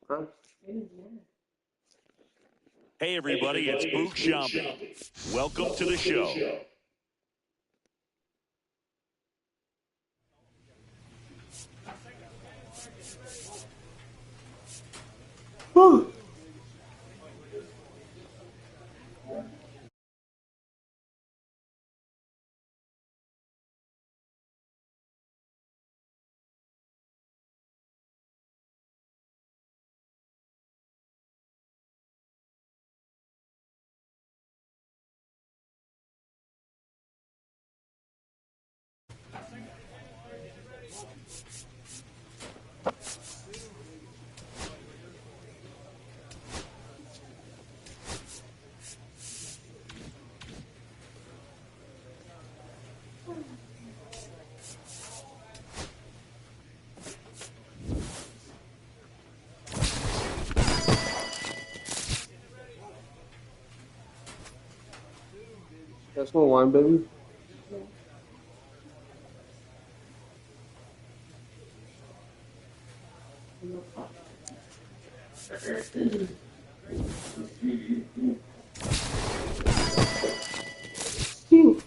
Huh? Hey everybody, it's Boog Sciambi. Welcome to the show. Whew. That's one wine, baby. Phew.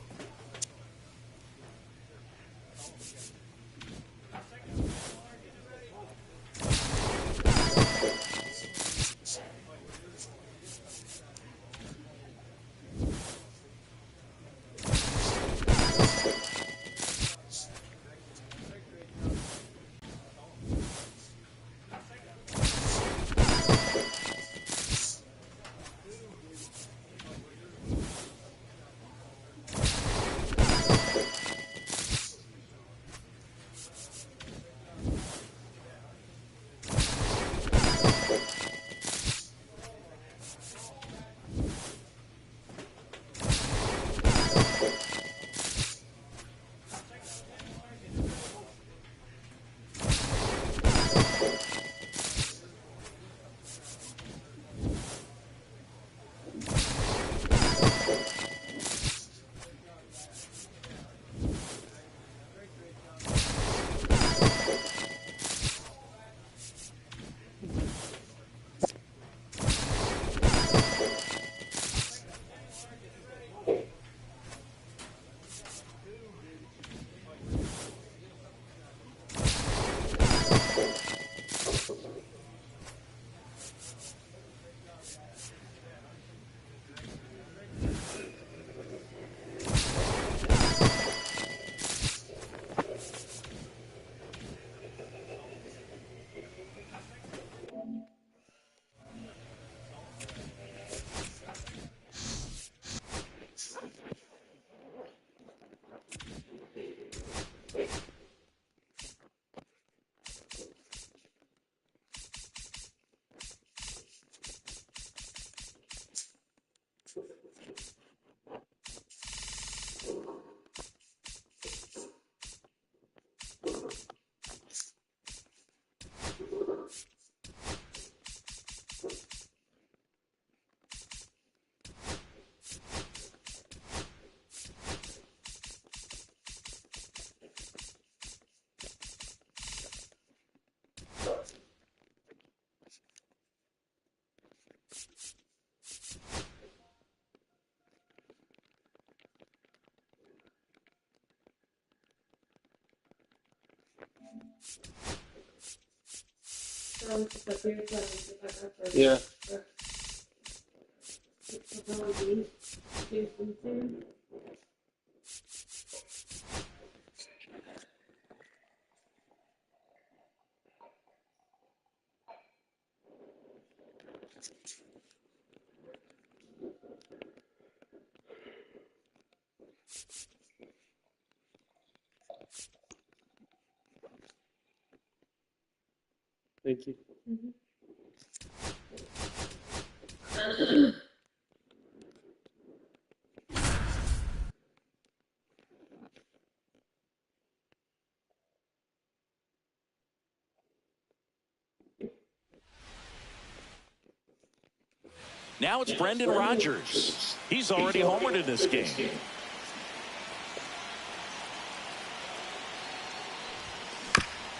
Yeah. Thank you. Now it's Brendan Rodgers. He's already homered in this game.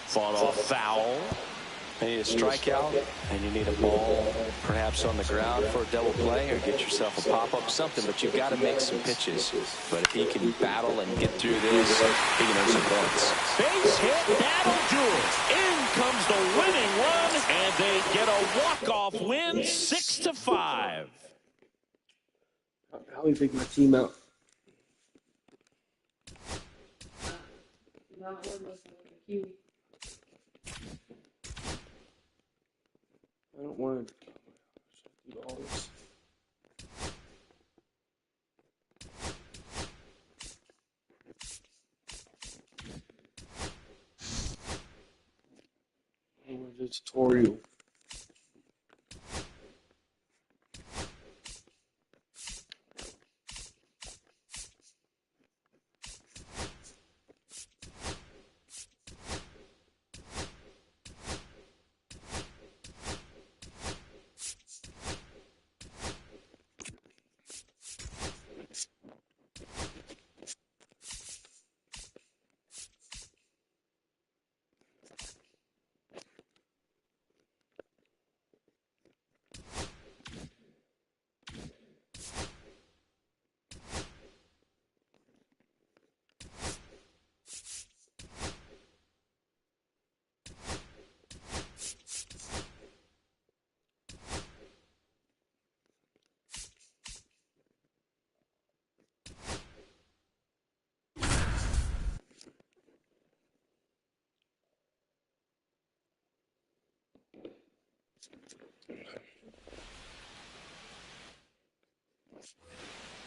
Fought off foul. You need a strikeout, and you need a ball perhaps on the ground for a double play, or get yourself a pop-up, something, but you've got to make some pitches. But if he can battle and get through this, he can earn some points. Base hit, that'll do it. In comes the winning run, and they get a walk-off win, 6-5. How do you pick my team out? That one was like a kiwi. I don't want to do all this. I want a tutorial.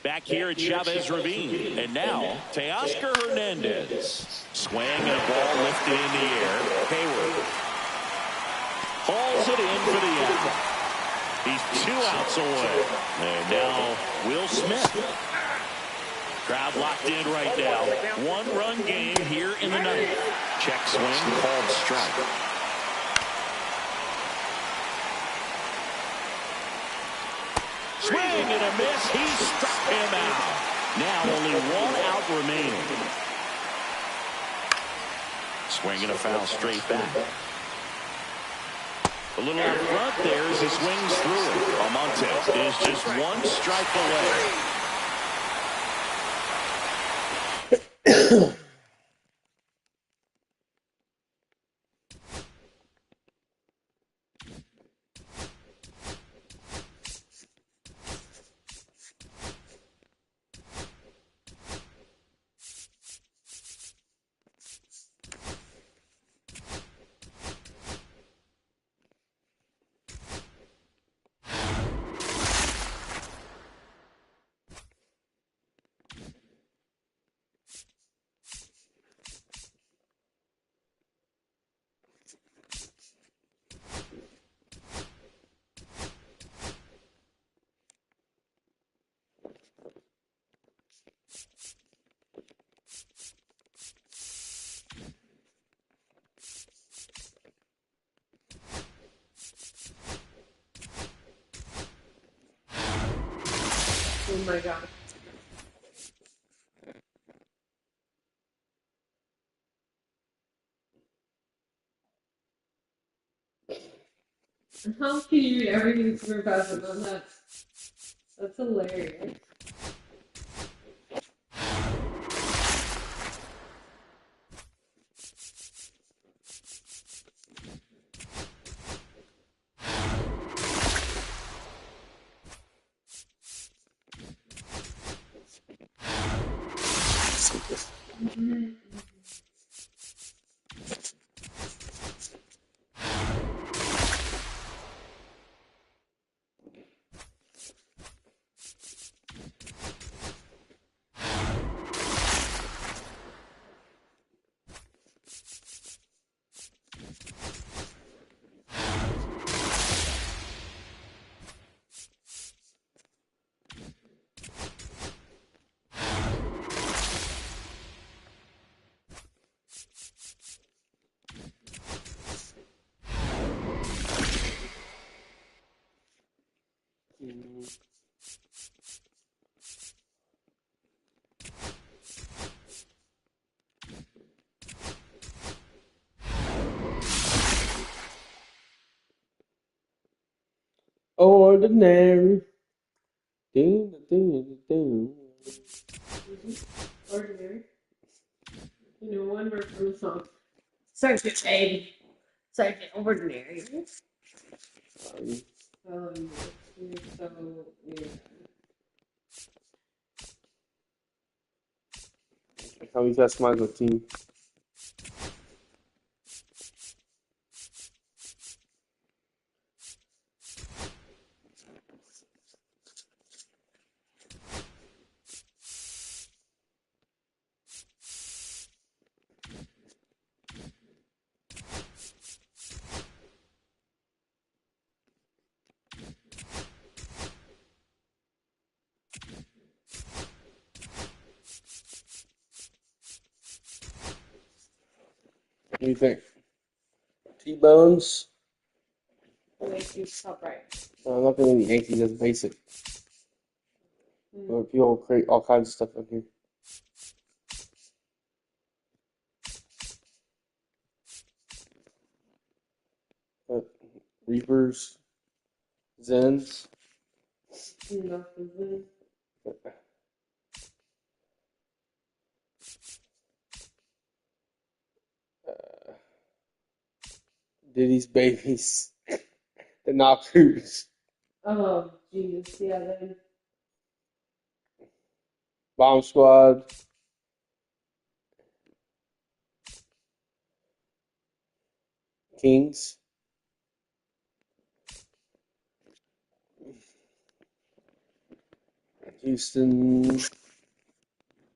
Back here at Chavez Ravine. And now, Teoscar Hernandez. Swing and a ball lifted in the air. Hayward hauls it in for the out. He's 2 outs away. And now, Will Smith. Crowd locked in right now. 1-run game here in the 9th. Check swing, called strike. Swing and a miss. He struck him out. Now only 1 out remaining. Swing and a foul straight back. A little out front there as he swings through it. Almonte is just 1 strike away. Oh my god. How can you read everything super fast on that? That's hilarious. Ordinary. Do. Ordinary. You know, one word from the song. Sergeant, baby. Sergeant, ordinary. Sorry. You're so weird. How you got smile with team? What do you think? T-Bones? Make you stop right. I'm not going to the Yankees as basic. But people create all kinds of stuff up here. Reapers, Zens. Diddy's babies. The knockers. Oh, Jesus. Yeah, then. Bomb Squad. Kings. Houston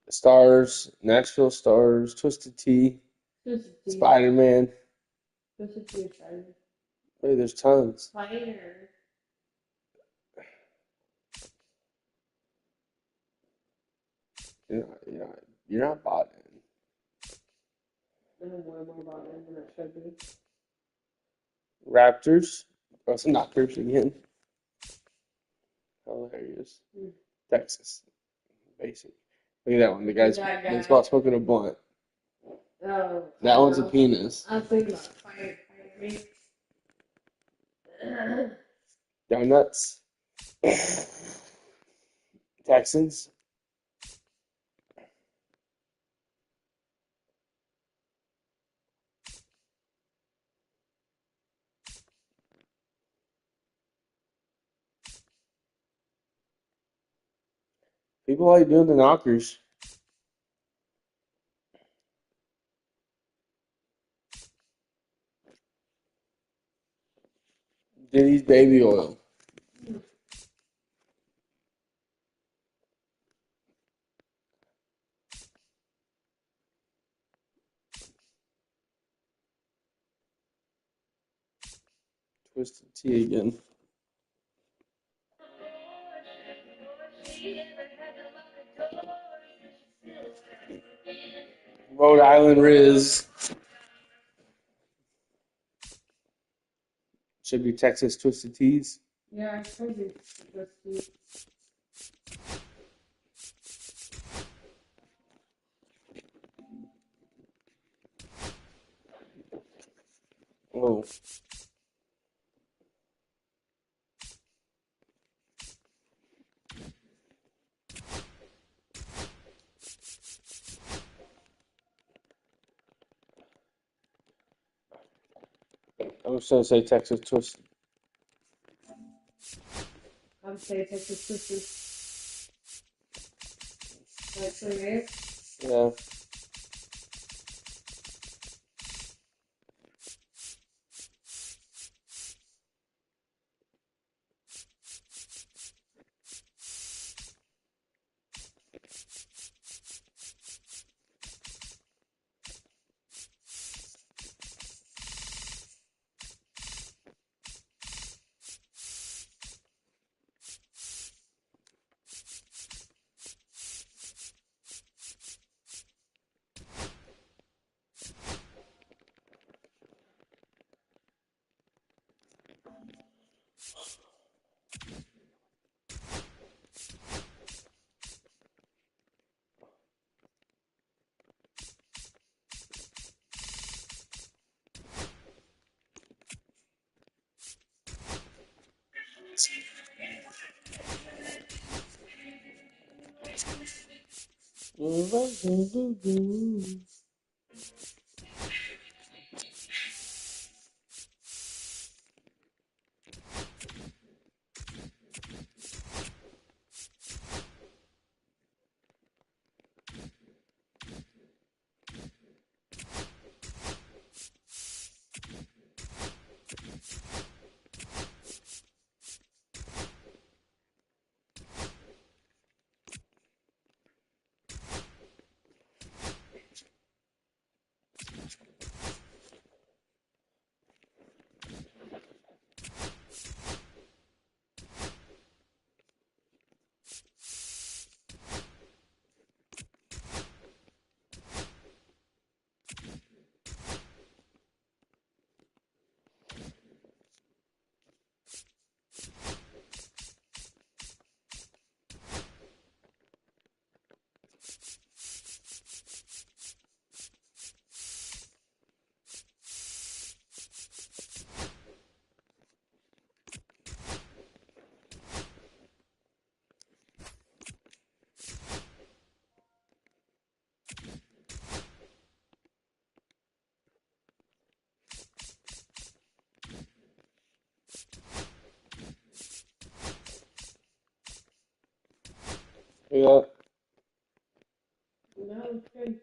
Stars. Nashville Stars. Twisted Tea. Spider-Man. Twisted Tea or Spider-Man. Hey, there's tons. Spider. You're not bought in. I know way more about it than I should be. Raptors. Oh, some knockers again. Hilarious. Texas. Basic. Look at that one. The guy's been spot smoking a blunt. Oh. That one's a penis. I was thinking about fire. Donuts. Texans. People like doing the knockers. Diddy's baby oil. Twisted Tea again. Rhode Island Riz. Should be Texas Twisted Teas. Yeah, I told you. Twisted. Oh. I'm just going to say Texas Twisted. I'm saying Texas Twisted. Like, so right? Yeah. Yeah. That was good.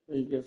There you go.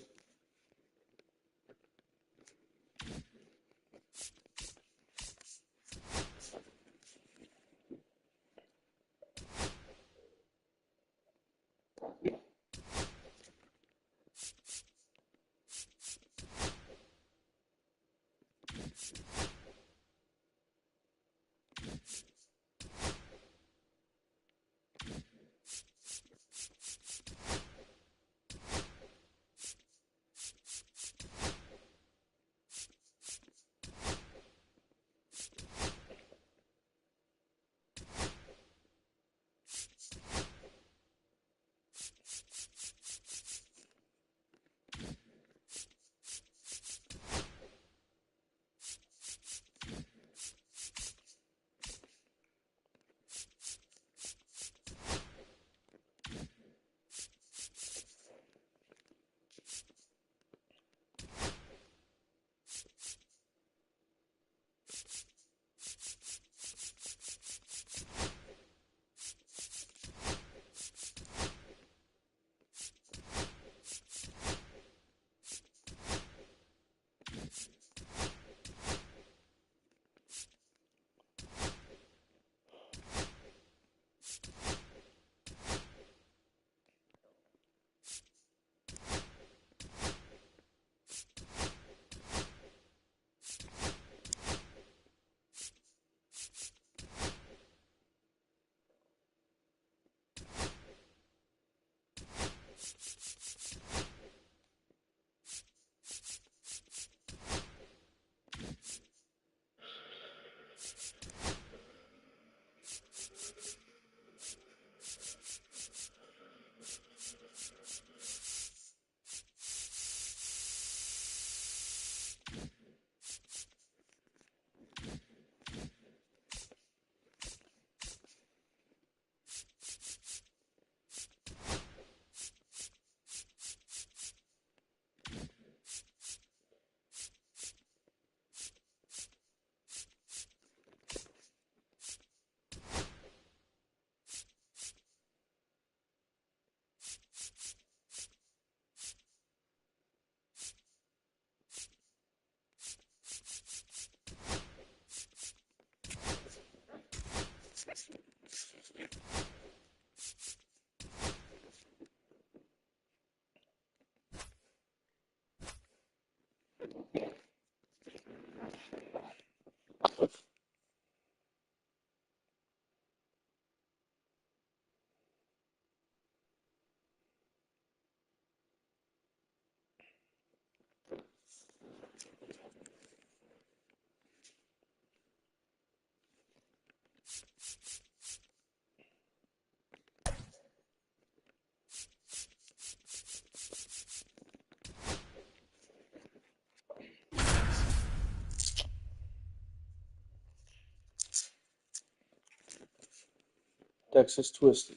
Texas Twisted.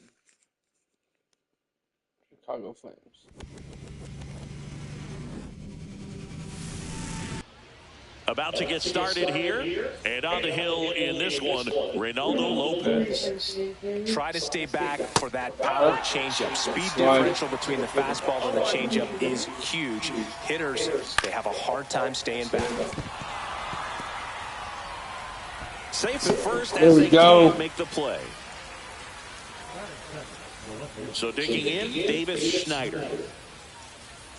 Chicago Flames. About to get started here, and on the hill in this one, Reynaldo Lopez. Try to stay back for that power changeup. Speed differential between the fastball and the changeup is huge. Hitters, they have a hard time staying back. Safe at first There as we they go. can't make the play. So digging in, Davis Schneider.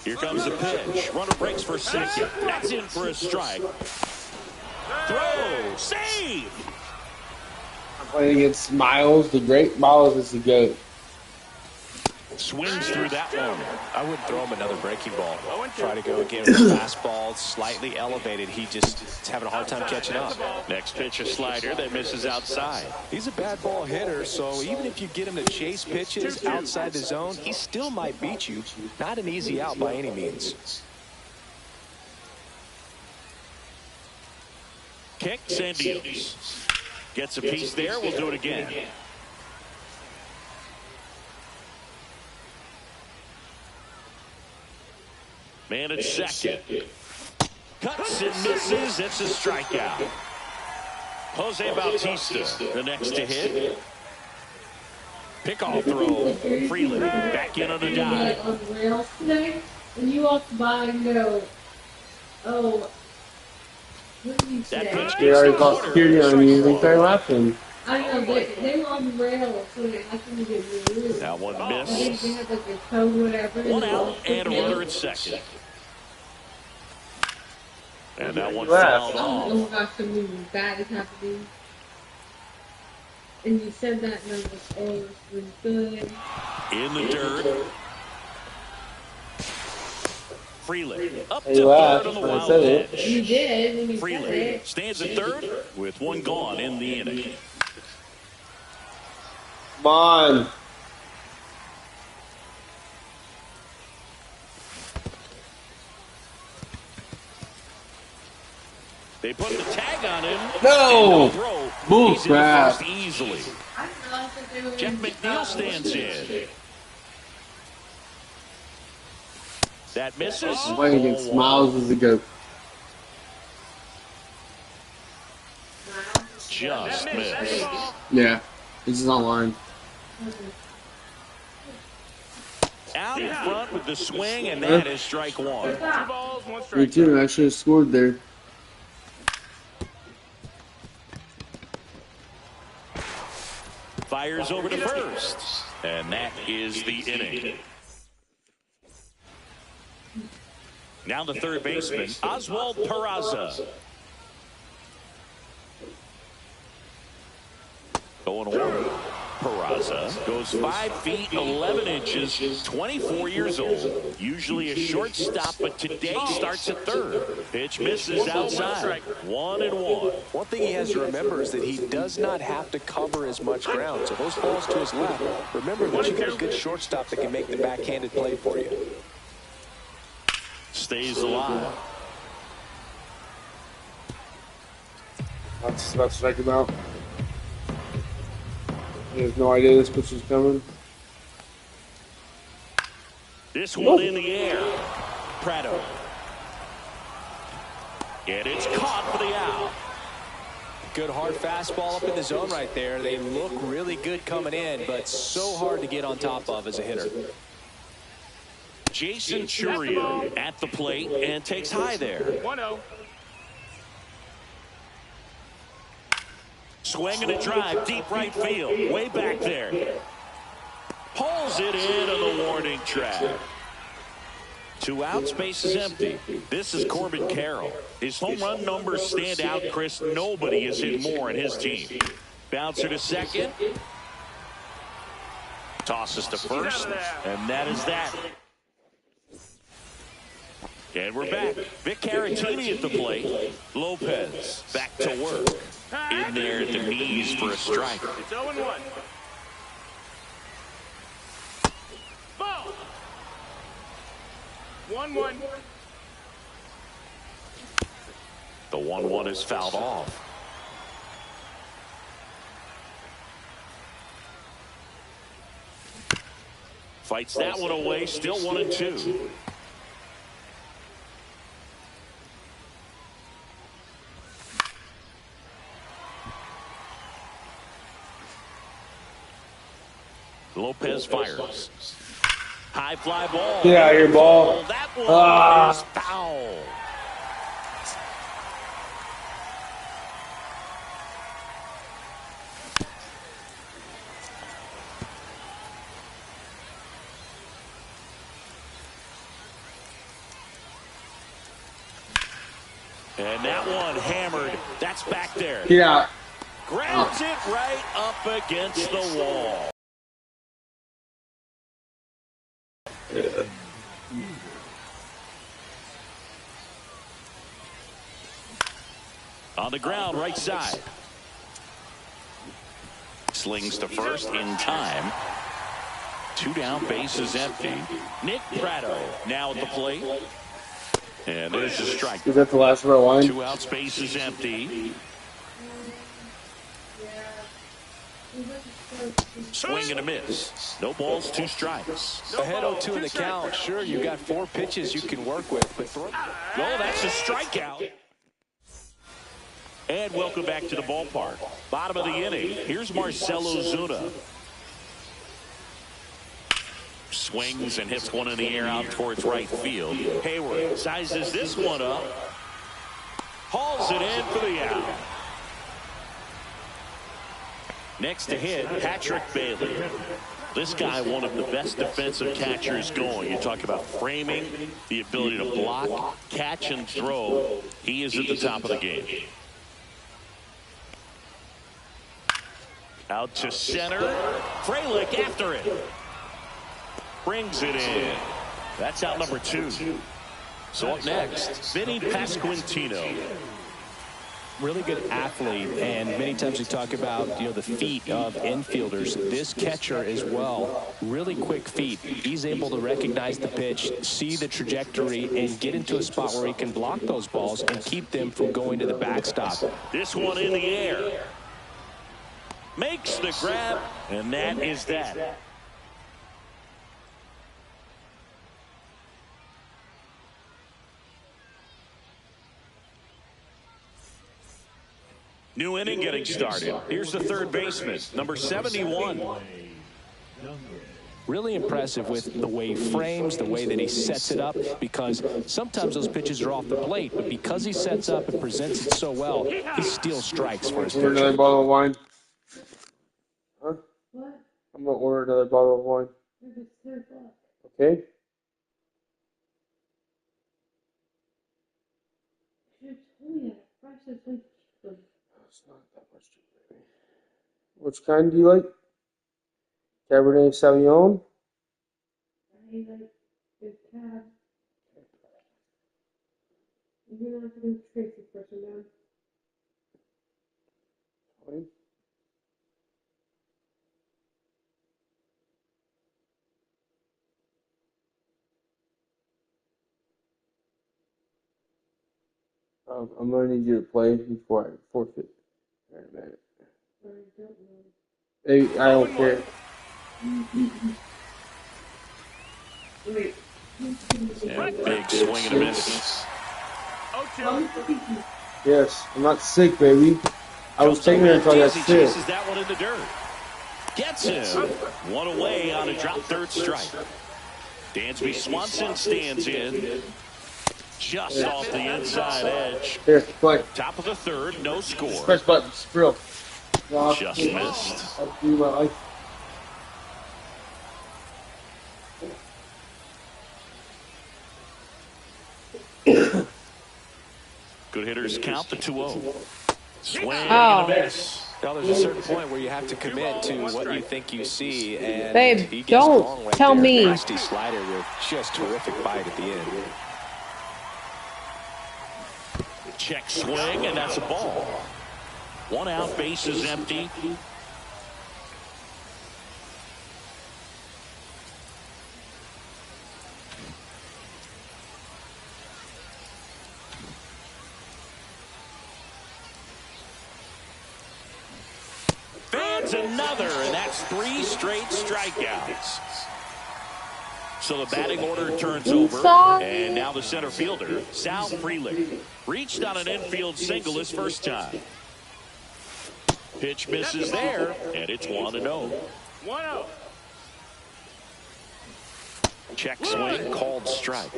Here comes the pitch. Runner breaks for second. That's in for a strike. Throw. Save. I'm playing against Miles, the great. Miles is the GOAT. Swings through that one. I wouldn't throw him another breaking ball. Try to go again with a fastball slightly elevated. He just is having a hard time catching up. Next pitch, a slider that misses outside. He's a bad ball hitter, so even if you get him to chase pitches outside the zone, he still might beat you. Not an easy out by any means. Kicks and deals. Gets a piece there. We'll do it again. Man at second. Cuts and misses. It's a strikeout. Jose Bautista, the next to hit. Pickoff throw. Freeland back in on a dive. On the rails today, and you walk by and go, oh, what did you say? That pitch They gets already the called corner. security on you. They started laughing. I know, they were on the rails, so I couldn't get removed. That one I think missed. they had like a code or whatever. One and out they and a all runner put at second. And that one Left. fouled Oh my off. gosh, something bad is happening. And you said that, and I was like, oh, this was good. In the dirt. Freeland up to He third laughed on the when I wild said it. pitch. You did, and you said Freeland it. stands at third with one gone in the inning. Come on. They put the tag on him. No! And throw. Bull He's in the crap. first easily. I didn't realize that they were Jeff in McNeil stands in. That misses. I'm playing against Miles is the GOAT. Just missed. Yeah. This is online. Out in front with the swing, and that is strike one. Me too. I should have scored there. Fires over to first. And that is the inning. Now the third baseman, Oswald Peraza. Going one. Peraza goes 5 feet 11 inches, 24 years old. Usually a shortstop, but today starts at third. Pitch misses outside. 1-1. One thing he has to remember is that he does not have to cover as much ground. So those balls to his left, remember that you got a good shortstop that can make the backhanded play for you. Stays alive. Let's strike him out. He has no idea this pitch is coming. This one in the air. Prado. And it's caught for the out. Good hard fastball up in the zone right there. They look really good coming in, but so hard to get on top of as a hitter. Jason Churio at the plate and takes high there. 1-0. Swinging a drive, deep right field, way back there. Pulls it into the warning track. 2 outs, base is empty. This is Corbin Carroll. His home run numbers stand out, Chris. Nobody has hit more in his team. Bouncer to second. Tosses to first, and that is that. And we're back. Vic Caratini at the plate. Lopez back to work. In there at the knees for a strike. It's 0-1. Ball. 1-1. The 1-1 is fouled off. Fights that one away. Still 1-2. Lopez fires. High fly ball. Get out of here, ball. That one is foul. And that one hammered. That's back there. Get out. Grabs it right up against the wall. On the ground, right side. Slings to first in time. 2 down, base is empty. Nick Prado now at the plate. And there's a strike. Is that the last of our line? 2 outs, base is empty. Swing and a miss. No balls, 2 strikes. Ahead 0-2 in the count. Sure, you got 4 pitches you can work with, but Oh, that's a strikeout. And welcome back to the ballpark. Bottom of the inning. Here's Marcell Ozuna. Swings and hits one in the air out towards right field. Hayward sizes this one up. Hauls it in for the out. Next to hit, Patrick Bailey. This guy, one of the best defensive catchers going. You talk about framing, the ability to block, catch, and throw. He is at the top of the game. Out to center. Frelick after it. Brings it in. That's out number 2. So up next, Vinny Pasquantino. really good athlete, and many times we talk about, the feet of infielders. This catcher as well, really quick feet. He's able to recognize the pitch, see the trajectory, and get into a spot where he can block those balls and keep them from going to the backstop. This one in the air. Makes the grab, and that is that. New inning getting started. Here's the third baseman, number 71. Really impressive with the way he frames, the way that he sets it up, because sometimes those pitches are off the plate, but because he sets up and presents it so well, he steals strikes for his Order pitcher. another bottle of wine. Huh? What? I'm gonna order another bottle of wine. If it's 10 o'clock. Okay? You should have told me that. Price is like cheaper. It's not that much cheaper, baby. Which kind do you like? Cabernet Sauvignon? I like good cab. You're gonna have to go trace this person down. Fine. I'm gonna need you to play before I forfeit. Wait a minute. Hey, I don't care. Yeah, big swing and a miss. 0-2. Yes, I'm not sick, baby. I was taking her until I got He sick. chases that one in the dirt. Gets him. One away on a drop third strike. Dansby Swanson stands in. Just off the inside edge. Here, play. Top of the third, no score. Press buttons, real. Just missed. I'll do my life. Good hitters count the 2-0. Swing Oh. and a miss. Now, there's a certain point where you have to commit to what you think you see. And Babe, he gets don't going right tell there. me. Nasty slider with just terrific bite at the end. Check swing, and that's a ball. One out, base is empty. Fans another, and that's 3 straight strikeouts. So the batting order turns over, and now the center fielder, Sal Frelick, reached on an infield single his first time. Pitch misses there, and it's 1-0. 1-0. Check swing, Called strike.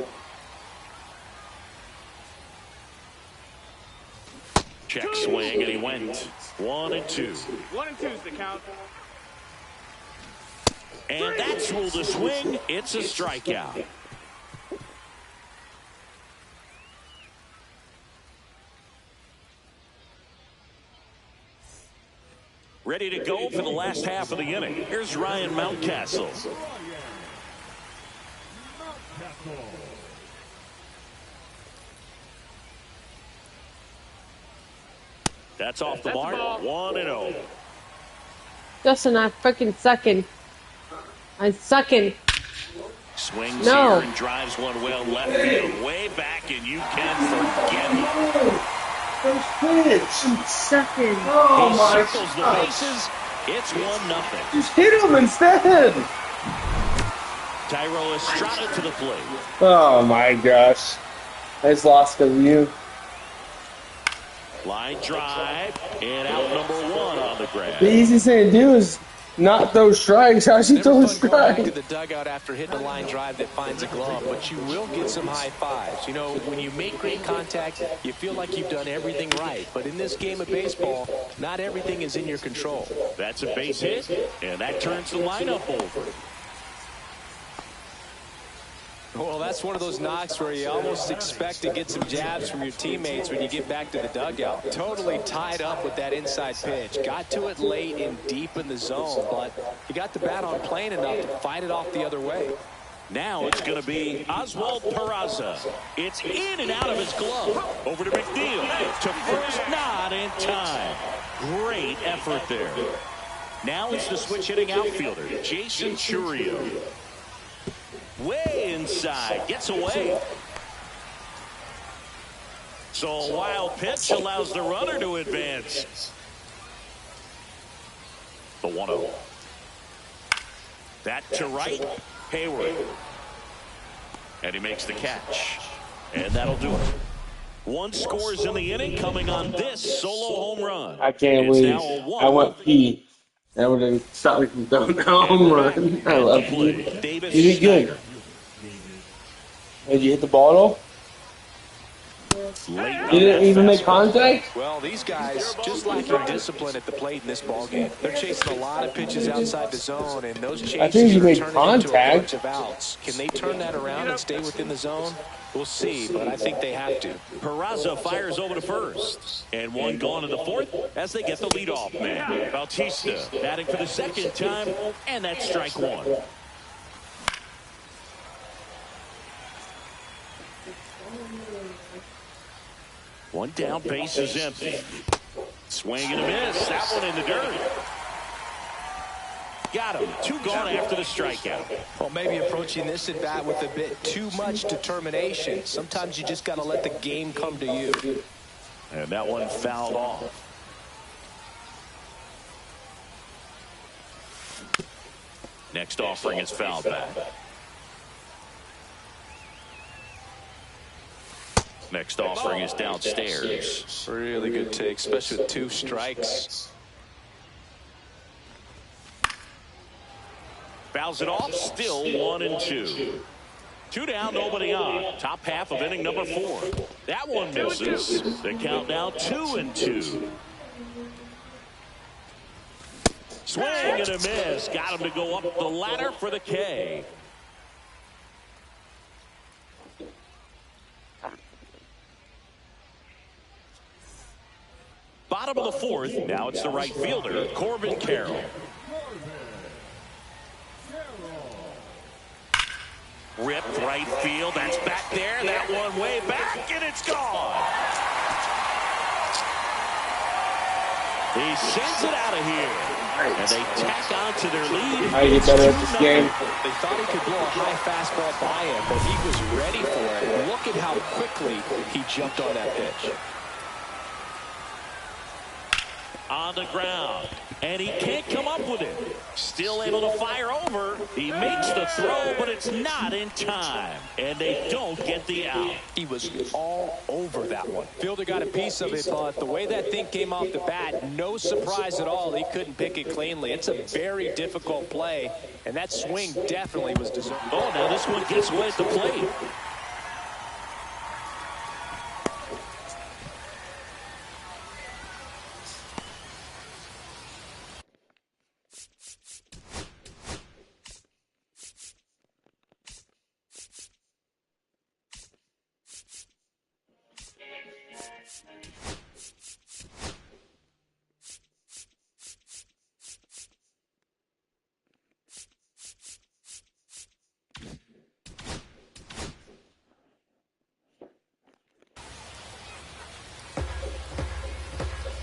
check swing, and he went 1-2. 1-2's the count. And that's ruled a swing. It's a strikeout. Ready to go for the last half of the inning. Here's Ryan Mountcastle. That's off the mark. 1-0. Justin, I'm freaking sucking. I'm sucking. Swings No. here and drives one well left field. Way back, and you can forget it. First pitch. I'm sucking. Oh He my circles the gosh. bases. It's 1-0. Just hit him instead. Tyro Estrada to the plate. Oh my gosh. Nice loss because of you. Line drive, and out number 1 on the grab. The easiest thing to do is not throw strikes. How's she Never throwing fun going back to strikes? the dugout after hitting a line drive that finds a glove, but you will get some high fives. You know, when you make great contact, you feel like you've done everything right. But in this game of baseball, not everything is in your control. That's a base hit, and that turns the lineup over. Well, that's one of those knocks where you almost expect to get some jabs from your teammates when you get back to the dugout. Totally tied up with that inside pitch. Got to it late and deep in the zone, but he got the bat on plane enough to fight it off the other way. Now it's going to be Oswald Peraza. It's in and out of his glove. Over to McNeil. To first, not in time. Great effort there. Now it's the switch hitting outfielder, Jason Churio. Way inside, gets away. So a wild pitch allows the runner to advance. The 1-0. That to right, Hayward. And he makes the catch. And that'll do it. 1 scores in the inning, coming on this solo home run. I can't It's believe now a 1. I went pee. That would have stopped me from throwing a home run. I love you. Davis You did good. Schneider. Did you hit the ball at all? Late You didn't even make contact? Well, these guys just lacking discipline at the plate in this ballgame. They're chasing a lot of pitches outside the zone, and those I think chases you are made turning into a contact. bunch of outs. Can they turn that around and stay within the zone? We'll see, but I think they have to. Peraza fires over to first. And 1 gone in the 4th as they get the leadoff man. Bautista batting for the 2nd time, and that's strike 1. One down, base is empty. Swing and a miss. That one in the dirt. Got him. 2 gone after the strikeout. Well, maybe approaching this at bat with a bit too much determination. Sometimes you just got to let the game come to you. And that one fouled off. Next offering is foul back. Next offering is downstairs. Really good take, especially with 2 strikes. Fouls it off, still 1-2. 2 down, nobody on. Top half of inning number 4. That one misses. The count now 2-2. Swing and a miss. Got him to go up the ladder for the K. Bottom of the 4th. Now it's the right fielder, Corbin Carroll. Ripped right field. That's back there. That one way back, and it's gone. He sends it out of here. And they tack on to their lead. I get better at this game. They thought he could blow a high fastball by him, but he was ready for it. Look at how quickly he jumped on that pitch. On the ground, and he can't come up with it. Still able to fire over. He makes the throw, but it's not in time, and they don't get the out. He was all over that one. Fielder got a piece of it, but the way that thing came off the bat, no surprise at all. He couldn't pick it cleanly. It's a very difficult play, and that swing definitely was deserved. Oh, now this one gets away at the plate.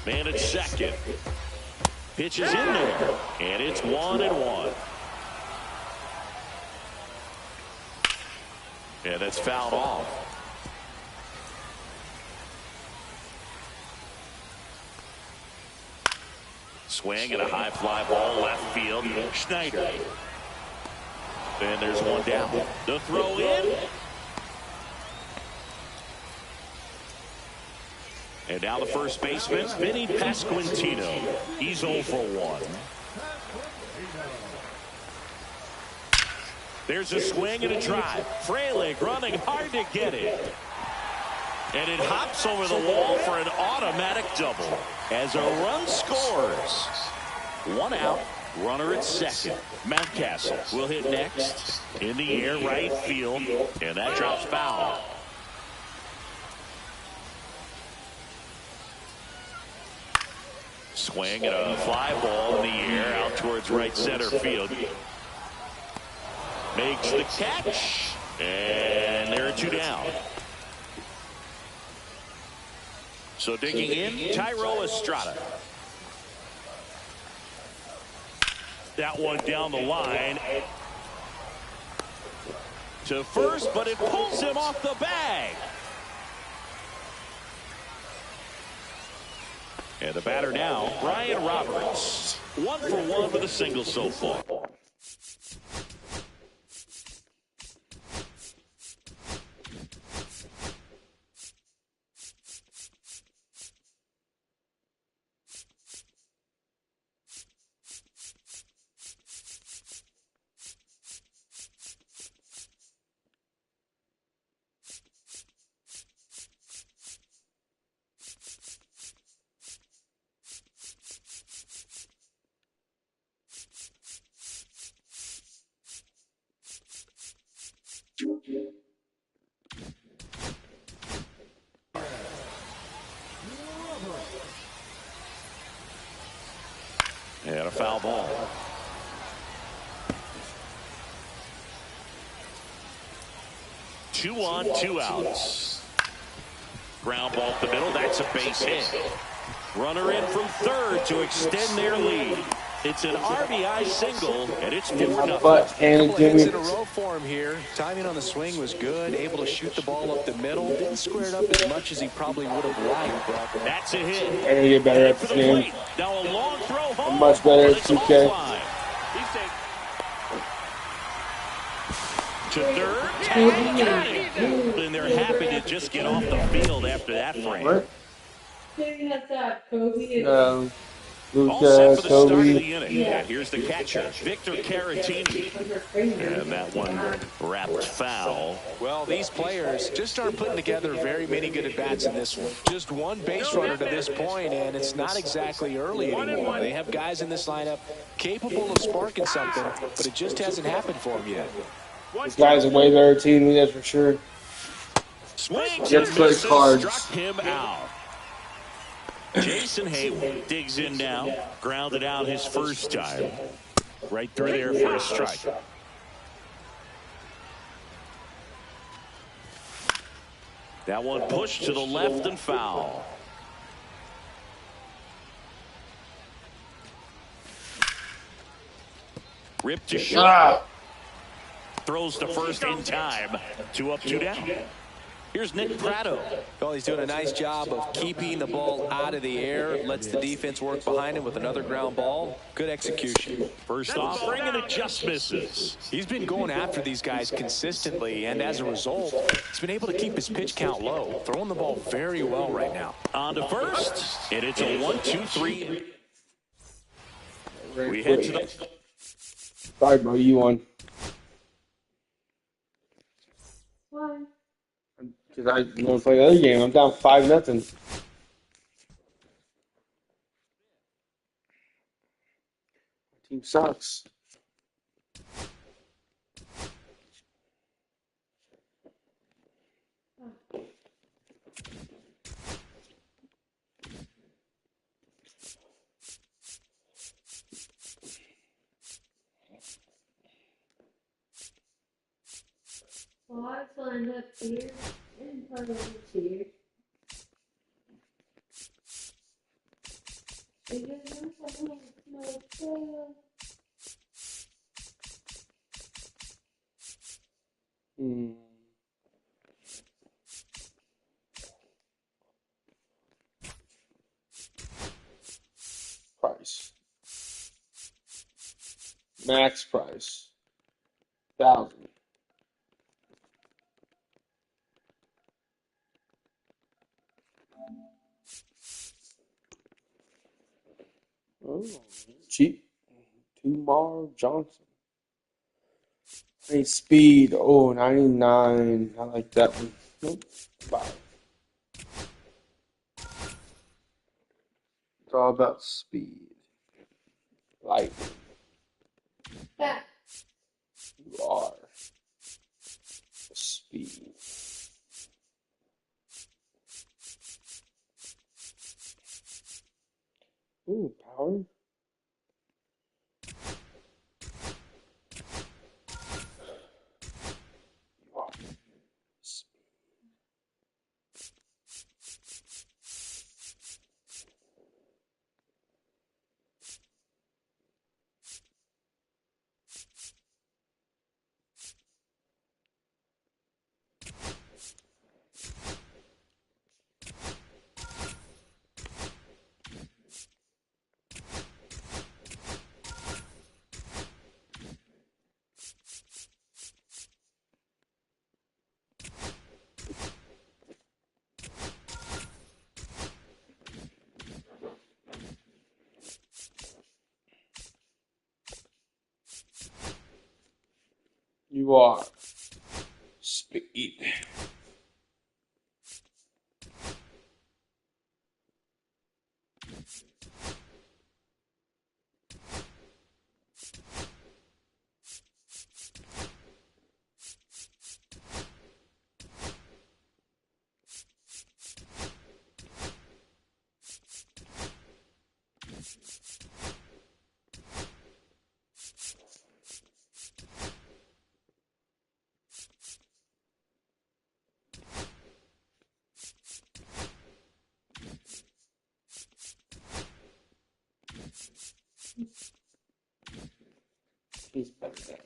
Man at second. Pitch is in there, and it's 1-1. And that's fouled off. Swing and a high fly ball left field. Schneider. And there's one down. The throw in. And now the first baseman, Vinny Pasquantino. He's 0 for 1. There's a swing and a drive. Frelick running hard to get it. And it hops over the wall for an automatic double. As a run scores. 1 out, runner at second. Mountcastle will hit next. In the air, right field. And that drops foul. Swing and a fly ball in the air out towards right center field. Makes the catch. And there are 2 down. So digging in, Tyro Estrada. That one down the line. To first, but it pulls him off the bag. And the batter now, Brian Roberts. 1 for 1 with a single so far. And a foul ball. Two on, 2 outs. Ground ball up the middle. That's a base hit. Runner in from third to extend their lead. It's an RBI single, and it's 4-0. But and Jimmy. In a row for him here. Timing on the swing was good. Able to shoot the ball up the middle. Didn't square it up as much as he probably would have liked. But that's a hit. I gotta get better at this game. Now a long throw home. I'm much better at 2K. He's taking. To third. Got it. And they're happy to just get off the field after that frame. What? All set for the start of Kobe. the inning. And here's the catcher, Victor Caratini. And that one wrapped foul. Well, these players just aren't putting together very many good at-bats in this one. Just one base runner to this point, and it's not exactly early anymore. They have guys in this lineup capable of sparking something, but it just hasn't happened for them yet. This guy's a way better team, that's for sure. Swings Let's and play misses, cards. struck him out. Jason Hayward digs in now, grounded out his first time. Right through there for a strike. That one pushed to the left and foul. Ripped to short. Throws to first in time. 2 up, 2 down. Here's Nick Pratto. Well, he's doing a nice job of keeping the ball out of the air. Lets the defense work behind him with another ground ball. Good execution. First offering, and it just misses. He's been going after these guys consistently, and as a result, he's been able to keep his pitch count low. Throwing the ball very well right now. On to first, and it's a 1-2-3. We head to the... Sorry, bro, you won. Why? Because I want to play the other game. I'm down 5-0. Team sucks. Well, I signed up here and part of the here. Price. Max price. 1,000. Oh, cheap. Tumar Johnson. Hey, speed. Oh, 99. I like that one. Nope. Bye. It's all about speed. Light. Back. You are. Speed. Ooh, power. You are. Speed. He's better now.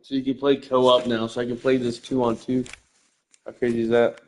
So you can play co-op now, so I can play this 2-on-2. How crazy is that?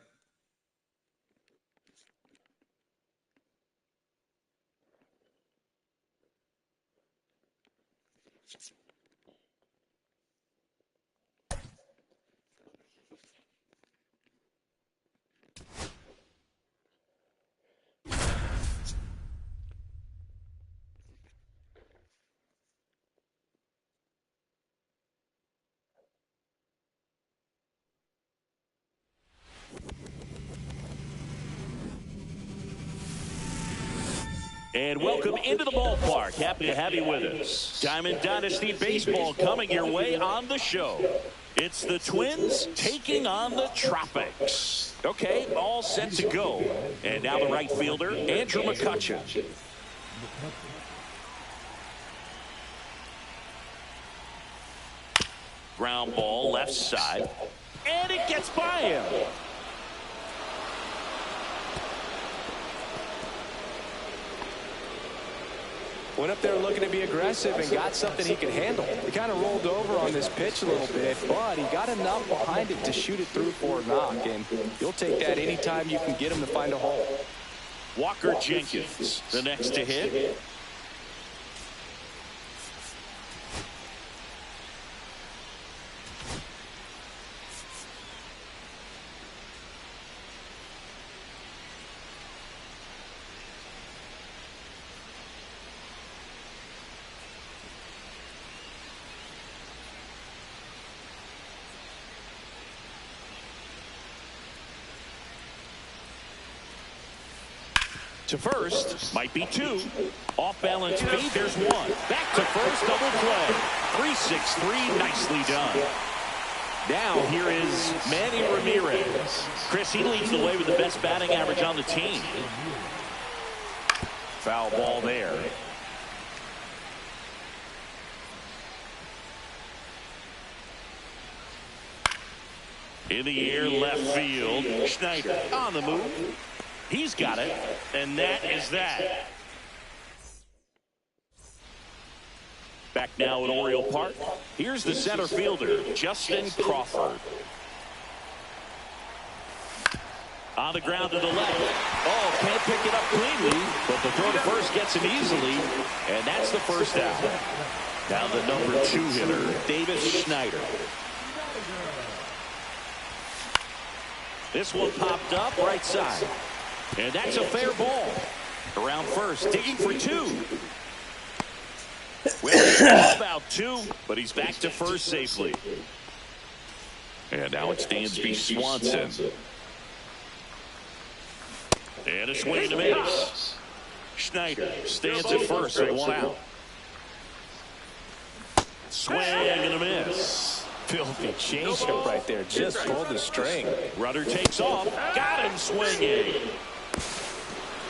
And welcome into the ballpark. Happy to have you with us. Diamond Dynasty Baseball coming your way on the show. It's the Twins taking on the Tropics. Okay, all set to go. And now the right fielder, Andrew McCutchen. Ground ball left side. And it gets by him. Went up there looking to be aggressive and got something he could handle. He kind of rolled over on this pitch a little bit, but he got enough behind it to shoot it through for a knock. And you'll take that anytime you can get him to find a hole. Walker Jenkins, the next to hit. To first, might be two. Off balance feed, there's one. Back to first, double play. 3-6-3, nicely done. Now here is Manny Ramirez. Chris, he leads the way with the best batting average on the team. Foul ball there. In the air, left field. Schneider on the move. He's got it, and that is that. Back now at Oriole Park. Here's the center fielder, Justin Crawford. On the ground to the left. Oh, can't pick it up cleanly, but the throw to first gets him easily, and that's the first out. Now the number 2 hitter, Davis Schneider. This one popped up right side. And that's a fair ball. Around first, digging for 2. Well, about 2, but he's back to first safely. And now it's Dansby Swanson. And a swing and a miss. Schneider stands at first with 1 out. Swing and a miss. Filthy changeup right there. Just pulled the string. Rudder takes off. Got him swinging.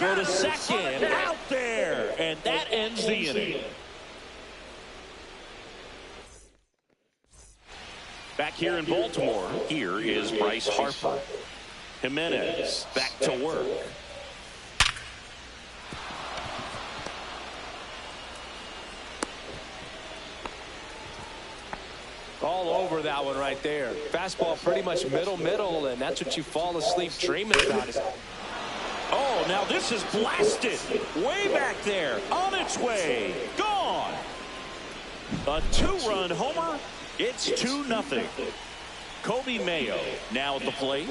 Go to second. Out there. And that ends the inning. Back here in Baltimore, here is Bryce Harper. Jimenez back to work. All over that one right there. Fastball pretty much middle, and that's what you fall asleep dreaming about. Oh, now this is blasted. Way back there. On its way. Gone. A 2-run homer. It's 2-0. Kobe Mayo now at the plate.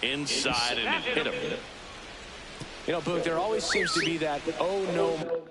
Inside and hit him. You know, Boog, there always seems to be that, oh, no.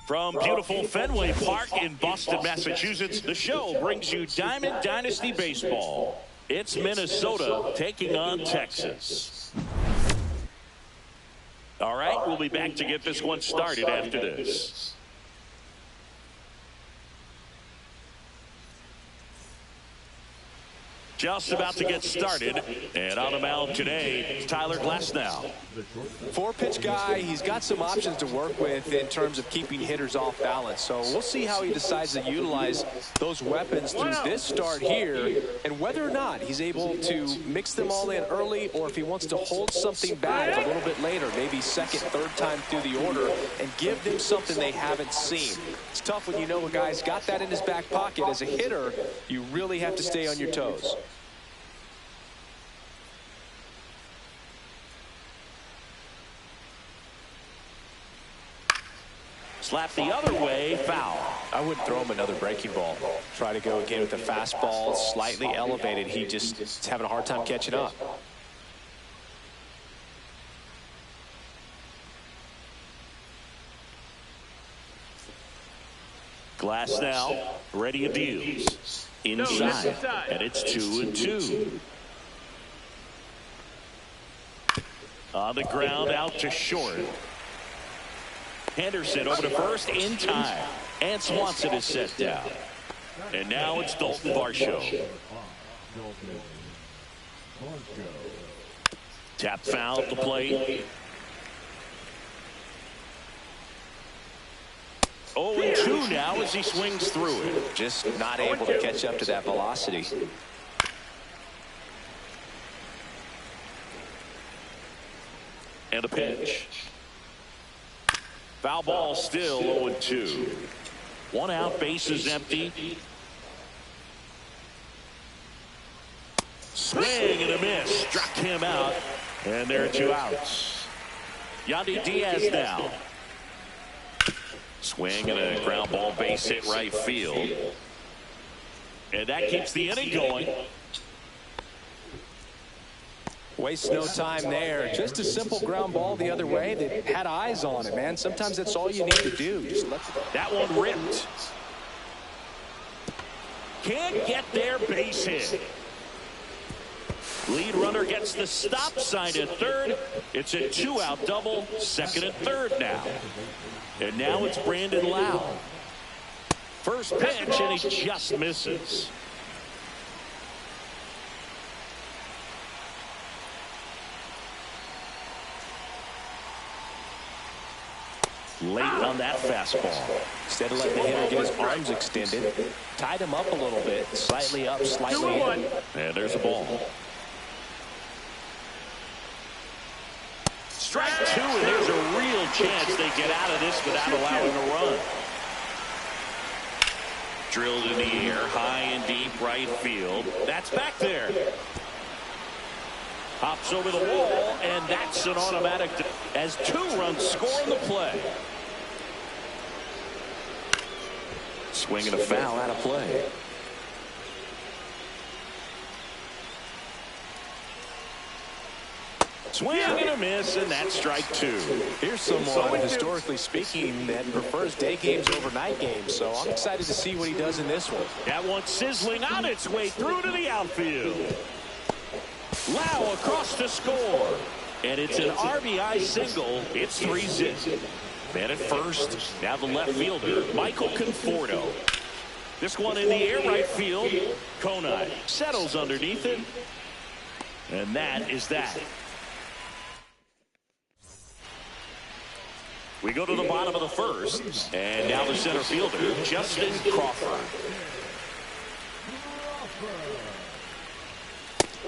From beautiful Fenway Park in Boston, Massachusetts, the show brings you Diamond Dynasty Baseball. It's Minnesota taking on Texas. All right, we'll be back to get this one started after this. Just about to get started, and on the mound today, Tyler Glasnow. 4-pitch guy. He's got some options to work with in terms of keeping hitters off balance. So we'll see how he decides to utilize those weapons through this start here, and whether or not he's able to mix them all in early, or if he wants to hold something back a little bit later, maybe second, third time through the order, and give them something they haven't seen. It's tough when you know a guy's got that in his back pocket. As a hitter, you really have to stay on your toes. Slap the other way, foul. I wouldn't throw him another breaking ball. Try to go again with the fastball, slightly elevated. He just is having a hard time catching up. Glasnow ready to deals. Inside, and it's 2-2. On the ground, out to short. Henderson over to first in time. And Swanson is set down. And now it's Dalton Varsho. Tap foul at the plate. 0-2 now as he swings through it. Just not able to catch up to that velocity. And a pitch. Foul ball, still 0-2. 1 out, bases empty. Swing and a miss. Struck him out. And there are 2 outs. Yandy Diaz now. Swing and a ground ball, base hit right field. And that keeps the inning going. Wastes no time there. Just a simple ground ball the other way that had eyes on it, man. Sometimes that's all you need to do. Just let that one ripped. Can't get there, base hit. Lead runner gets the stop sign at third. It's a 2-out double, second and third now. And now it's Brandon Lau. First pitch, and he just misses. Late on that fastball. Instead of letting the hitter get his arms extended, tied him up a little bit, slightly up, slightly in. And there's a ball. Strike 2, and there's a real chance they get out of this without allowing a run. Drilled in the air, high and deep right field. That's back there. Hops over the wall, and that's an automatic as 2 runs score on the play. Swinging a foul out of play. Swing and a miss, and that's strike 2. Here's someone, historically speaking, that prefers day games over night games, so I'm excited to see what he does in this one. That one sizzling on its way through to the outfield. Lau across to score, and it's an RBI single. It's 3-0. Man at first, now the left fielder, Michael Conforto. This one in the air right field. Konai settles underneath it, and that is that. We go to the bottom of the first, and now the center fielder, Justin Crawford.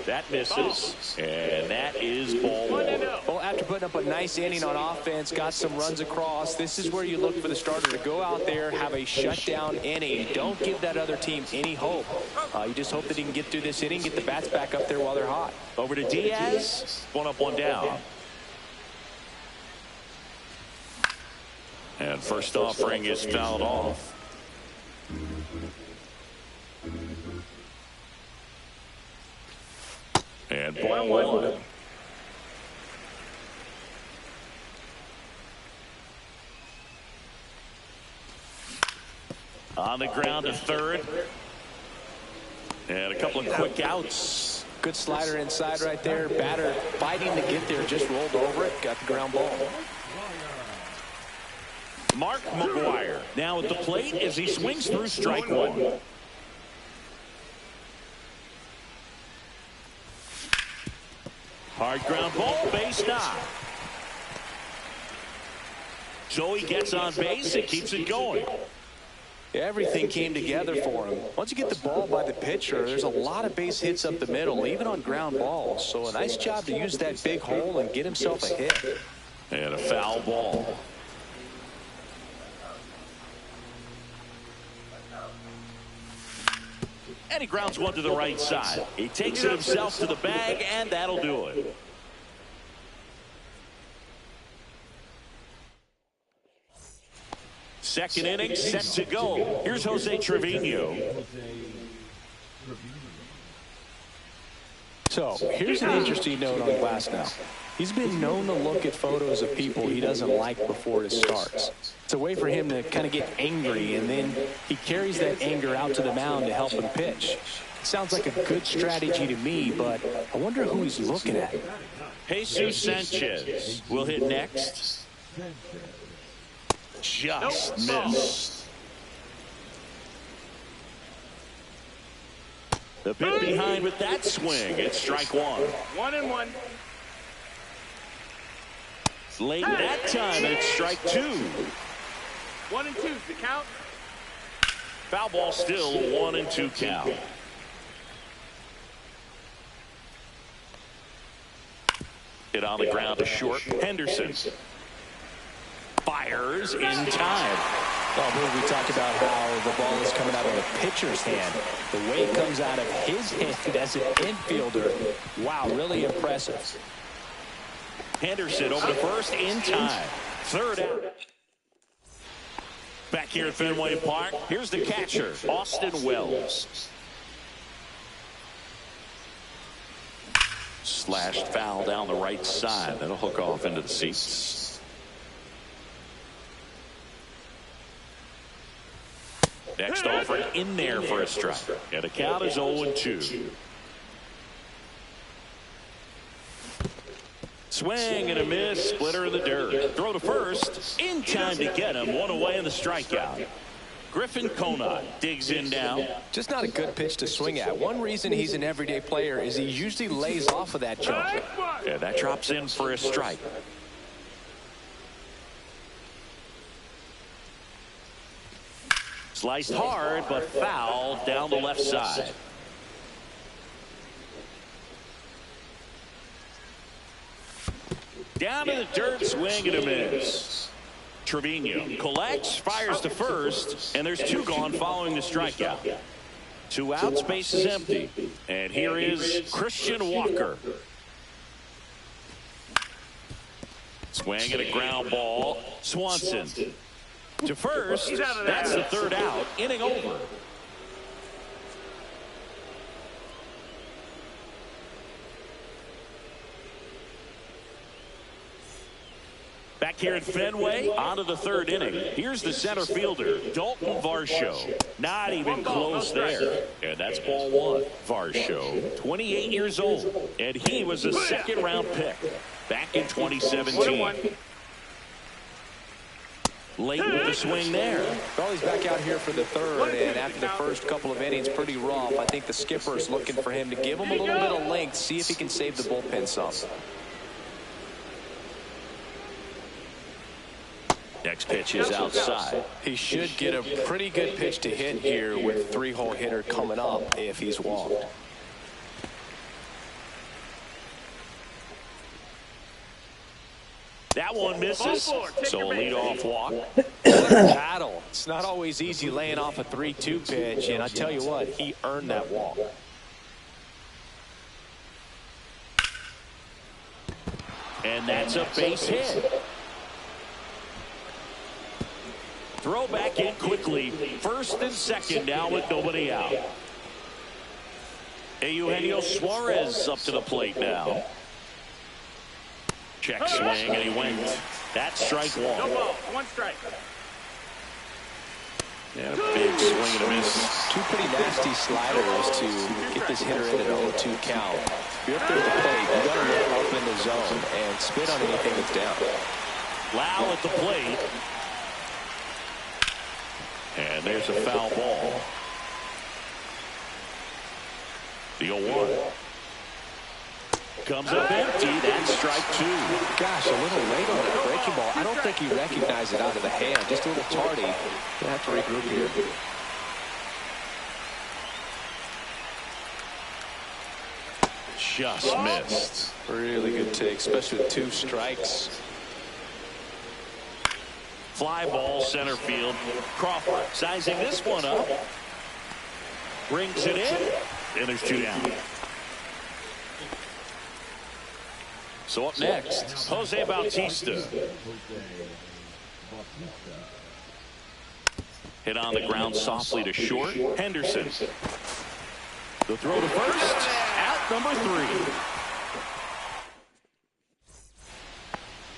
That misses, and that is ball 1. Well, after putting up a nice inning on offense, got some runs across, this is where you look for the starter to go out there, have a shutdown inning. Don't give that other team any hope. You just hope that he can get through this inning, get the bats back up there while they're hot. Over to Diaz, 1 up, 1 down. And first offering is fouled off. And ball 1. On the ground to third. And a couple of quick outs. Good slider inside right there. Batter fighting to get there. Just rolled over it. Got the ground ball. Mark McGwire now at the plate as he swings through strike one. Hard ground ball, base knock. So he gets on base and keeps it going. Everything came together for him. Once you get the ball by the pitcher, there's a lot of base hits up the middle, even on ground balls. So a nice job to use that big hole and get himself a hit. And a foul ball. And he grounds one to the right side. He takes it himself to the bag, and that'll do it. Second inning set to go. Here's Jose Trevino. So here's an interesting note on Glasnow. He's been known to look at photos of people he doesn't like before it starts. It's a way for him to kind of get angry, and then he carries that anger out to the mound to help him pitch. It sounds like a good strategy to me, but I wonder who he's looking at. Jesus Sanchez will hit next. Just missed. The pitch behind with that swing. It's strike one. 1-1. It's late that time, and it's strike two. 1-2's the count. Foul ball still 1-2 count. Hit on the ground to short. Henderson fires in time. Oh, we talked about how the ball is coming out of the pitcher's hand. The way it comes out of his hand as an infielder. Wow, really impressive. Henderson over to first in time. Third out. Back here at Fenway Park, here's the catcher, Austin Wells. Slashed foul down the right side. That'll hook off into the seats. Next offer in there for a strike. And the count is 0-2. Swing and a miss, splitter in the dirt. Throw to first, in time to get him. One away in the strikeout. Griffin Conant digs in now. Just not a good pitch to swing at. One reason he's an everyday player is he usually lays off of that jump. Yeah, that drops in for a strike. Sliced hard, but foul down the left side. Down in the dirt, swing and a miss. Trevino collects, fires to first, and there's two gone following the strikeout. 2 outs, base is empty. And here is Christian Walker. Swing and a ground ball. Swanson to first. That's the third out. Inning over. Back here at Fenway, on to the third inning. Here's the center fielder, Dalton Varsho. Not even close there. And that's ball one. Varsho, 28 years old, and he was a second-round pick back in 2017. Late with the swing there. Well, he's back out here for the third, and after the first couple of innings, pretty rough. I think the skipper is looking for him to give him a little bit of length, see if he can save the bullpen some. Next pitch is outside. He should get a pretty good pitch to hit here with a 3-hole hitter coming up if he's walked. That one misses, so a leadoff walk. Battle. It's not always easy laying off a 3-2 pitch, and I tell you what, he earned that walk. And that's a base hit. Throw back in quickly. First and second now with nobody out. Eugenio Suarez up to the plate now. Check swing, and he went. That's strike one. No ball, 1 strike. And a big swing and a miss. Two pretty nasty sliders to get this hitter in an 0-2 count. If you're up there at the plate, you got to look up in the zone and spit on anything that's down. Lau at the plate. And there's a foul ball. The 0-1. Comes up empty. That's strike two. Gosh, a little late on that breaking ball. I don't think he recognized it out of the hand. Just a little tardy. Gonna have to regroup here. Just missed. Really good take, especially with 2 strikes. Fly ball center field. Crawford sizing this one up. Brings it in. And there's 2 down. So up next, Jose Bautista. Hit on the ground softly to short. Henderson. The throw to first. Out number 3.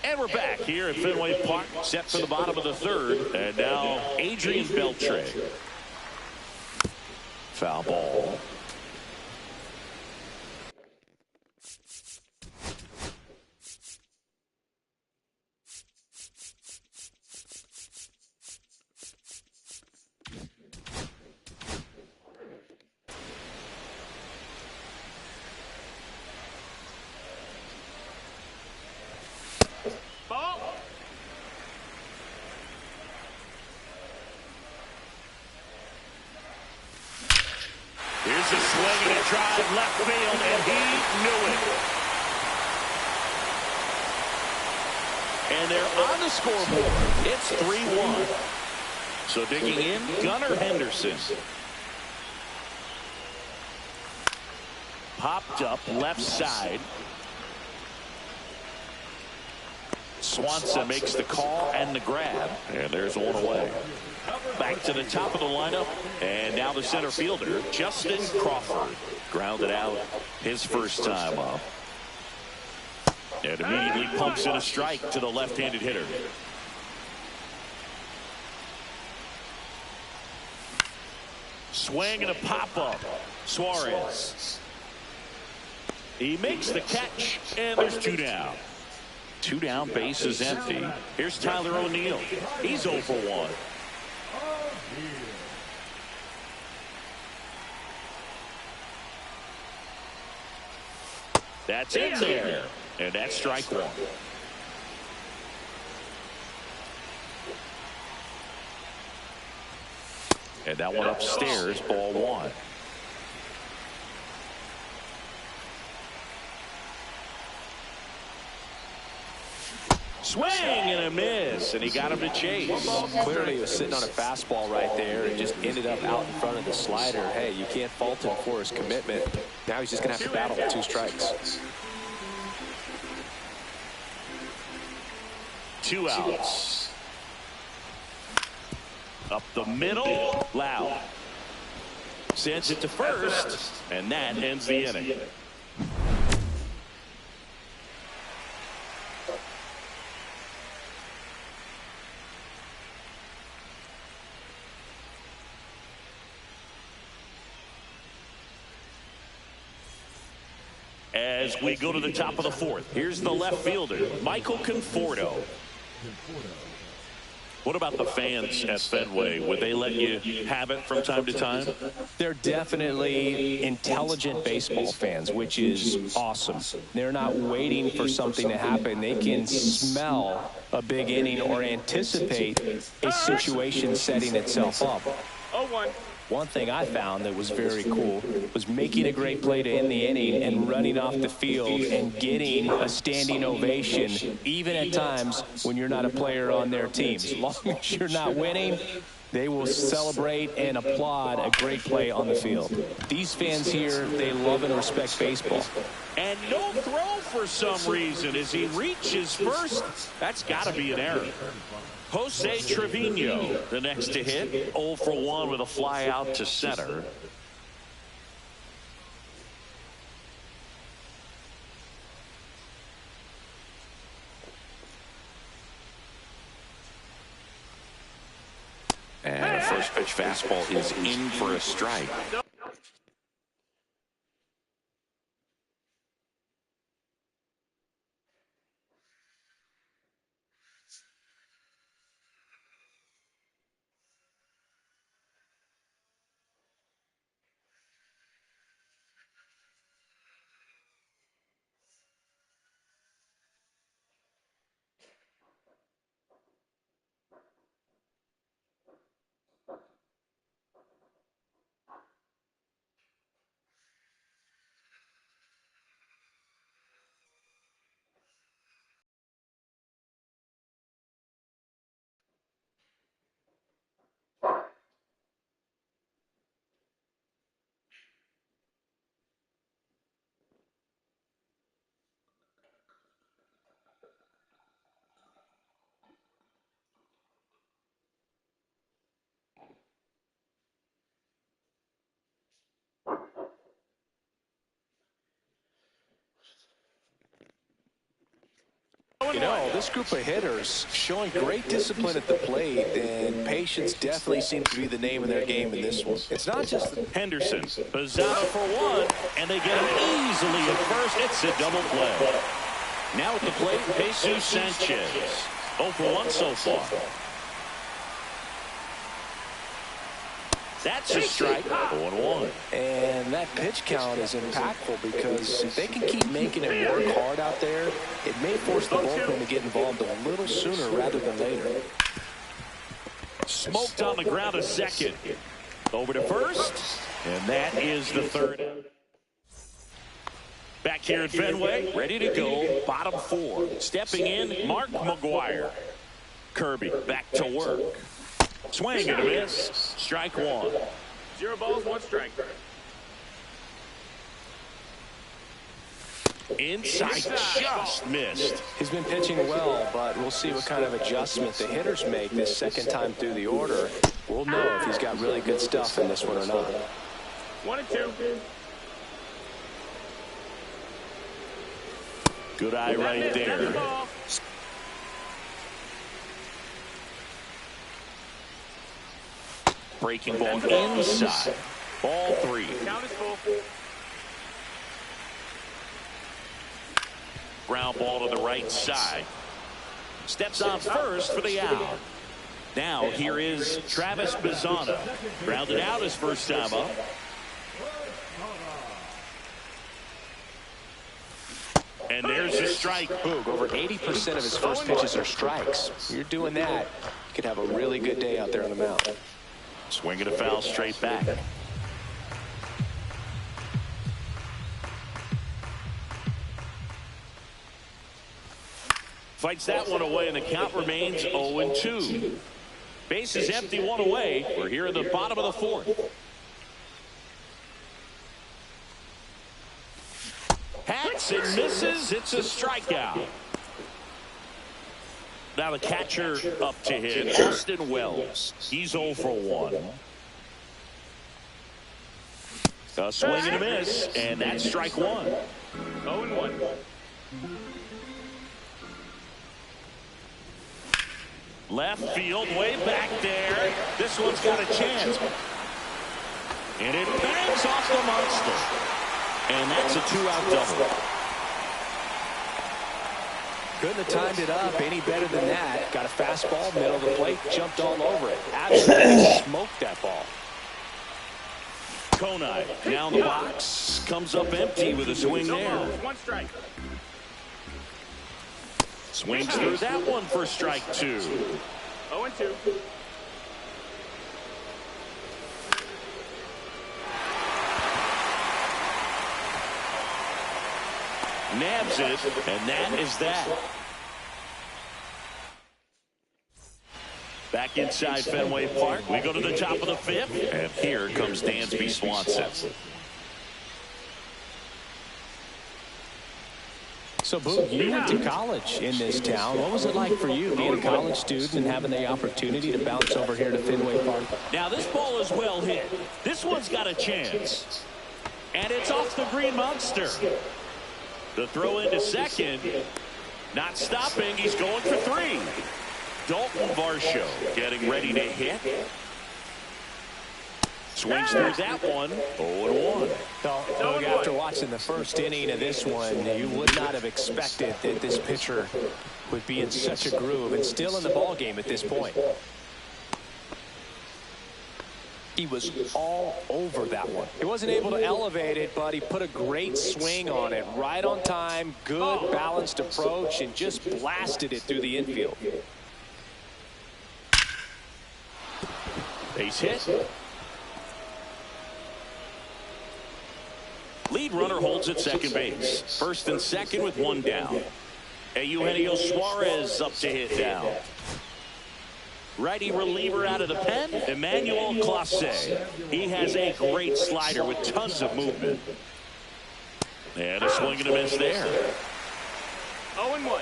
And we're back here at Fenway Park, set for the bottom of the 3rd. And now Adrian Beltre. Foul ball. Here's a swing and a drive left field, and he knew it. And they're on the scoreboard. It's 3-1. So digging in, Gunnar Henderson. Popped up left side. Swanson makes the call and the grab. And there's one away. Back to the top of the lineup. And now the center fielder, Justin Crawford. Grounded out his first time up. And immediately pumps in a strike to the left-handed hitter. Swing and a pop-up. Suarez. He makes the catch, and there's 2 down. 2 down, base is empty. Here's Tyler O'Neill. He's 0 for 1. That's in there. And that's strike 1. And that one upstairs, ball 1. Swing and a miss, and he got him to chase. Clearly he was sitting on a fastball right there and just ended up out in front of the slider. Hey, you can't fault him for his commitment. Now he's just going to have to battle with 2 strikes. 2 outs. Up the middle, Lau. Sends it to first, and that ends the inning. As we go to the top of the 4th, here's the left fielder, Michael Conforto. What about the fans at Fenway? Would they let you have it from time to time? They're definitely intelligent baseball fans, which is awesome. They're not waiting for something to happen. They can smell a big inning or anticipate a situation setting itself up. 0-1. One thing I found that was very cool was making a great play to end the inning and running off the field and getting a standing ovation, even at times when you're not a player on their team. As long as you're not winning, they will celebrate and applaud a great play on the field. These fans here, they love and respect baseball. And no throw for some reason as he reaches first. That's got to be an error. Jose Trevino, the next to hit, 0 for 1 with a fly out to center. And a first pitch fastball is in for a strike. You know, this group of hitters showing great discipline at the plate, and patience definitely seems to be the name of their game in this one. It's not just Henderson, Pizzano for one, and they get him easily at first. It's a double play. Now at the plate, Jesus Sanchez. 0 for 1 so far. That's a strike. 0-1. And that pitch count is impactful because if they can keep making it work hard out there, it may force the bullpen to get involved a little sooner rather than later. Smoked on the ground a second. Over to first, and that is the third. Back here at Fenway, ready to go, bottom 4. Stepping in, Mark McGuire. Kirby back to work. Swing and a miss. Strike 1. 0 balls, 1 strike. Inside, just missed. He's been pitching well, but we'll see what kind of adjustment the hitters make this second time through the order. We'll know if he's got really good stuff in this one or not. 1 and 2. Good eye right there. Breaking ball inside. Ball 3. Count is full. Ground ball to the right side. Steps on first for the out. Now here is Travis Pizzano. Grounded out his first time up. And there's a strike. Boog, over 80% of his first pitches are strikes. You're doing that, you could have a really good day out there on the mound. Swinging a foul straight back. Fights that one away, and the count remains 0-2. Base is empty, 1 away. We're here in the bottom of the 4th. Hats and misses. It's a strikeout. Now the catcher up to hit, Austin Wells. He's 0 for 1. A swing and a miss, and that's strike 1. 0-1. Left field, way back there. This one's got a chance. And it bangs off the monster. And that's a 2-out double. Couldn't have timed it up any better than that. Got a fastball, middle of the plate, jumped all over it. Absolutely smoked that ball. Konai down the box. Comes up empty with a swing there. 1 strike. Swings through that one for strike 2. 0-2. Nabs it, and that is that. Back inside Fenway Park, we go to the top of the 5th, and here comes Dansby Swanson. So, Boog, you went to college in this town. What was it like for you being a college student and having the opportunity to bounce over here to Fenway Park? Now, this ball is well hit. This one's got a chance. And it's off the green monster. The throw into second. Not stopping. He's going for 3. Dalton Varsho getting ready to hit. Swings through that one. 0-1. Doug, after watching the first inning of this one, you would not have expected that this pitcher would be in such a groove and still in the ball game at this point. He was all over that one. He wasn't able to elevate it, but he put a great swing on it. Right on time, good balanced approach, and just blasted it through the infield. Base hit. Lead runner holds at second base. First and second with one down. Eugenio Suarez up to hit now. Righty reliever out of the pen, Emmanuel Clase. He has a great slider with tons of movement. And a swing and a miss there. 0-1.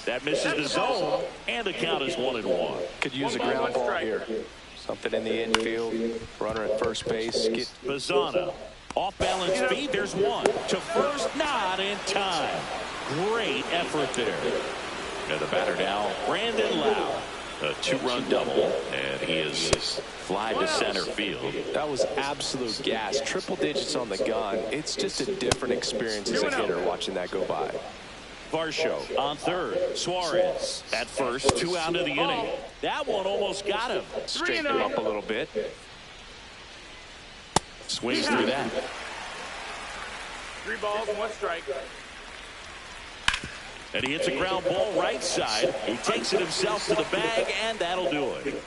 That misses the zone, and the count is 1-1. Could use a ground ball here. Something in the infield. Runner at first base. Bazzana. Off balance feet. There's one. To first, not in time. Great effort there. And the batter now, Brandon Lau. A two-run double, and he is fly to center field. That was absolute gas. Triple digits on the gun. It's just a different experience as a hitter watching that go by. Varsho on third. Suarez at first. 2 out of the inning. That one almost got him. Straighten him up a little bit. Swings through that. 3 balls, 1 strike. And he hits a ground ball right side. He takes it himself to the bag, and that'll do it.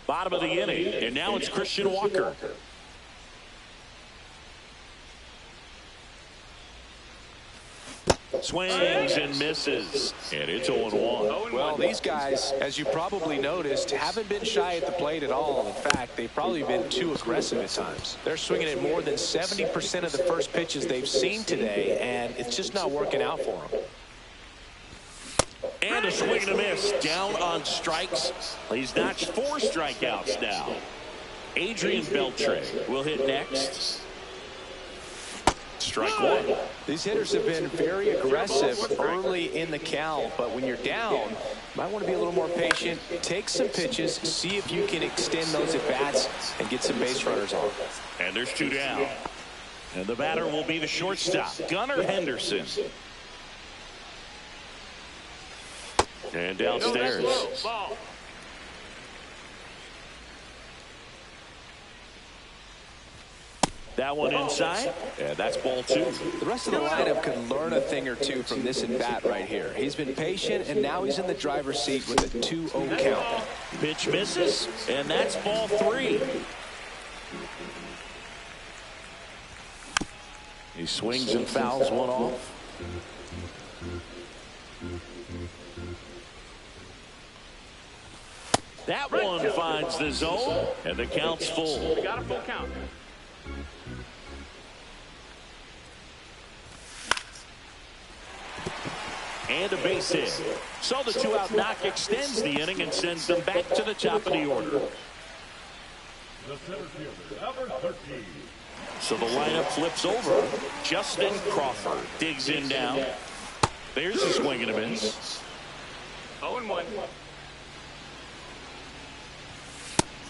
Bottom of the inning, and now it's Christian Walker. Swings and misses, and it's 0-1. Well, these guys, as you probably noticed, haven't been shy at the plate at all. In fact, they've probably been too aggressive at times. They're swinging at more than 70% of the first pitches they've seen today, and it's just not working out for them. And a swing and a miss. Down on strikes. He's notched 4 strikeouts now. Adrian Beltre will hit next. Strike 1. These hitters have been very aggressive early in the count, but when you're down, you might want to be a little more patient. Take some pitches, see if you can extend those at-bats and get some base runners on. And there's 2 down. And the batter will be the shortstop, Gunnar Henderson. And downstairs. Ball. That one inside, and that's ball 2. The rest of the lineup could learn a thing or two from this at-bat right here. He's been patient, and now he's in the driver's seat with a 2-0 count. Pitch misses, and that's ball 3. He swings and fouls one off. That one finds the zone, and the count's full. Got a full count. And a base hit. So the 2-out knock extends the inning and sends them back to the top of the order. So the lineup flips over. Justin Crawford digs in now. There's a swing and a miss. 0-1.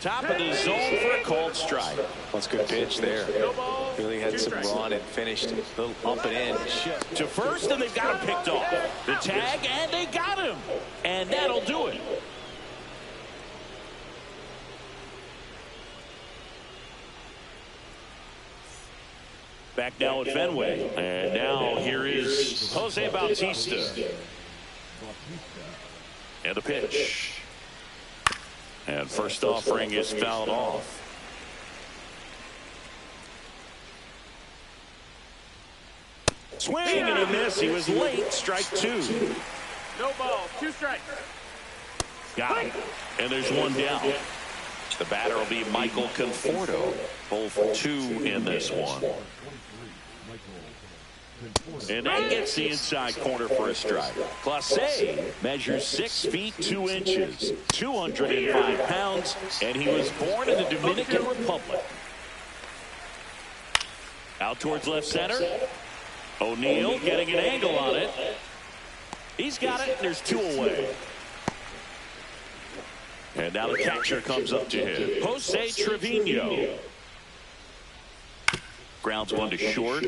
Top of the zone for a called strike. That's a good pitch there. Really had some run and finished a little up and in. To first, and they've got him picked off. The tag, and they got him. And that'll do it. Back now at Fenway. And now here is Jose Bautista. And the pitch. And first offering is fouled off. Swing and a miss. He was late. Strike 2. No ball. 2 strikes. Got him. And there's 1 down. The batter will be Michael Conforto. Both 2 in this one. And that gets the inside corner for a strike. Clase measures 6 feet 2 inches, 205 pounds, and he was born in the Dominican Republic. Out towards left center. O'Neill getting an angle on it. He's got it. There's 2 away. And now the catcher comes up to him. Jose Trevino. Grounds one to short.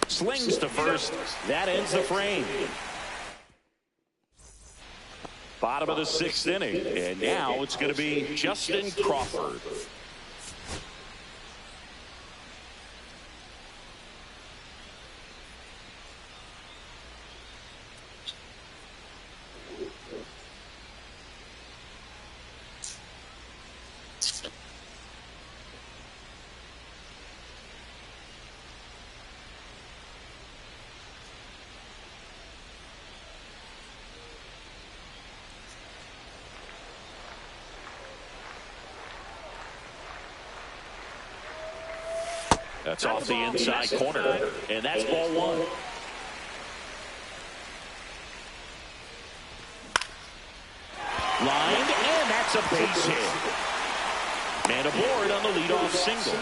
Slings to first. That ends the frame. Bottom of the 6th inning. And now it's going to be Justin Crawford. That's off the inside corner, and that's ball 1. Lined, and that's a base hit. Man aboard on the leadoff single.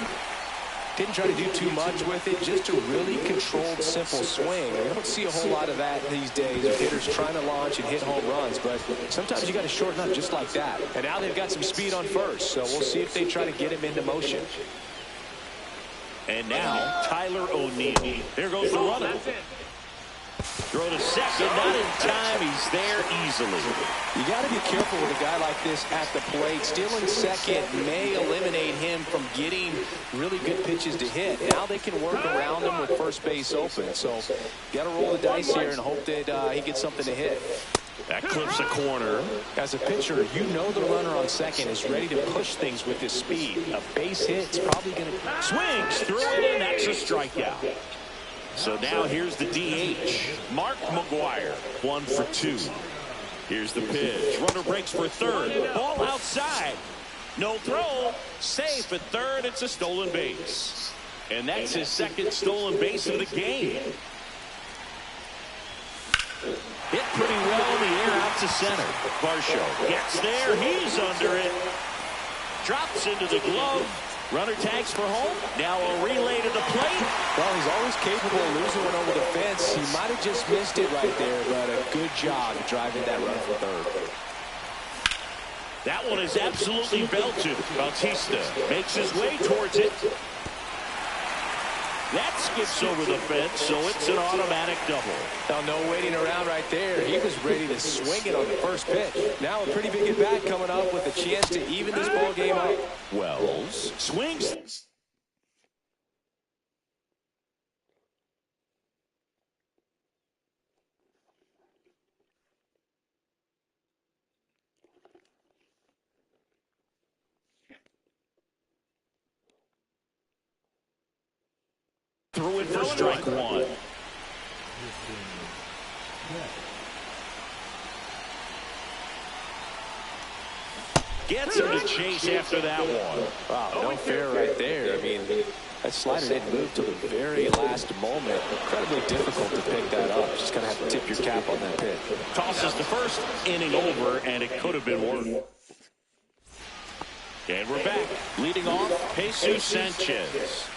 Didn't try to do too much with it, just a really controlled, simple swing. You don't see a whole lot of that these days of hitters trying to launch and hit home runs, but sometimes you got to shorten up just like that. And now they've got some speed on first, so we'll see if they try to get him into motion. And now Tyler O'Neill. There goes the runner. Throw to second, not in time. He's there easily. You got to be careful with a guy like this at the plate. Stealing second may eliminate him from getting really good pitches to hit. Now they can work around him with first base open. So got to roll the dice here and hope that he gets something to hit. That clips a corner. As a pitcher, you know the runner on second is ready to push things with his speed. A base hit's probably going to... Swings through it, and that's a strikeout. So now here's the DH, Mark McGuire, 1 for 2. Here's the pitch. Runner breaks for third. Ball outside. No throw. Safe at third. It's a stolen base. And that's his 2nd stolen base of the game. Hit pretty well in the air out to center. Varsho gets there. He's under it. Drops into the glove. Runner tags for home. Now a relay to the plate. Well, he's always capable of losing one over the fence. He might have just missed it right there, but a good job driving that run for third. That one is absolutely belted. Bautista makes his way towards it. That skips over the fence, so it's an automatic double. Now, no waiting around right there. He was ready to swing it on the first pitch. Now a pretty big at-bat coming up with a chance to even this ball game up. Wells swings. Threw it for strike 1. Gets him to chase after that one. Wow, no fair right there. I mean, that slider didn't move till the very last moment. Incredibly difficult to pick that up. Just going to have to tip your cap on that pitch. Tosses the first inning over, and it could have been worse. And we're back. Leading off, Jesus Sanchez.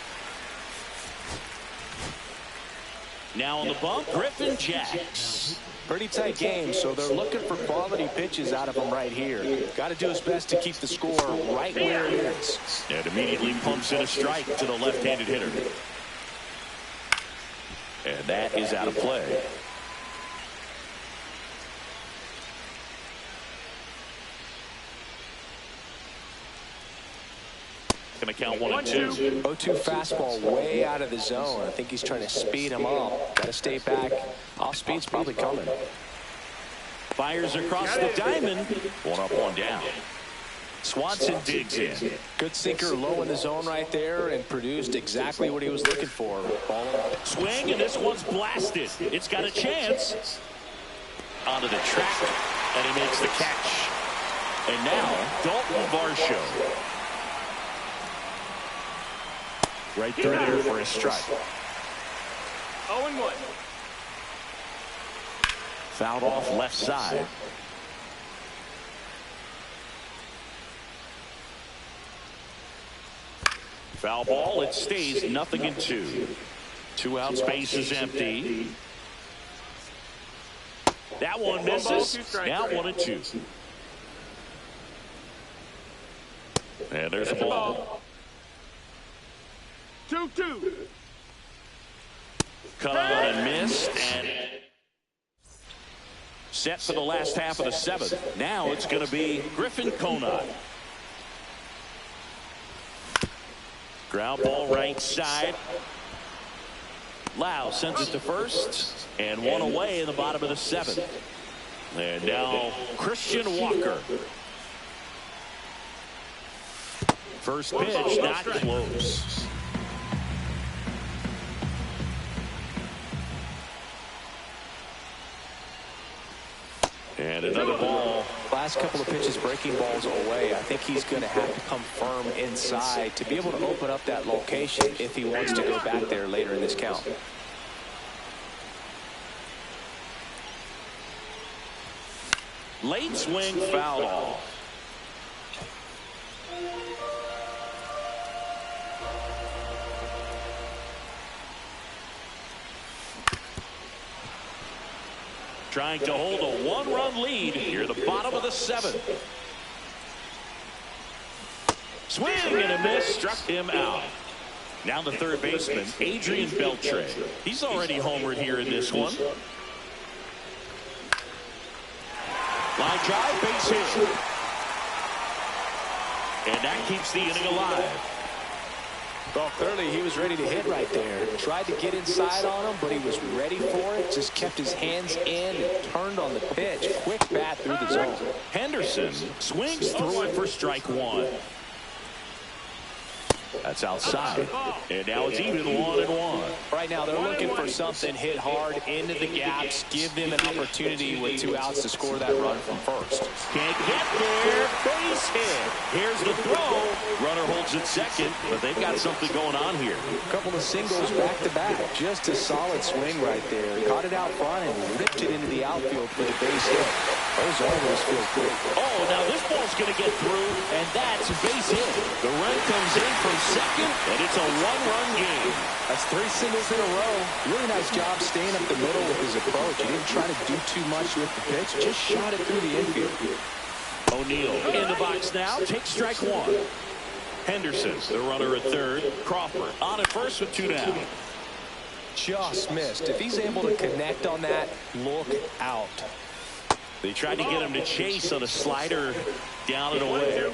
Now on the bump, Griffin Jacks. Pretty tight game, so they're looking for quality pitches out of him right here. Got to do his best to keep the score right where it is. And immediately pumps in a strike to the left-handed hitter. And that is out of play. Going to count 1 and 2. 0-2 fastball way out of the zone. I think he's trying to speed him up. Got to stay back. Off speed's probably coming. Fires across the diamond. 1 up, 1 down. Swanson digs in. Good sinker low in the zone right there and produced exactly what he was looking for. Ball swing, and this one's blasted. It's got a chance. Onto the track, and he makes the catch. And now, Dalton Varsho. Right through there for a strike. 0-1. Fouled off left side. Foul ball. It stays 0-2. 2 outs, base is empty. That one misses. Now 1-2. And there's the ball. 2-2. Cut on and missed. And set for the last half of the 7th. Now it's going to be Griffin Conant. Ground ball right side. Lau sends it to first. And 1 away in the bottom of the 7th. And now Christian Walker. First pitch, not close. And another ball. Last couple of pitches breaking balls away. I think he's going to have to come firm inside to be able to open up that location if he wants to go back there later in this count. Late swing, foul off. Trying to hold a 1-run lead near the bottom of the 7th. Swing and a miss, struck him out. Now the third baseman, Adrian Beltre. He's already homered here in this one. Line drive, base hit. And that keeps the inning alive. Well, clearly he was ready to hit right there. Tried to get inside on him, but he was ready for it. Just kept his hands in and turned on the pitch. Quick bat through the zone. Henderson swings through it for strike 1. That's outside. And now it's even 1-1. Right now they're looking for something hit hard into the gaps. Give them an opportunity with 2 outs to score that run from first. Can't get there. Base hit. Here's the throw. Runner holds it second, but they've got something going on here. A couple of singles back to back. Just a solid swing right there. Caught it out front and ripped it into the outfield for the base hit. Those always feel good. Oh, now this ball's going to get through, and that's a base hit. The run comes in from second, and it's a 1-run game. That's 3 singles in a row. Really nice job staying up the middle with his approach. He didn't try to do too much with the pitch. Just shot it through the infield. O'Neal in the box now. Takes strike 1. Henderson, the runner at third. Crawford on at first with 2 down. Just missed. If he's able to connect on that, look out. They tried to get him to chase on a slider down and away.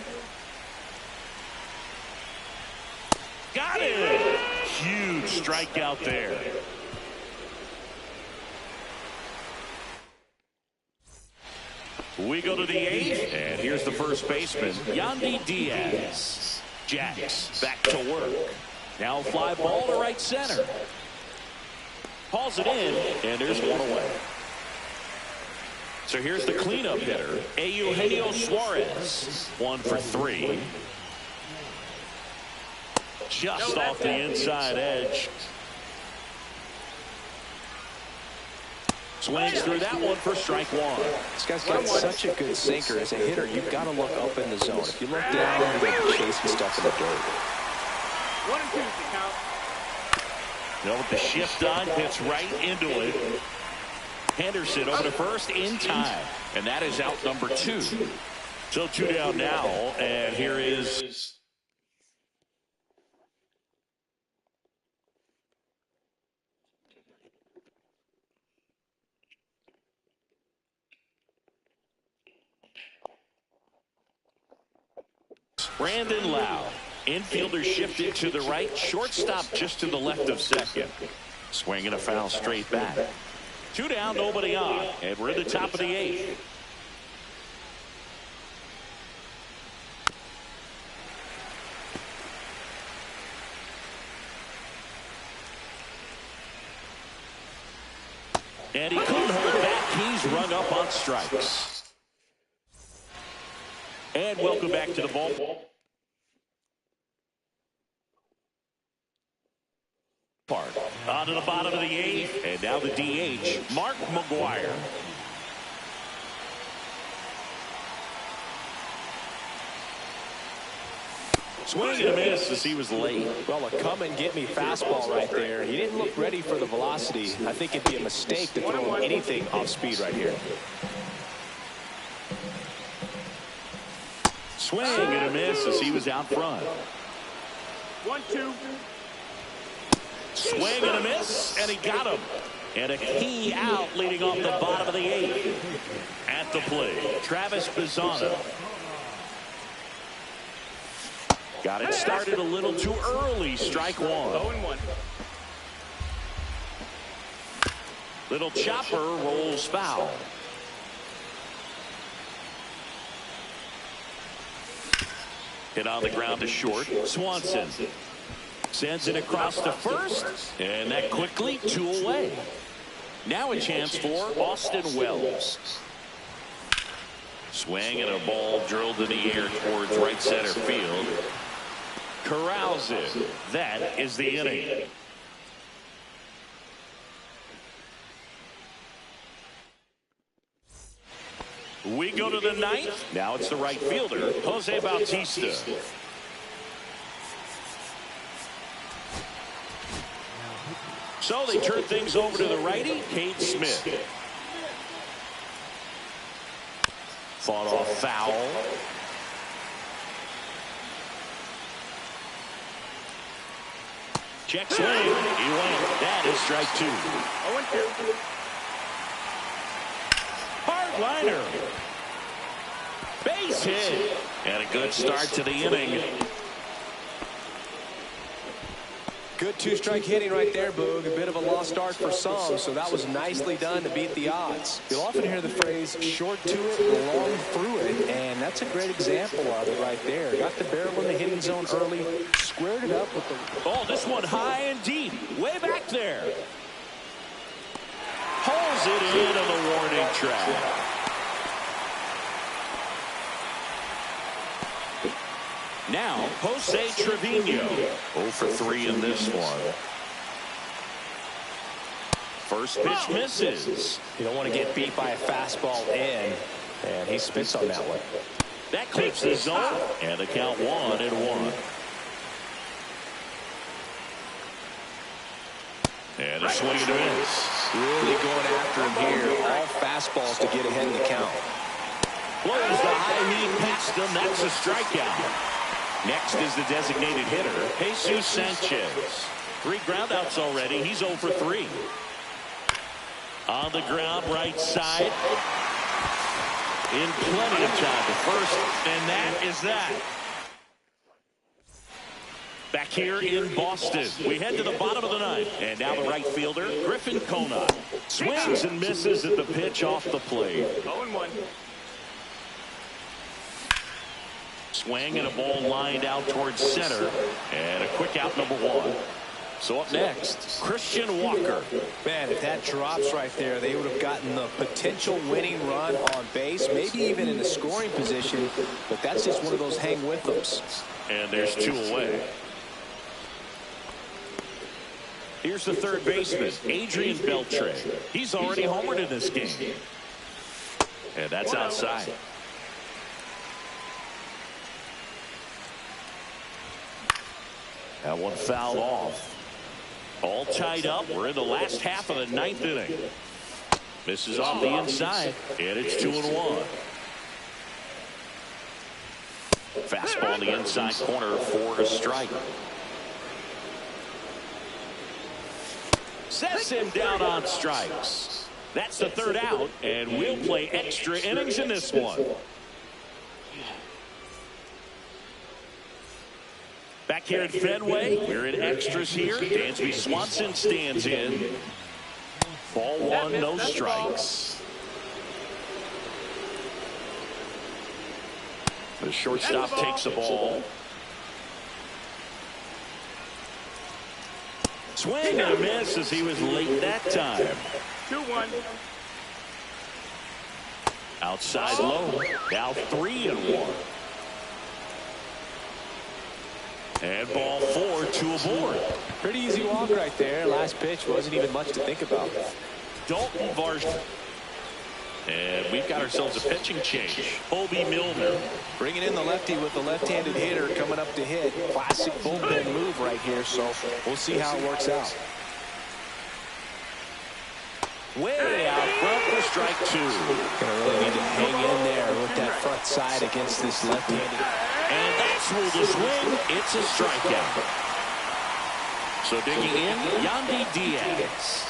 Got it! Huge strikeout there. We go to the 8th, and here's the first baseman, Yandy Diaz. Jacks back to work. Now fly ball to right center. Hauls it in, and there's 1 away. So here's the cleanup hitter, Eugenio Suarez. 1 for 3. Just off the inside edge. Swings through that one for strike 1. This guy's got such a good sinker. As a hitter, you've got to look up in the zone. If you look down, you're going to be chasing stuff in the dirt. 1-2 is the count. Now with the shift on, hits right into it. Henderson over to first in time. And that is out number 2. So 2 down now. And here is Brandon Lau. Infielder shifted to the right. Shortstop just to the left of second. Swinging a foul straight back. 2 down, nobody on. And we're in the top of the 8th. And he couldn't hold back. He's rung up on strikes. And welcome back to the ballpark. On to the bottom of the 8th, and now the DH, Mark McGuire. Swing and a miss as he was late. Well, a come-and-get-me fastball right there. He didn't look ready for the velocity. I think it'd be a mistake to throw anything off speed right here. Swing and a miss as he was out front. 1-2. Swing and a miss, and he got him. And a key out leading off the bottom of the 8th. At the plate, Travis Bazzano. Got it started a little too early. Strike 1. 0-1. Little chopper rolls foul. Hit on the ground to short. Swanson sends it across to first, and that quickly 2 away. Now a chance for Austin Wells. Swing and a ball drilled in the air towards right center field. Corrals it. That is the inning. We go to the 9th. Now it's the right fielder, Jose Bautista. So they turn things over to the righty, Cade Smith. Fought off foul. Check swing. He went. That is strike 2. 0-2. Hard liner. Base hit. And a good start to the inning. Good 2-strike hitting right there, Boog. A bit of a lost start for some, so that was nicely done to beat the odds. You'll often hear the phrase, short to it, long through it, and that's a great example of it right there. Got the barrel in the hitting zone early, squared it up with the... Oh, this one high and deep, way back there. Pulls it in on the warning track. Now, Jose Trevino. 0 for 3 in this one. First pitch misses. You don't want to get beat by a fastball in, and he spits on that one. That clips the zone, and the count 1-1. And a swing and a miss. Really going after him here. All fastballs to get ahead in the count. Blows the high heat past him. That's a strikeout. Next is the designated hitter, Jesus Sanchez. 3 groundouts already. He's 0 for 3. On the ground, right side. In plenty of time to first, and that is that. Back here in Boston, we head to the bottom of the 9th. And now the right fielder, Griffin Conant. Swings and misses at the pitch off the plate. 0-1. Swing and a ball lined out towards center. And a quick out, number 1. So up next, Christian Walker. Man, if that drops right there, they would have gotten the potential winning run on base, maybe even in the scoring position. But that's just one of those hang with them's. And there's 2 away. Here's the third baseman, Adrian Beltre. He's already homered in this game. And that's outside. That one fouled off. All tied up. We're in the last half of the 9th inning. Misses off the inside, and it's 2-1. Fastball in the inside corner for a strike. Sets him down on strikes. That's the 3rd out, and we'll play extra innings in this one. Back here at Fenway, we're in extras here. Dansby Swanson stands in. Ball 1, no strikes. The shortstop takes the ball. Swing and a miss as he was late that time. 2-1. Outside low. Now 3-1. And ball 4, 2 aboard. Pretty easy walk right there. Last pitch wasn't even much to think about. Dalton Varsho. And we've got ourselves a pitching change. Kobe Milner bringing in the lefty with the left-handed hitter coming up to hit. Classic bullpen move right here, so we'll see how it works out. Way out front for strike two. Gonna really need to hang in there with that front side against this left-handed. And that's ruled a swing. It's a strikeout. So digging in, Yandy Diaz.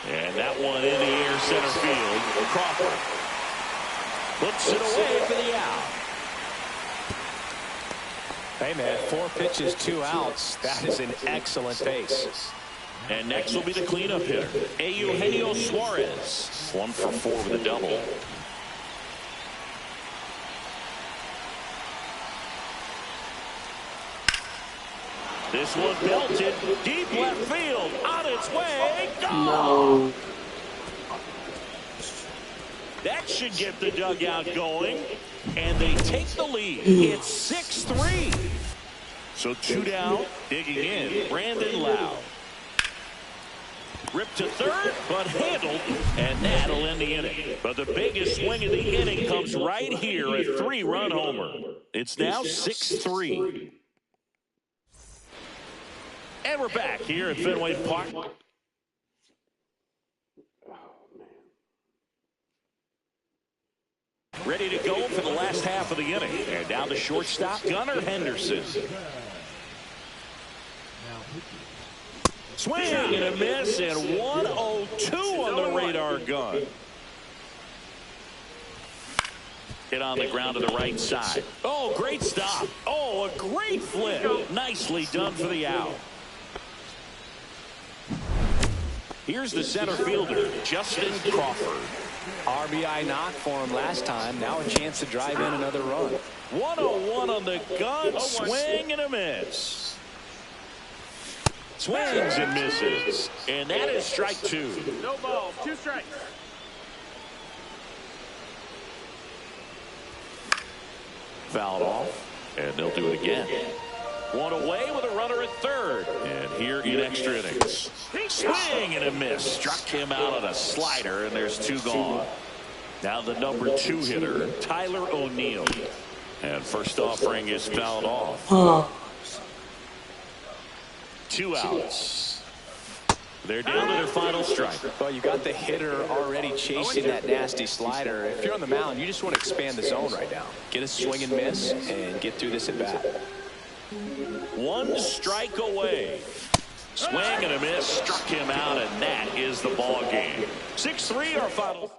And that one in the air center field. Crawford puts it away for the out. Hey, man, 4 pitches, 2 outs. That is an excellent pace. And next will be the cleanup hitter, Eugenio Suarez. 1 for 4 with a double. This one belted deep left field, on its way, gone! No. That should get the dugout going, and they take the lead. It's 6-3. So 2 down, digging in, Brandon Lowe. Ripped to third, but handled, and that'll end the inning. But the biggest swing of the inning comes right here, a 3-run homer. It's now 6-3. And we're back here at Fenway Park. Ready to go for the last half of the inning. And now the shortstop, Gunnar Henderson. Swing and a miss, and 102 on the radar gun. Hit on the ground to the right side. Oh, great stop. Oh, a great flip. Nicely done for the out. Here's the center fielder, Justin Crawford. RBI knock for him last time. Now a chance to drive in another run. 101 on the gun. Swing and a miss. Swings and misses. And that is strike 2. No balls, 2 strikes. Fouled off, and they'll do it again. 1 away with a runner at third. And here in extra innings. Swing and a miss. Struck him out on a slider, and there's 2 gone. Now the number 2 hitter, Tyler O'Neill. And first offering is fouled off. 2 outs. They're down to their final strike. Well, you got the hitter already chasing that nasty slider. If you're on the mound, you just want to expand the zone right now. Get a swing and miss and get through this at bat. 1 strike away. Swing and a miss. Struck him out, and that is the ball game. 6-3 our final.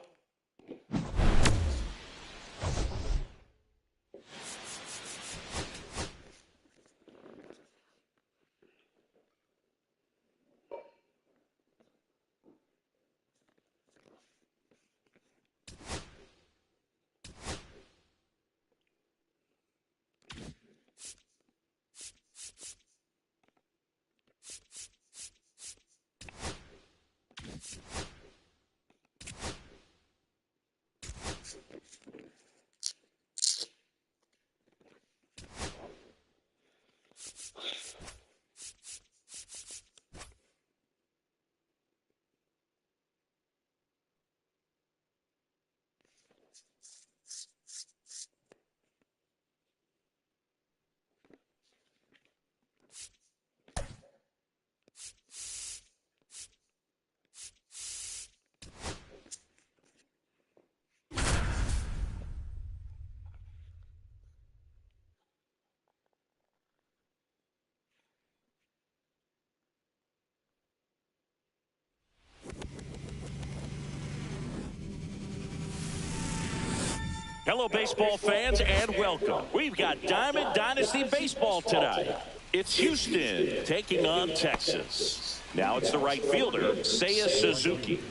Hello, baseball fans, and welcome. We've got Diamond Dynasty Baseball tonight. It's Houston taking on Texas. Now it's the right fielder, Seiya Suzuki.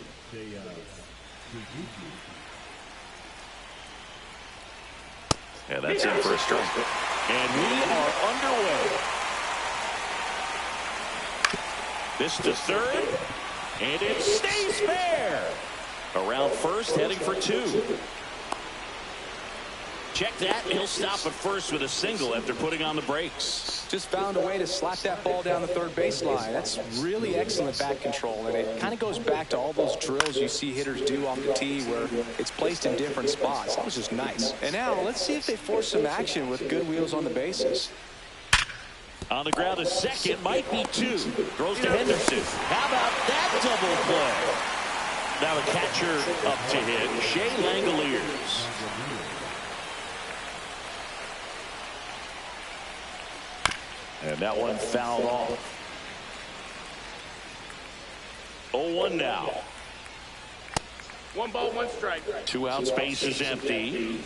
And that's in for a strike. And we are underway. This to third, and it stays fair. Around first, heading for 2. Check that. He'll stop at first with a single after putting on the brakes. Just found a way to slap that ball down the third baseline. That's really excellent bat control, and it kind of goes back to all those drills you see hitters do off the tee where it's placed in different spots. That was just nice. And now let's see if they force some action with good wheels on the bases. On the ground, a second, might be two. Throws to Henderson. How about that double play? Now the catcher up to hit, Shea Langoliers. And that one fouled off. 0-1 now. 1 ball, 1 strike. 2 outs, base is empty.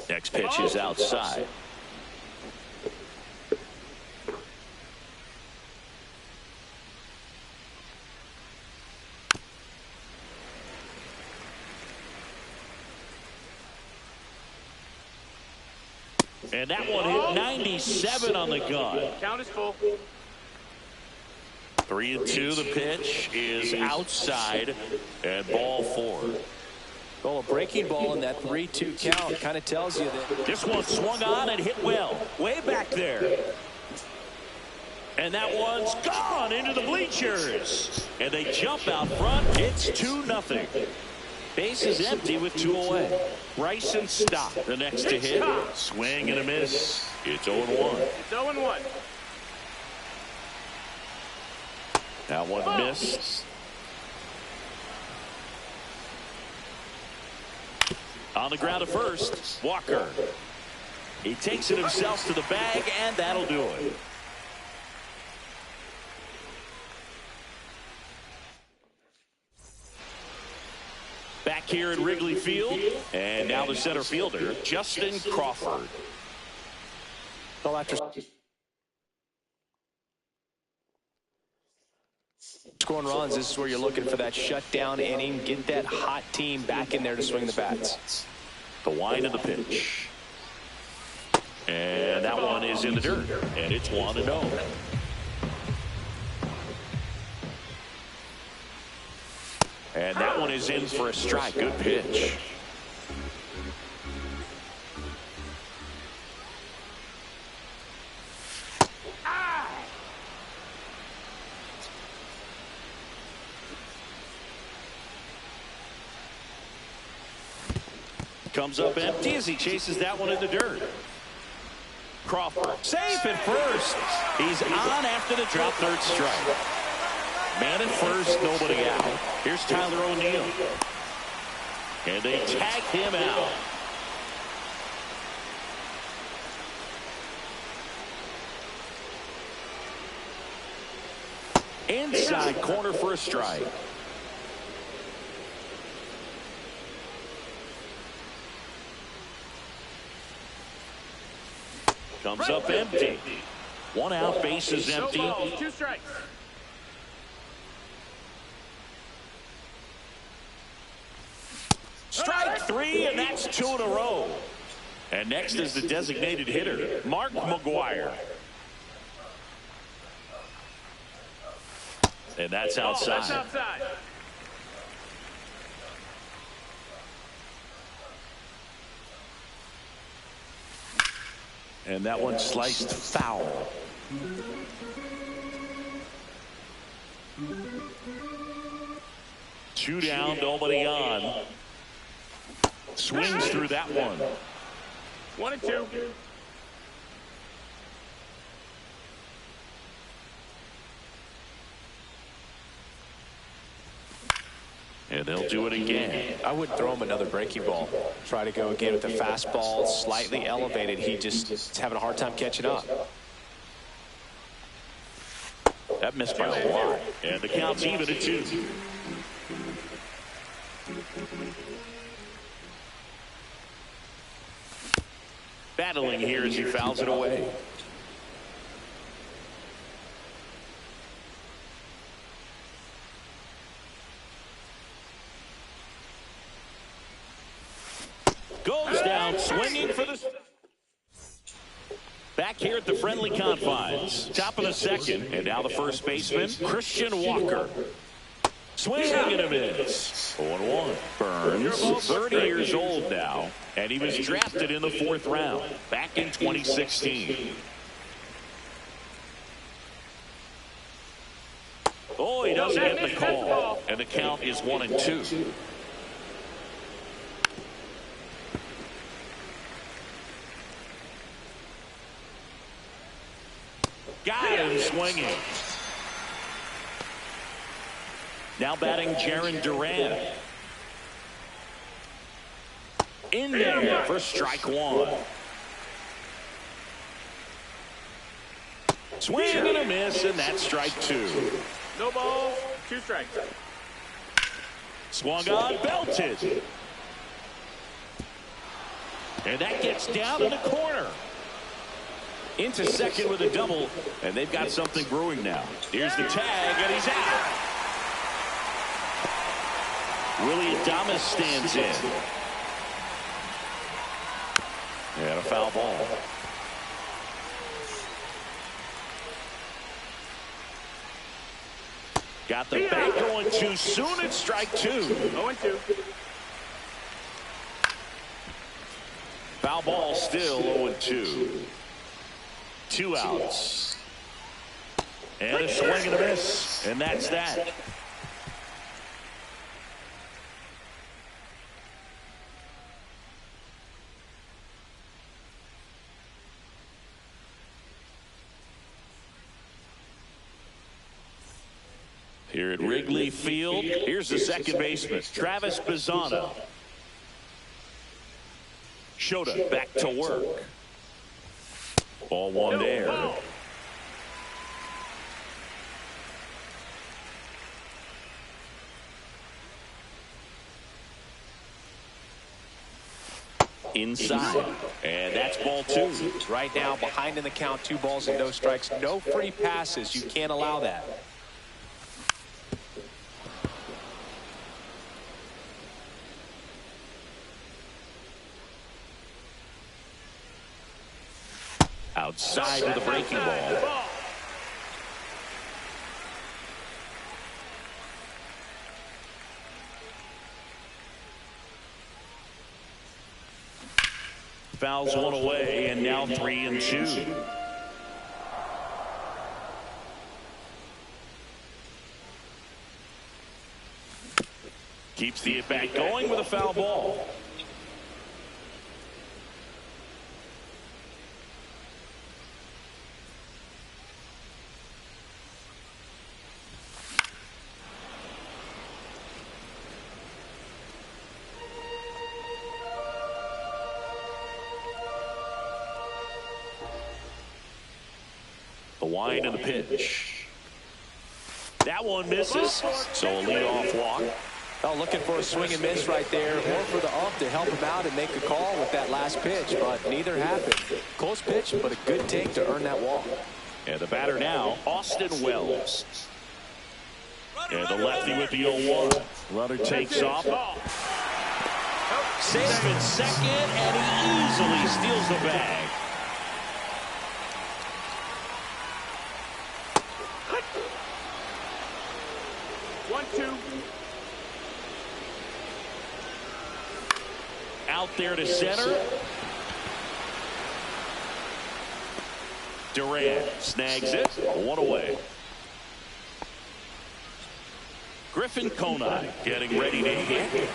Next pitch is outside. And that one hit 97 on the gun. Count is full. 3-2. The pitch is outside and ball 4. Well, a breaking ball in that 3-2 count kind of tells you that This one swung on and hit well, way back there. And that one's gone into the bleachers. And they jump out front. It's 2-0. Base is empty with 2 away. Bryson Stott, the next to hit. Swing and a miss. It's 0-1. It's 0-1. That one missed. On the ground at first, Walker. He takes it himself to the bag, and that'll do it. Back here at Wrigley Field, and now the center fielder, Justin Crawford. well, after scoring runs, this is where you're looking for that shutdown inning. Get that hot team back in there to swing the bats. The wind of the pitch. And that one is in the dirt, and it's 1-0. And that one is in for a strike. Good pitch. Comes up empty as he chases that one in the dirt. Crawford safe at first. He's on after the drop, third strike. Man at first, nobody out. Here's Tyler O'Neill. And they tag him out. Inside corner for a strike. Comes up empty. 1 out, base is empty. No balls, 2 strikes. Strike 3, and that's 2 in a row. And next is the designated hitter, Mark McGuire. And that's outside. That's outside. And that one sliced foul. Two down, nobody on. Swings through that one. 1-2. And they'll do it again. I wouldn't throw him another breaking ball. Try to go again with the fastball slightly elevated. He just is having a hard time catching up. That missed by a lot. And the count's even at 2. Battling here as he fouls it away. Goes down swinging for the... Back here at the friendly confines. Top of the second. And now the first baseman, Christian Walker. Swing and a miss. 0-1. Burns, 30 years old now. And he was drafted in the 4th round back in 2016. Oh, he doesn't get the call. And the count is 1-2. Got him swinging. Now batting Jarren Duran. In there for strike 1. Swing and a miss, and that's strike 2. No balls, 2 strikes. Swung on, belted. And that gets down in the corner. Into second with a double, and they've got something brewing now. Here's the tag, and he's out. Willie Adames stands in. And a foul ball. Got the bat going too soon at strike 2. 0-2. Foul ball still 0-2. 2 outs. And a swing and a miss. And that's that. Here at Wrigley Field, here's the second baseman, Travis Bazzana. Shota back to work. Ball 1 there. Inside. And that's ball 2. Right now, behind in the count, 2 balls and no strikes. No free passes. You can't allow that. Outside with the breaking ball. Fouls 1 away, and now 3-2. Keeps the at-bat going with a foul ball. The wind and the pitch. That one misses, so a leadoff walk. Oh, looking for a swing and miss right there, or for the ump to help him out and make a call with that last pitch, but neither happened. Close pitch, but a good take to earn that walk. And the batter now, Austin Wells. And the lefty with the 0-1. Runner takes off. Safe in second, and he easily steals the bag. Out there to center. Duran snags it. 1 away. Griffin Conine getting ready to hit.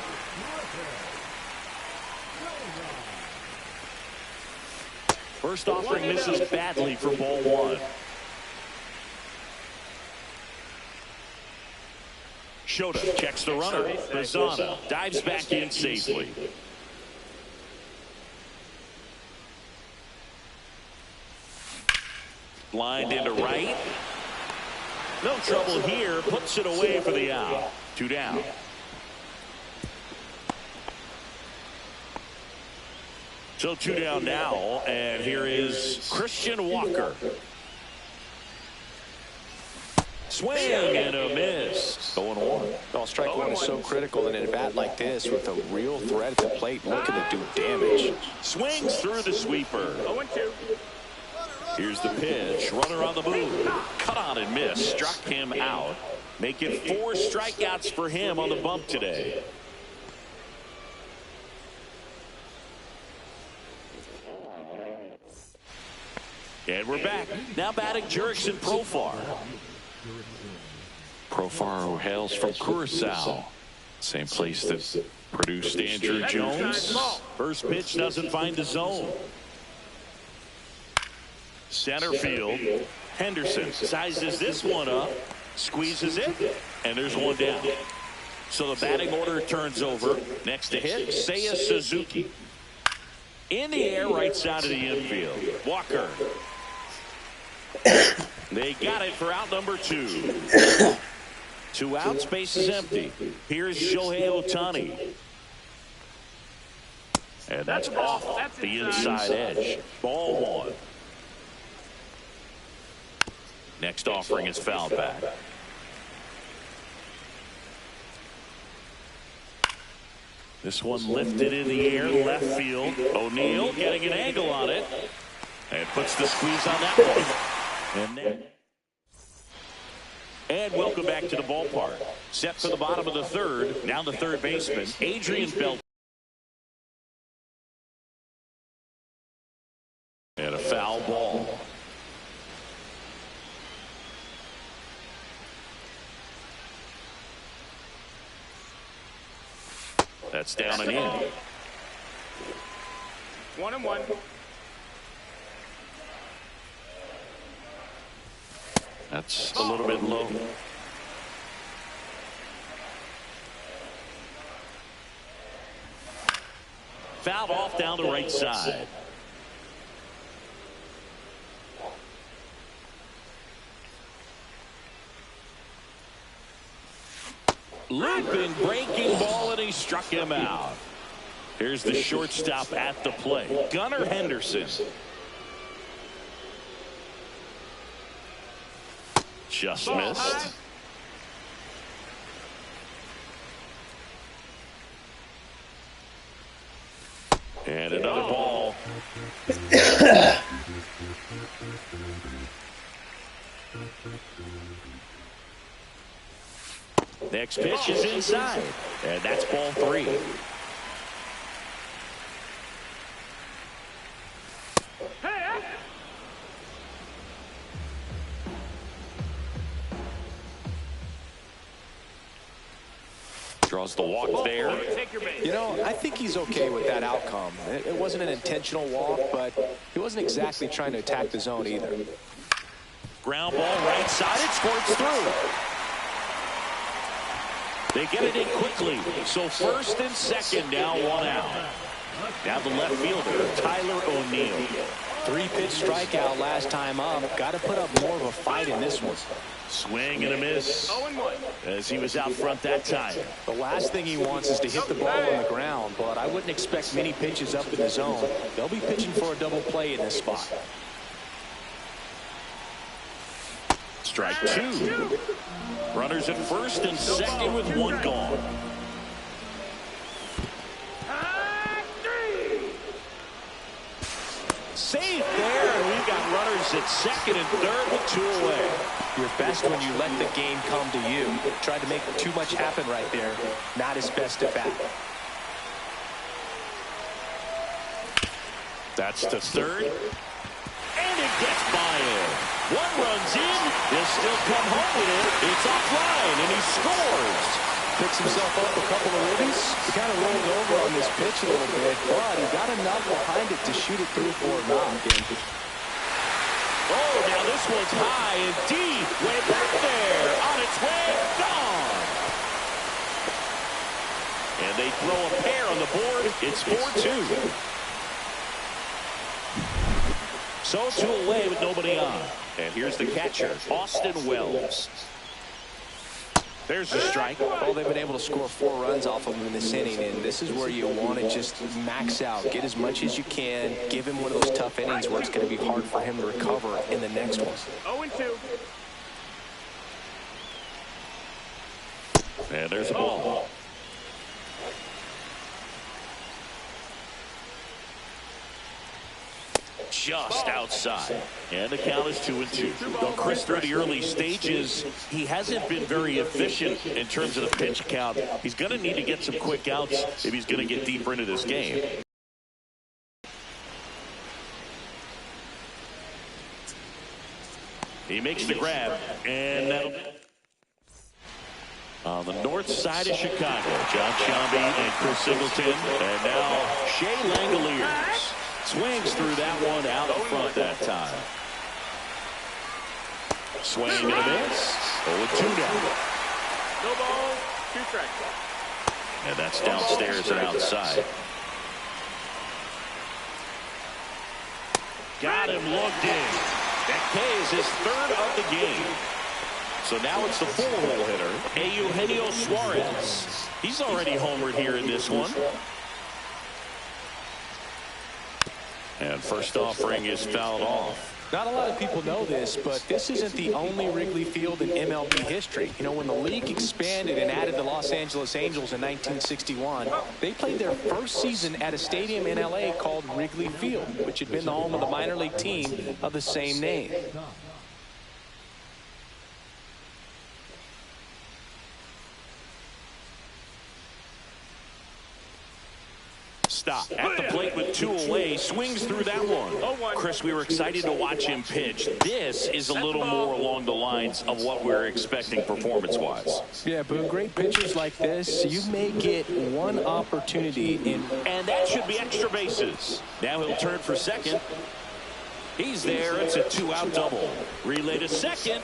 First offering misses badly for ball 1. Shota checks the runner. Bazzana dives back in safely. Lined into right. No trouble here. Puts it away for the out. 2 down. So 2 down now. And here is Christian Walker. Swing and a miss. 0-1. Well, strike 1 is so critical in an at-bat like this with a real threat at the plate looking to do damage. Swings through the sweeper. 0-2. Here's the pitch. Runner on the move. Cut on and miss. Struck him out. Make it 4 strikeouts for him on the bump today. And we're back. Now batting Jurickson Profar. Profar, who hails from Curacao. Same place that produced Andrew Jones. First pitch doesn't find the zone. Center field. Henderson sizes this one up. Squeezes it. And there's one down. So the batting order turns over. Next to hit, Seiya Suzuki. In the air, right side of the infield. Walker. They got it for out number 2. 2 outs, base is empty. Here's Shohei Ohtani. And that's off the inside edge. Ball 1. Next offering is foul back. This one lifted in the air, left field. O'Neill getting an angle on it. And puts the squeeze on that one. And welcome back to the ballpark. Set for the bottom of the 3rd. Now the 3rd baseman, Adrian Beltre. And a foul ball. That's down and in. 1-1. That's a little bit low. Fouled off down the right side. Looping, breaking ball, and he struck him out. Here's the shortstop at the plate, Gunnar Henderson. Just missed. And another ball. Next pitch is inside. And that's ball 3. Draws the walk there. You know, I think he's okay with that outcome. It wasn't an intentional walk, but he wasn't exactly trying to attack the zone either. Ground ball right side. It squirts through. They get it in quickly. So first and second, now 1 out. Now the left fielder, Tyler O'Neill. 3-pitch strikeout last time up. Got to put up more of a fight in this one. Swing and a miss as he was out front that time. The last thing he wants is to hit the ball on the ground, but I wouldn't expect many pitches up in the zone. They'll be pitching for a double play in this spot. Strike 2. Runners at first and second with 1 gone. Safe there, and we've got runners at second and third with 2 away. You're best when you let the game come to you. Tried to make too much happen right there. Not his best at bat. That's to third. And it gets by him. 1 runs in. He'll still come home with it. It's offline, and he scores. Picks himself up a couple of ribbies. He kind of rolled over on this pitch a little bit, but he got enough behind it to shoot it through for a knock. Oh, now this one's high and deep. Way back there. On its way. Gone. And they throw a pair on the board. It's 4-2. So 2 away with nobody on. And here's the catcher, Austin Wells. There's the strike. Well, they've been able to score 4 runs off of him in this inning, and this is where you want to just max out. Get as much as you can. Give him one of those tough innings where it's going to be hard for him to recover in the next one. 0-2. And there's a ball. just outside. And the count is 2-2. Well, Chris, through the early stages, he hasn't been very efficient in terms of the pitch count. He's going to need to get some quick outs if he's going to get deeper into this game. He makes the grab, and that'll be on the north side of Chicago. John Shambi and Chris Singleton, and now Shea Langoliers swings through that one out in front that time. Swing and a miss. 0-2 now. No ball, 2 strikes. And that's downstairs and outside. Got him looked in. That K is his third of the game. So now it's the full-hole hitter, Eugenio Suarez. He's already homered here in this one. And first offering is fouled off. Not a lot of people know this, but this isn't the only Wrigley Field in MLB history. You know, when the league expanded and added the Los Angeles Angels in 1961, they played their first season at a stadium in L.A. called Wrigley Field, which had been the home of the minor league team of the same name. Stop at the plate with 2 away, swings through that one. Chris, we were excited to watch him pitch. This is a little more along the lines of what we're expecting performance-wise. Yeah, but great pitchers like this, you may get one opportunity in. And that should be extra bases. Now he'll turn for second. He's there. It's a 2-out double. Relay to second.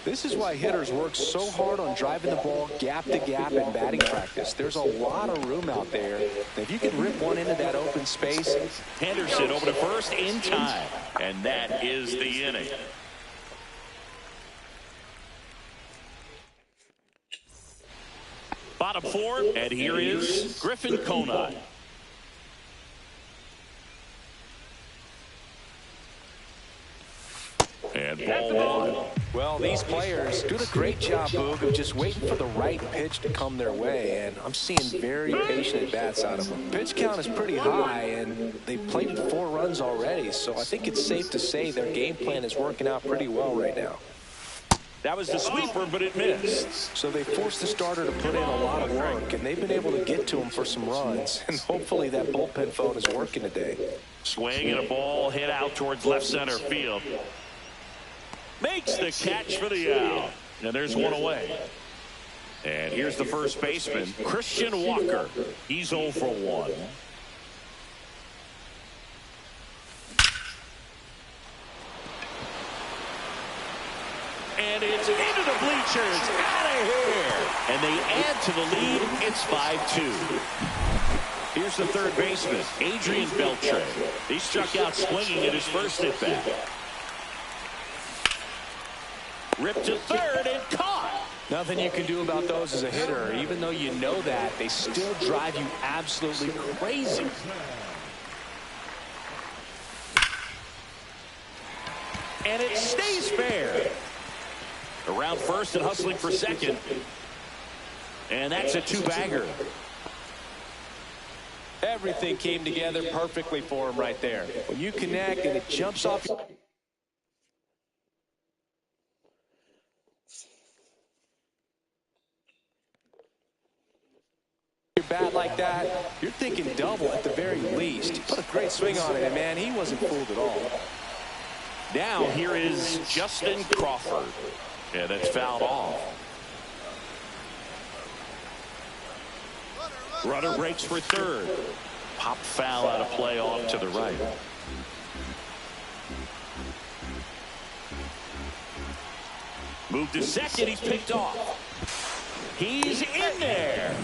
This is why hitters work so hard on driving the ball gap to gap in batting practice. There's a lot of room out there. If you can rip one into that open space. Henderson over to first in time. And that is the inning. Bottom 4, and here is Griffin Conine. And ball 1. Well, these players do a great job, Boog, of just waiting for the right pitch to come their way, and I'm seeing very patient at-bats out of them. Pitch count is pretty high, and they've played 4 runs already, so I think it's safe to say their game plan is working out pretty well right now. That was the sweeper, but it missed. So they forced the starter to put in a lot of work, and they've been able to get to him for some runs, and hopefully that bullpen phone is working today. Swing and a ball hit out towards left center field. Makes the catch for the out. And there's one away. And here's the first baseman, Christian Walker. He's 0 for 1. And it's into the bleachers. Out of here. And they add to the lead. It's 5-2. Here's the third baseman, Adrian Beltre. He struck out swinging at his first at-bat. Ripped to third and caught. Nothing you can do about those as a hitter. Even though you know that, they still drive you absolutely crazy. And it stays fair. Around first and hustling for second. And that's a 2-bagger. Everything came together perfectly for him right there. When you connect and it jumps off your bat like that, you're thinking double at the very least. He put a great swing on it, and man, he wasn't fooled at all. Now here is Justin Crawford. And that's fouled off. Runner breaks for third. Pop foul out of play off to the right. Move to second. He's picked off. He's in there.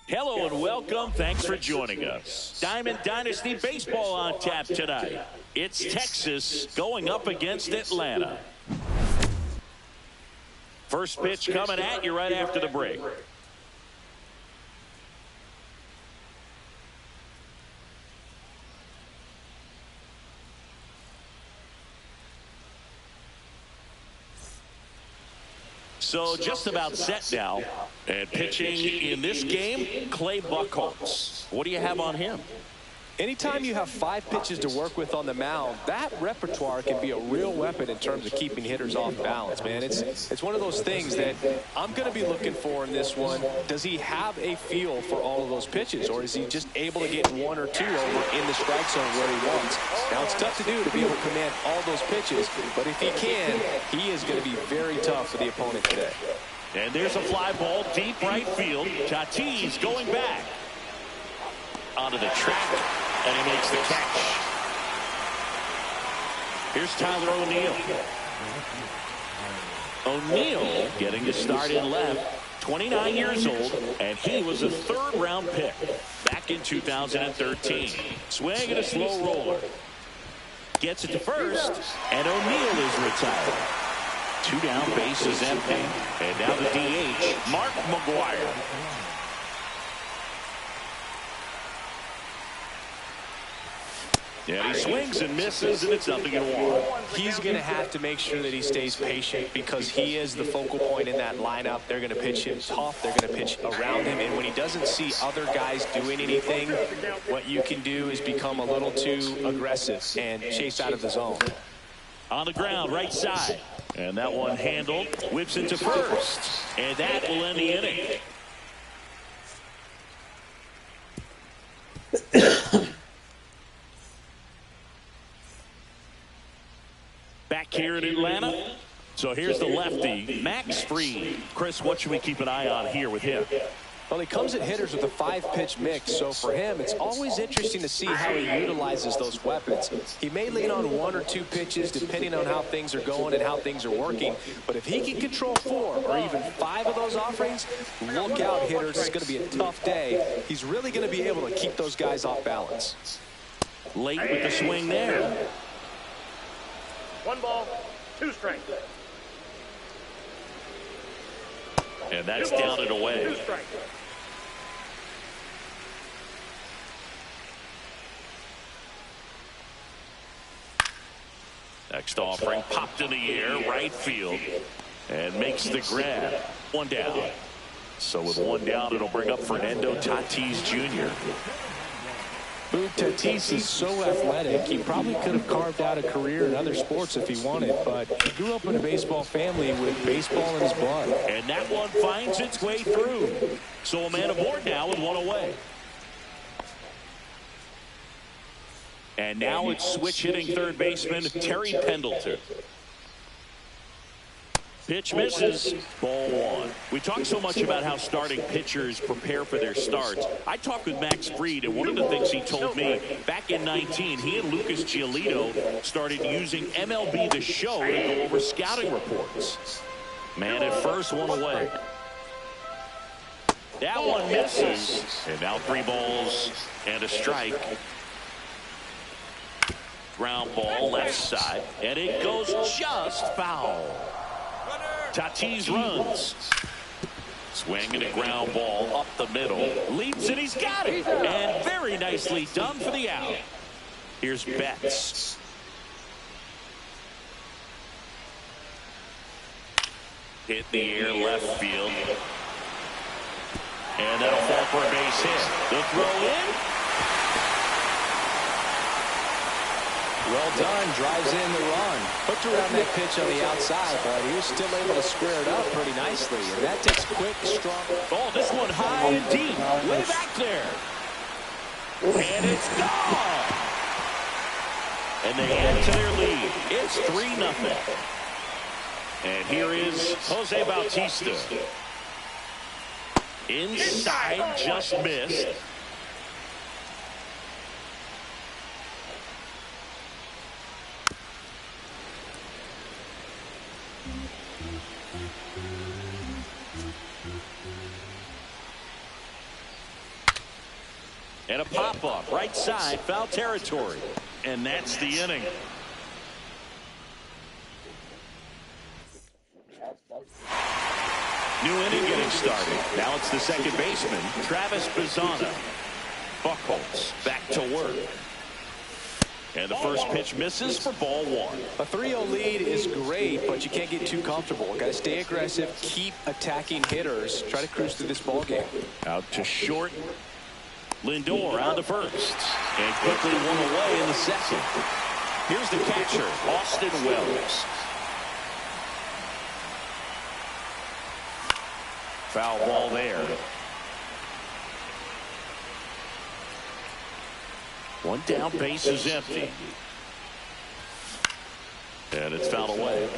Hello and welcome. Thanks for joining us. Diamond Dynasty Baseball on tap tonight. It's Texas going up against Atlanta. First pitch coming at you right after the break. So just about set now. And pitching in this game, Clay Buchholz. What do you have on him? Anytime you have 5 pitches to work with on the mound, that repertoire can be a real weapon in terms of keeping hitters off balance, man. It's one of those things that I'm going to be looking for in this one. Does he have a feel for all of those pitches, or is he just able to get 1 or 2 over in the strike zone where he wants? Now, it's tough to do to be able to command all those pitches, but if he can, he is going to be very tough for the opponent today. And there's a fly ball deep right field. Tatis going back onto the track, and he makes the catch. Here's Tyler O'Neill. O'Neill getting to start in left, 29 years old, and he was a 3rd-round pick back in 2013. Swing and a slow roller. Gets it to first, and O'Neill is retired. 2 down, bases empty, and now the DH, Mark McGwire. Yeah, he swings and misses, and it's 0-1. He's going to have to make sure that he stays patient because he is the focal point in that lineup. They're going to pitch him tough. They're going to pitch around him. And when he doesn't see other guys doing anything, what you can do is become a little too aggressive and chase out of the zone. On the ground, right side. And that one handled, whips it to first. And that will end the inning. Back here in Atlanta. So here's the lefty, Max Fried. Chris, what should we keep an eye on here with him? Well, he comes at hitters with a 5-pitch mix, so for him, it's always interesting to see how he utilizes those weapons. He may lean on 1 or 2 pitches, depending on how things are going and how things are working, but if he can control 4 or even 5 of those offerings, look out, hitters. It's going to be a tough day. He's really going to be able to keep those guys off balance. Late with the swing there. 1 ball, 2 strikes. And that's down and away. 2 strikes. Next offering popped in the air, right field, and makes the grab. 1 down. So with 1 down, it'll bring up Fernando Tatis Jr. Tatis is so athletic, he probably could have carved out a career in other sports if he wanted, but he grew up in a baseball family with baseball in his blood. And that one finds its way through. So a man aboard now with 1 away. And now it's switch hitting 3rd baseman Terry Pendleton. Pitch misses, ball 1. We talk so much about how starting pitchers prepare for their starts. I talked with Max Fried, and one of the things he told me, back in 19, he and Lucas Giolito started using MLB The Show to go over scouting reports. Man at first, 1 away. That one misses, and now 3 balls and a strike. Ground ball left side, and it goes just foul. Tatis runs. Swing and a ground ball up the middle. Leaps and he's got it. And very nicely done for the out. Here's Betts. Hit the air left field. And that'll fall for a base hit. The throw in. Well done, drives in the run. Hooked around that pitch on the outside, but he was still able to square it up pretty nicely. And that takes quick, strong. Oh, this one high and deep. Way back there. And it's gone. And they add to their lead. It's 3-0. And here is Jose Bautista. Inside, just missed. And a pop-up, right side, foul territory. And that's the inning. New inning getting started. Now it's the second baseman, Travis Bazzana. Buchholz back to work. And the first pitch misses for ball one. A 3-0 lead is great, but you can't get too comfortable. Got to stay aggressive, keep attacking hitters, try to cruise through this ball game. Out to short. Lindor on to first. And quickly one away in the second. Here's the catcher, Austin Wells. Foul ball there. One down, base is empty. And it's fouled away.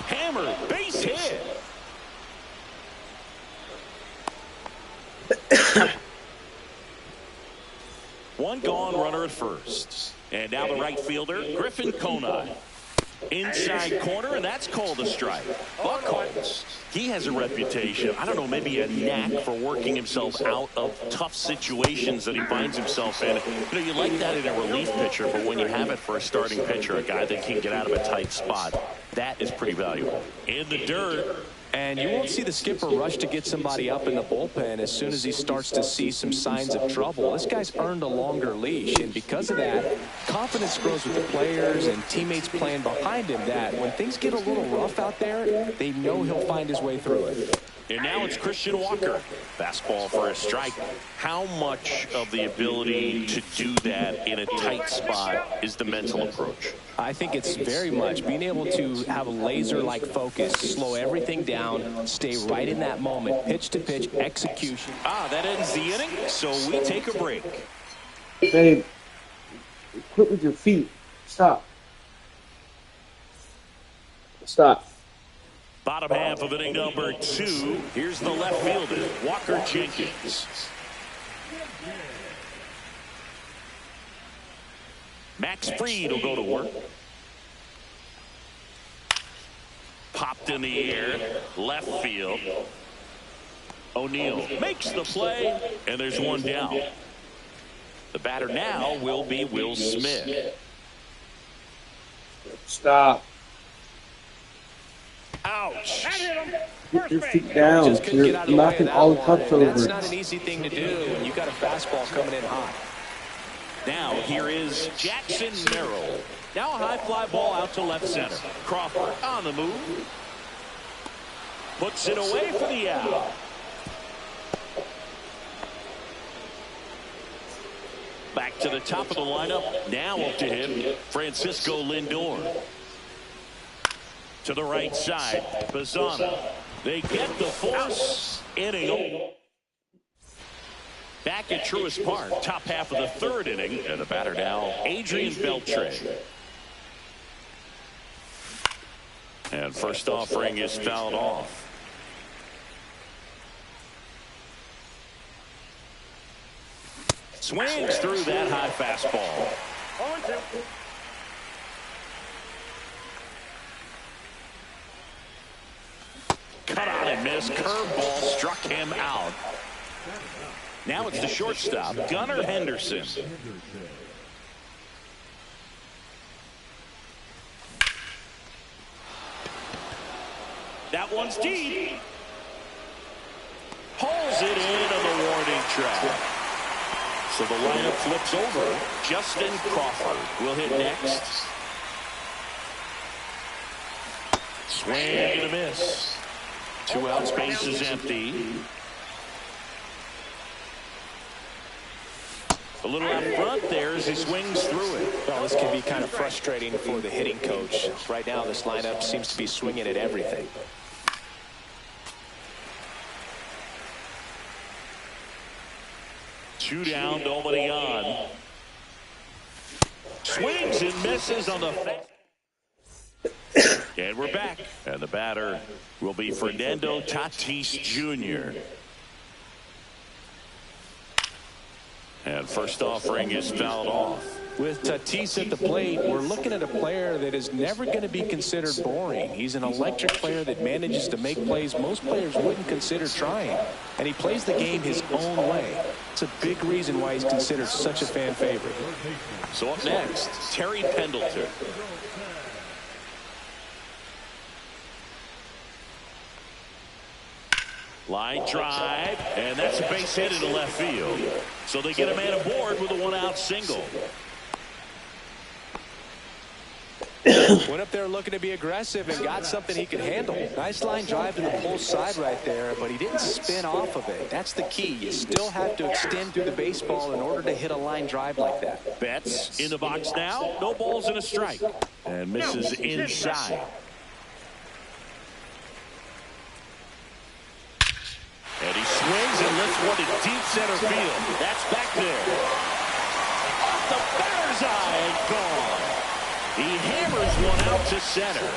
Hammer, base hit. One gone, runner at first. And now the right fielder, Griffin Conine. Inside corner, and that's called a strike. Buchholz, he has a reputation, I don't know, maybe a knack for working himself out of tough situations that he finds himself in. You know, you like that in a relief pitcher, but when you have it for a starting pitcher, a guy that can get out of a tight spot, that is pretty valuable. In the dirt. And you won't see the skipper rush to get somebody up in the bullpen as soon as he starts to see some signs of trouble. This guy's earned a longer leash, and because of that, confidence grows with the players and teammates playing behind him that when things get a little rough out there, they know he'll find his way through it. And now it's Christian Walker. Fastball for a strike. How much of the ability to do that in a tight spot is the mental approach? I think it's very much being able to have a laser-like focus, slow everything down, stay right in that moment, pitch to pitch, execution. That ends the inning, so we take a break. Babe, quit with your feet. Stop. Stop. Bottom half of inning number 2. Here's the left fielder, Walker Jenkins. Max Fried will go to work. Popped in the air, left field. O'Neill makes the play, and there's one down. The batter now will be Will Smith. Stop. Ouch. Get your feet down. You're knocking all the cups over. That's not an easy thing to do when you got a fastball coming in hot. Now here is Jackson Merrill. Now a high fly ball out to left center. Crawford on the move. Puts it away for the out. Back to the top of the lineup. Now up to him, Francisco Lindor. To the right side, Bazzana. They get the force. Inning. Back at Truist Park, top half of the third inning. And the batter now, Adrian Beltre. And first offering is fouled off. Swings through that high fastball. 0-2. Cut out and missed. Curveball struck him out. Now it's the shortstop, Gunnar Henderson. That one's deep. Pulls it in on the warning track. So the lineup flips over. Justin Crawford will hit next. Swing and a miss. 2 outs, base is empty. A little out front there as he swings through it. Well, this can be kind of frustrating for the hitting coach. Right now, this lineup seems to be swinging at everything. Two down, nobody on. Swings and misses on the... And we're back. And the batter will be Fernando Tatis Jr. And first offering is fouled off. With Tatis at the plate, we're looking at a player that is never going to be considered boring. He's an electric player that manages to make plays most players wouldn't consider trying. And he plays the game his own way. It's a big reason why he's considered such a fan favorite. So up next, Terry Pendleton. Line drive, and that's a base hit into left field. So they get a man aboard with a one-out single. Went up there looking to be aggressive and got something he could handle. Nice line drive to the pull side right there, but he didn't spin off of it. That's the key. You still have to extend through the baseball in order to hit a line drive like that. Betts in the box now. No balls and a strike. And misses inside. And he swings and lifts one to deep center field. That's back there. Off the batter's eye and gone. He hammers one out to center.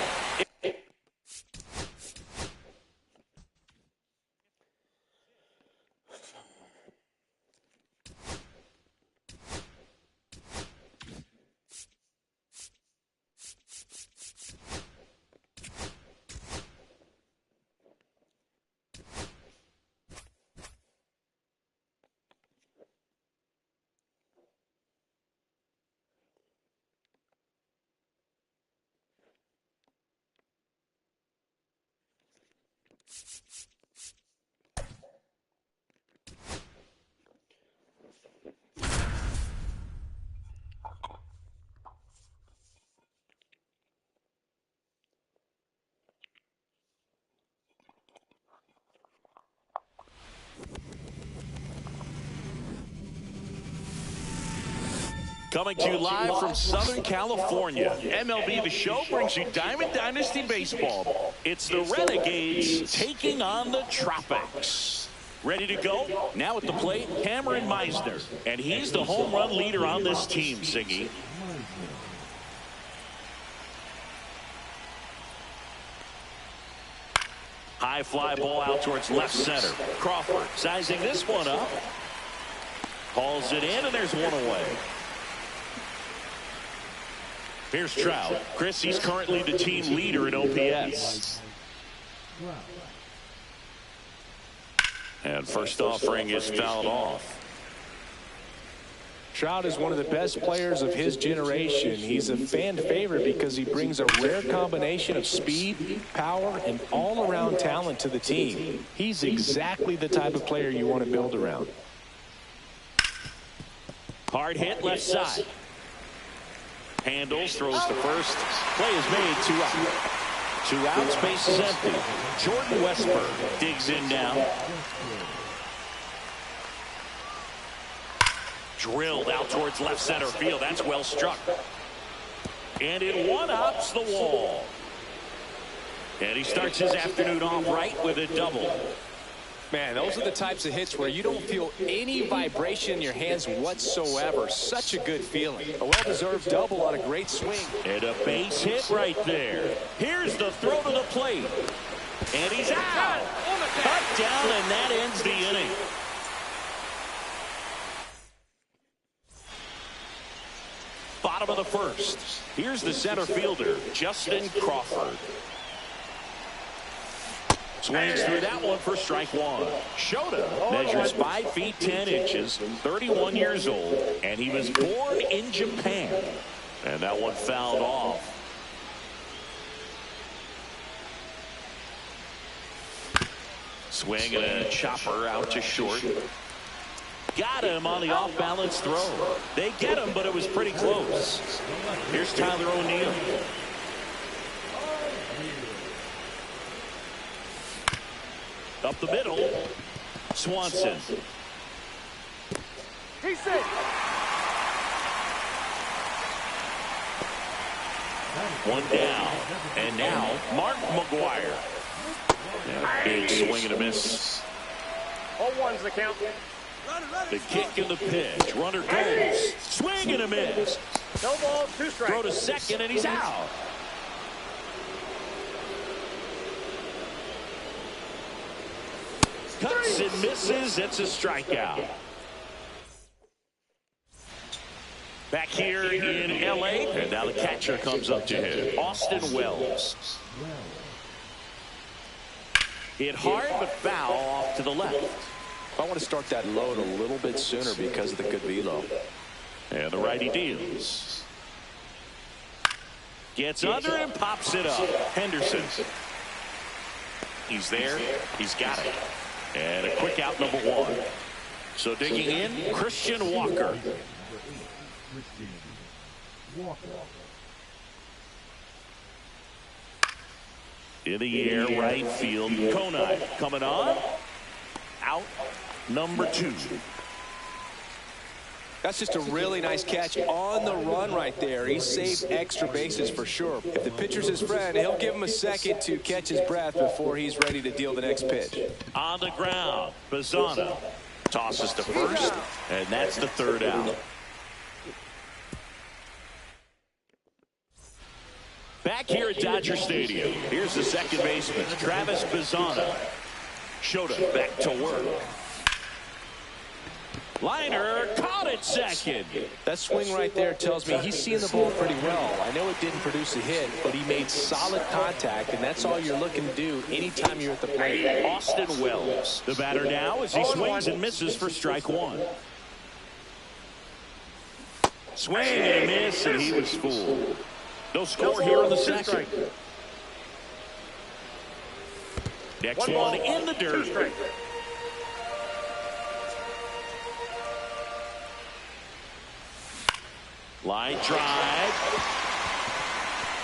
Coming to you live from Southern California, MLB The Show brings you Diamond Dynasty Baseball. It's the Renegades taking on the Tropics. Ready to go? Now at the plate, Cameron Meisner. And he's the home run leader on this team, Siggy. High fly ball out towards left center. Crawford sizing this one up. Hauls it in, and there's one away. Here's Trout. Chris, he's currently the team leader in OPS. And first offering is fouled off. Trout is one of the best players of his generation. He's a fan favorite because he brings a rare combination of speed, power, and all-around talent to the team. He's exactly the type of player you want to build around. Hard hit left side. Handles, throws to first. Play is made, 2 out. 2 outs, base is empty. Jordan Westburg digs in now. Drilled out towards left center field. That's well struck. And it one-ups the wall. And he starts his afternoon off right with a double. Man, those are the types of hits where you don't feel any vibration in your hands whatsoever. Such a good feeling. A well-deserved double on a great swing. And a base hit right there. Here's the throw to the plate. And he's out. Cut down, and that ends the inning. Bottom of the first. Here's the center fielder, Justin Crawford. Swings through that one for strike one. Shota measures 5 feet 10 inches, 31 years old, and he was born in Japan. And that one fouled off. Swing and a chopper out to short. Got him on the off-balance throw. They get him, but it was pretty close. Here's Tyler O'Neill. Up the middle, Swanson. He's safe. One down. And now Mark McGuire. Big swing and a miss. 0-1's the count. The kick and the pitch. Runner goes. Swing and a miss. No ball, 2 strikes. Throw to second, and he's out. Cuts and misses. It's a strikeout. Back here in L.A., and now the catcher comes up to him, Austin Wells. Hit hard, but foul off to the left. I want to start that load a little bit sooner because of the good velo. And the righty deals. Gets under and pops it up. Henderson. He's there. He's got it. And a quick out, number 1. So digging in, Christian Walker. In the air, right field. Konai coming on. Out, number 2. That's just a really nice catch on the run right there. He saved extra bases for sure. If the pitcher's his friend, he'll give him a second to catch his breath before he's ready to deal the next pitch. On the ground, Bazzana tosses to first, and that's the 3rd out. Back here at Dodger Stadium, here's the second baseman, Travis Bazzana. Shota back to work. Liner caught it second. That swing right there tells me he's seeing the ball pretty well. I know it didn't produce a hit, but he made solid contact, and that's all you're looking to do anytime you're at the plate. Austin Wells, the batter now as he swings and misses for strike 1. Swing and a miss, and he was fooled. No score here in the second. Next one in the dirt. Line drive.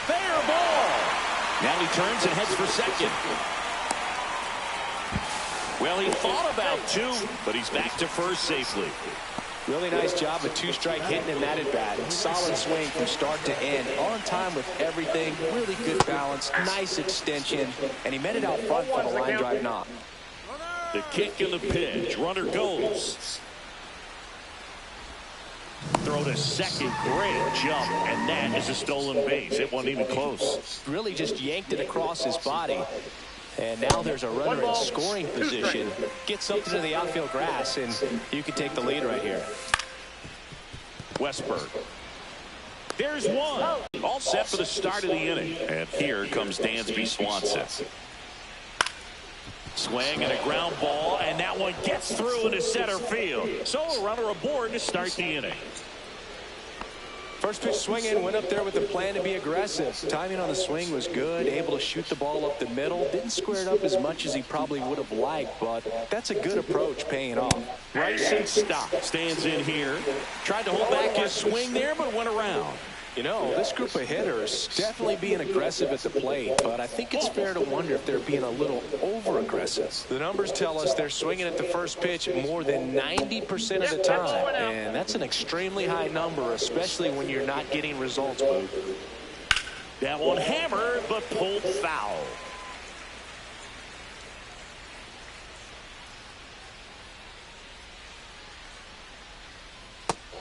Fair ball. Now he turns and heads for second. Well, he thought about 2, but he's back to first safely. Really nice job of 2-strike hitting in that at bat. Solid swing from start to end. On time with everything. Really good balance. Nice extension. And he met it out front for the line drive knock. The kick and the pitch. Runner goes. Throw to second. Great jump. And that is a stolen base. It wasn't even close. Really just yanked it across his body. And now there's a runner in scoring position. Get something to the outfield grass, and you can take the lead right here. Westberg. There's one. All set for the start of the inning. And here comes Dansby Swanson. Swing and a ground ball, and that one gets through into center field. So a runner aboard to start the inning. First pitch swinging, went up there with the plan to be aggressive. Timing on the swing was good, able to shoot the ball up the middle. Didn't square it up as much as he probably would have liked, but that's a good approach paying off. Bryson Stott stands in here. Tried to hold back his swing there, but went around. You know, this group of hitters definitely being aggressive at the plate, but I think it's fair to wonder if they're being a little over-aggressive. The numbers tell us they're swinging at the first pitch more than 90% of the time, and that's an extremely high number, especially when you're not getting results, Boo. That one hammered, but pulled foul.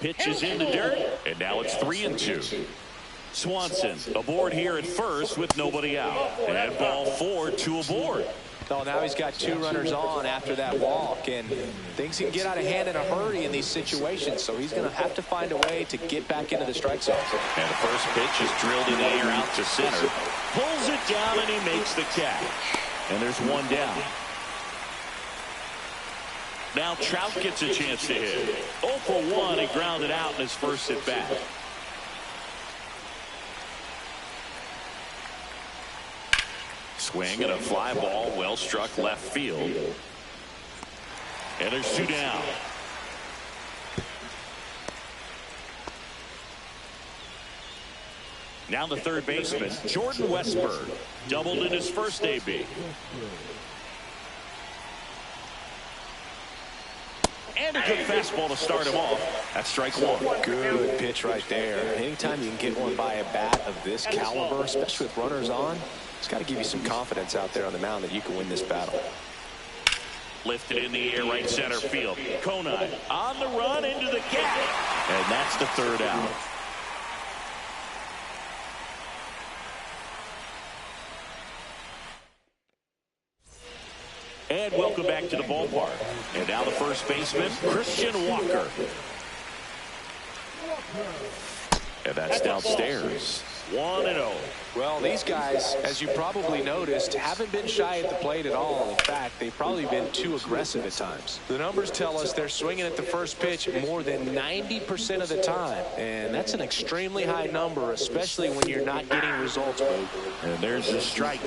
Pitches in the dirt, and now it's 3-2. Swanson aboard here at first with nobody out. And ball 4, 2 aboard. Oh, now he's got 2 runners on after that walk, and things can get out of hand in a hurry in these situations, so he's going to have to find a way to get back into the strike zone. And the first pitch is drilled in the air out to center. Pulls it down, and he makes the catch. And there's one down. Now Trout gets a chance to hit. 0 for 1, he grounded out in his first at bat. Swing and a fly ball, well struck left field. And there's 2 down. Now the third baseman, Jordan Westberg, doubled in his first AB. And a good fastball to start him off. That's strike one. Good pitch right there. Anytime you can get one by a bat of this caliber, especially with runners on, it's got to give you some confidence out there on the mound that you can win this battle. Lifted in the air, right center field. Conine on the run into the gap. And that's the third out. And welcome back to the ballpark. And now the first baseman, Christian Walker. And that's downstairs. 1-0. Well, these guys, as you probably noticed, haven't been shy at the plate at all. In fact, they've probably been too aggressive at times. The numbers tell us they're swinging at the first pitch more than 90% of the time. And that's an extremely high number, especially when you're not getting results, Boog. And there's the strike.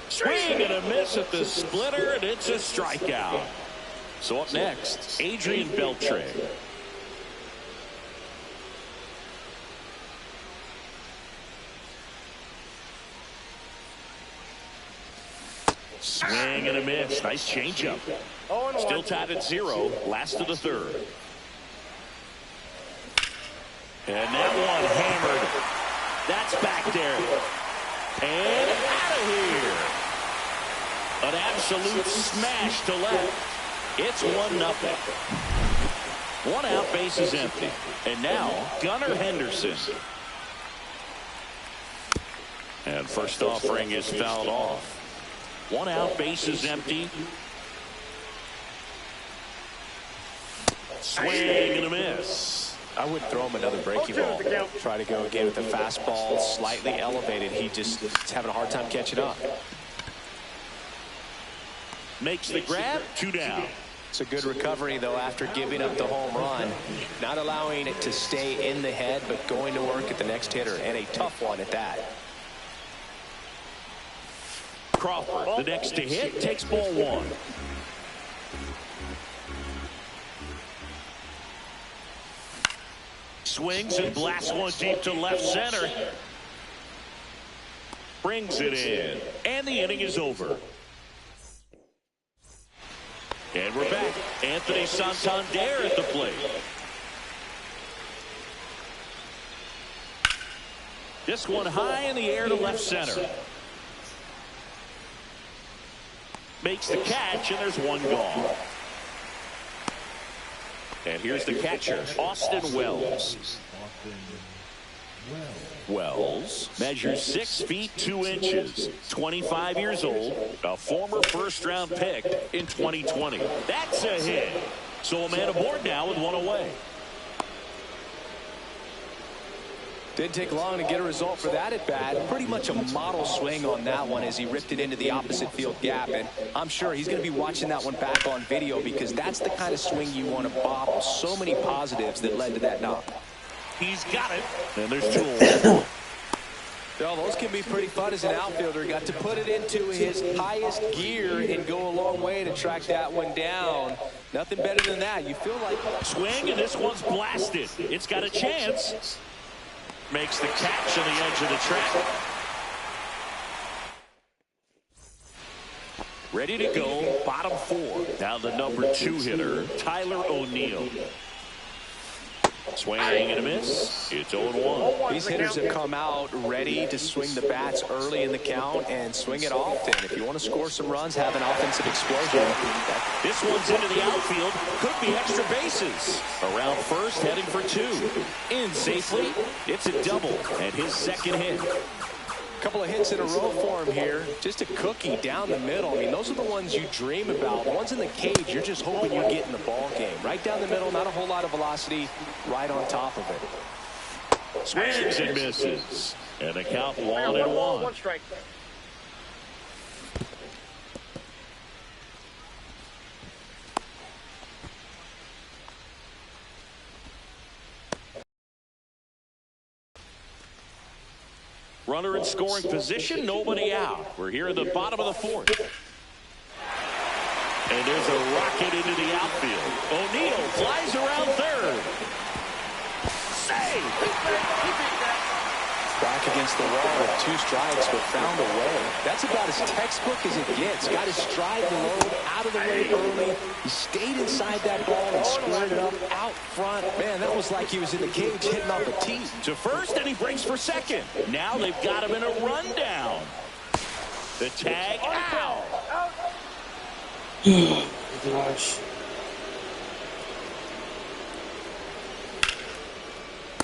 Swing and a miss at the splitter, and it's a strikeout. So up next, Adrian Beltre. Swing and a miss. Nice changeup. Still tied at 0. Last of the third. And that one hammered. That's back there. And out of here. An absolute smash to left. It's 1-0. 1 out, base is empty. And now, Gunnar Henderson. And first offering is fouled off. 1 out, base is empty. Swing and a miss. I wouldn't throw him another breaking ball. Try to go again with the fastball slightly elevated. He just is having a hard time catching up. Makes the grab, 2 down. It's a good recovery, though, after giving up the home run. Not allowing it to stay in the head, but going to work at the next hitter, and a tough one at that. Crawford, the next to hit, takes ball 1. Swings and blasts one deep to left center. Brings it in. And the inning is over. And we're back. Anthony Santander at the plate. This one high in the air to left center. Makes the catch, and there's 1 gone. And here's the catcher, Austin Wells. Wells measures 6 feet 2 inches, 25 years old, a former first-round pick in 2020. That's a hit. So a man aboard now with 1 away. Didn't take long to get a result for that at bat. Pretty much a model swing on that one as he ripped it into the opposite field gap. And I'm sure he's going to be watching that one back on video because that's the kind of swing you want to bottle. So many positives that led to that knock. He's got it. And there's 2 away. Well, those can be pretty fun as an outfielder. Got to put it into his highest gear and go a long way to track that one down. Nothing better than that. You feel like swing, and this one's blasted. It's got a chance. Makes the catch on the edge of the track. Ready to go, bottom 4. Now the number 2 hitter, Tyler O'Neill. Swing and a miss. It's 0-1. These hitters have come out ready to swing the bats early in the count and swing it often. If you want to score some runs, have an offensive explosion. This one's into the outfield. Could be extra bases. Around first, heading for 2. In safely. It's a double and his second hit. Couple of hits in a row for him here. Just a cookie down the middle. I mean, those are the ones you dream about. The ones in the cage, you're just hoping you get in the ball game. Right down the middle, not a whole lot of velocity, right on top of it. Swings and misses. And the count 1-1. 1 strike. Runner in scoring position, nobody out. We're here in the bottom of the 4th. And there's a rocket into the outfield. O'Neill flies around third. Save! Back against the wall with 2 strikes, but found a way. That's about as textbook as it gets. Got his stride low, out of the way early. He stayed inside that ball and squared it up out front. Man, that was like he was in the cage hitting off a tee. To first, and he breaks for second. Now they've got him in a rundown. The tag out. Gosh.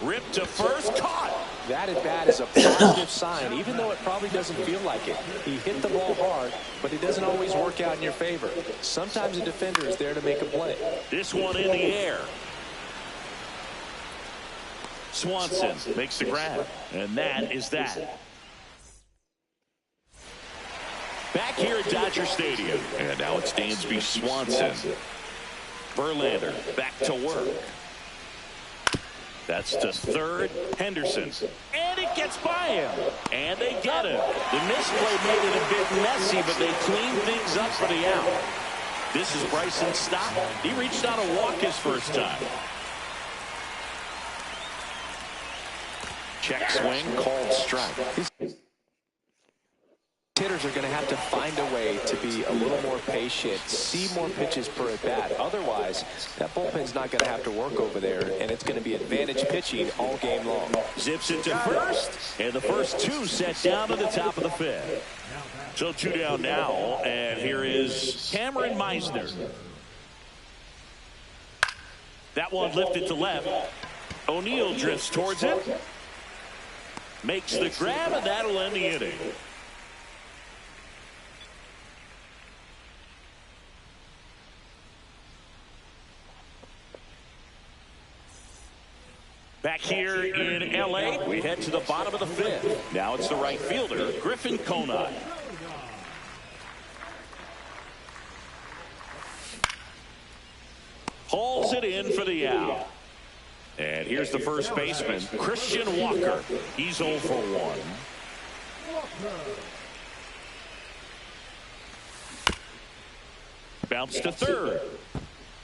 Ripped to first, caught. That at bat is a positive sign, even though it probably doesn't feel like it. He hit the ball hard, but it doesn't always work out in your favor. Sometimes a defender is there to make a play. This one in the air. Swanson makes the grab, and that is that. Back here at Dodger Stadium, and now it's Dansby Swanson. Verlander back to work. That's to third, Henderson. And it gets by him. And they get him. The misplay made it a bit messy, but they cleaned things up for the out. This is Bryson Stott. He reached out a walk his first time. Check swing, called strike. Hitters are going to have to find a way to be a little more patient, see more pitches per at bat. Otherwise, that bullpen's not going to have to work over there, and it's going to be advantage pitching all game long. Zips it to first, and the first 2 set down to the top of the 5th. So 2 down now, and here is Cameron Meisner. That one lifted to left. O'Neill drifts towards it. Makes the grab, and that'll end the inning. Back here in L.A., we head to the bottom of the 5th. Now it's the right fielder, Griffin Conine. Hauls it in for the out. And here's the first baseman, Christian Walker. He's 0 for 1. Bounce to third.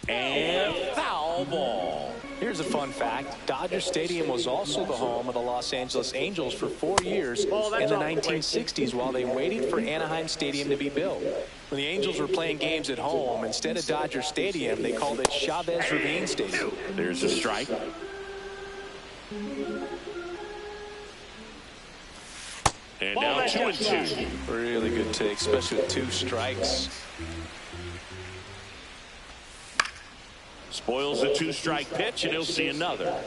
And foul ball. Here's a fun fact. Dodger Stadium was also the home of the Los Angeles Angels for 4 years in the 1960s while they waited for Anaheim Stadium to be built. When the Angels were playing games at home, instead of Dodger Stadium, they called it Chavez Ravine Stadium. There's a strike. And now 2-2. Really good take, especially with 2 strikes. Spoils the 2-strike pitch, and he'll see another.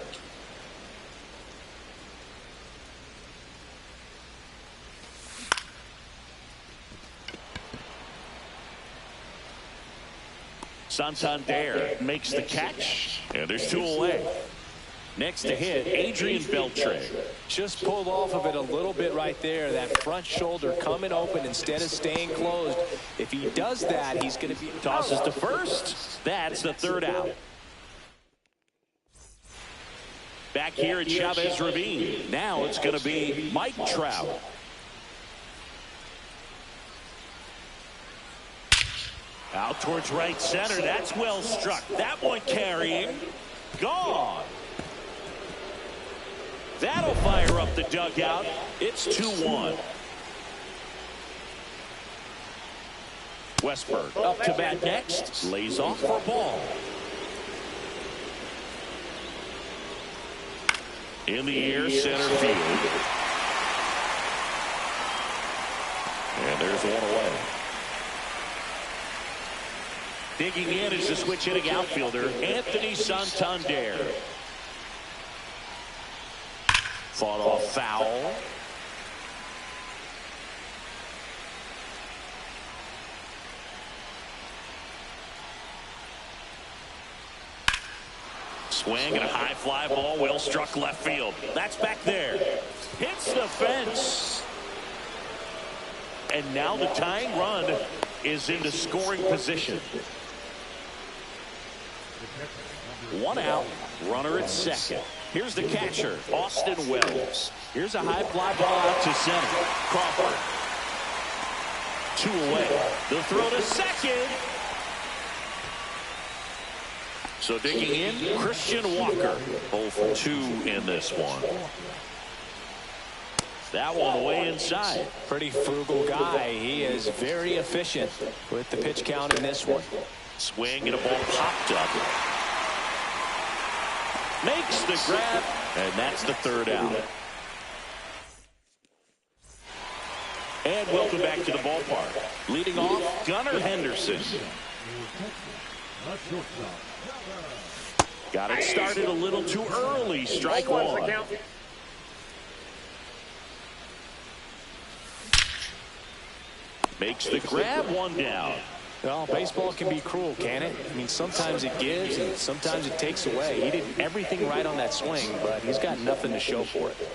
Santander makes the catch, and there's 2 away. Next to hit, Adrian Beltre. Just pulled off of it a little bit right there. That front shoulder coming open instead of staying closed. If he does that, he's going to be... Tosses to first. That's the 3rd out. Back here at Chavez Ravine. Now it's going to be Mike Trout. Out towards right center. That's well struck. That one carrying. Gone. That'll fire up the dugout. It's 2-1. Westberg up to bat next. Lays off for a ball. In the air, center field. And there's one away. Digging in is the switch hitting outfielder, Anthony Santander. Fought off foul. Swing and a high fly ball, well struck left field. That's back there. Hits the fence. And now the tying run is into scoring position. 1 out, runner at second. Here's the catcher, Austin Wells. Here's a high fly ball out to center. Crawford. 2 away. The throw to second. So digging in, Christian Walker. 0 for 2 in this one. That one way inside. Pretty frugal guy. He is very efficient with the pitch count in this one. Swing and a ball popped up. Makes the grab, and that's the third out. And welcome back to the ballpark. Leading off, Gunnar Henderson. Got it started a little too early. Strike one. Makes the grab, one down. Well, baseball can be cruel, can it? I mean, sometimes it gives and sometimes it takes away. He did everything right on that swing, but he's got nothing to show for it.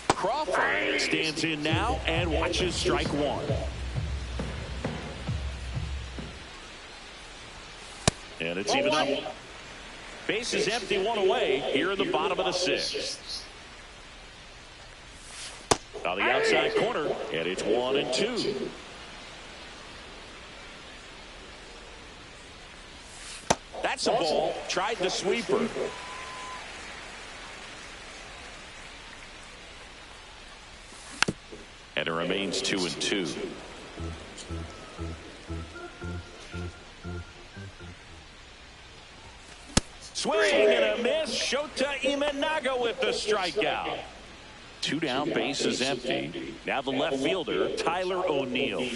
Crawford stands in now and watches strike one. And it's even up. Base is empty, one away here in the bottom of the sixth. On the outside corner, and it's 1-2. That's a ball. Tried the sweeper. And it remains 2-2. Swing and a miss. Shota Imanaga with the strikeout. 2 down, base is empty. Now the left fielder, Tyler O'Neill.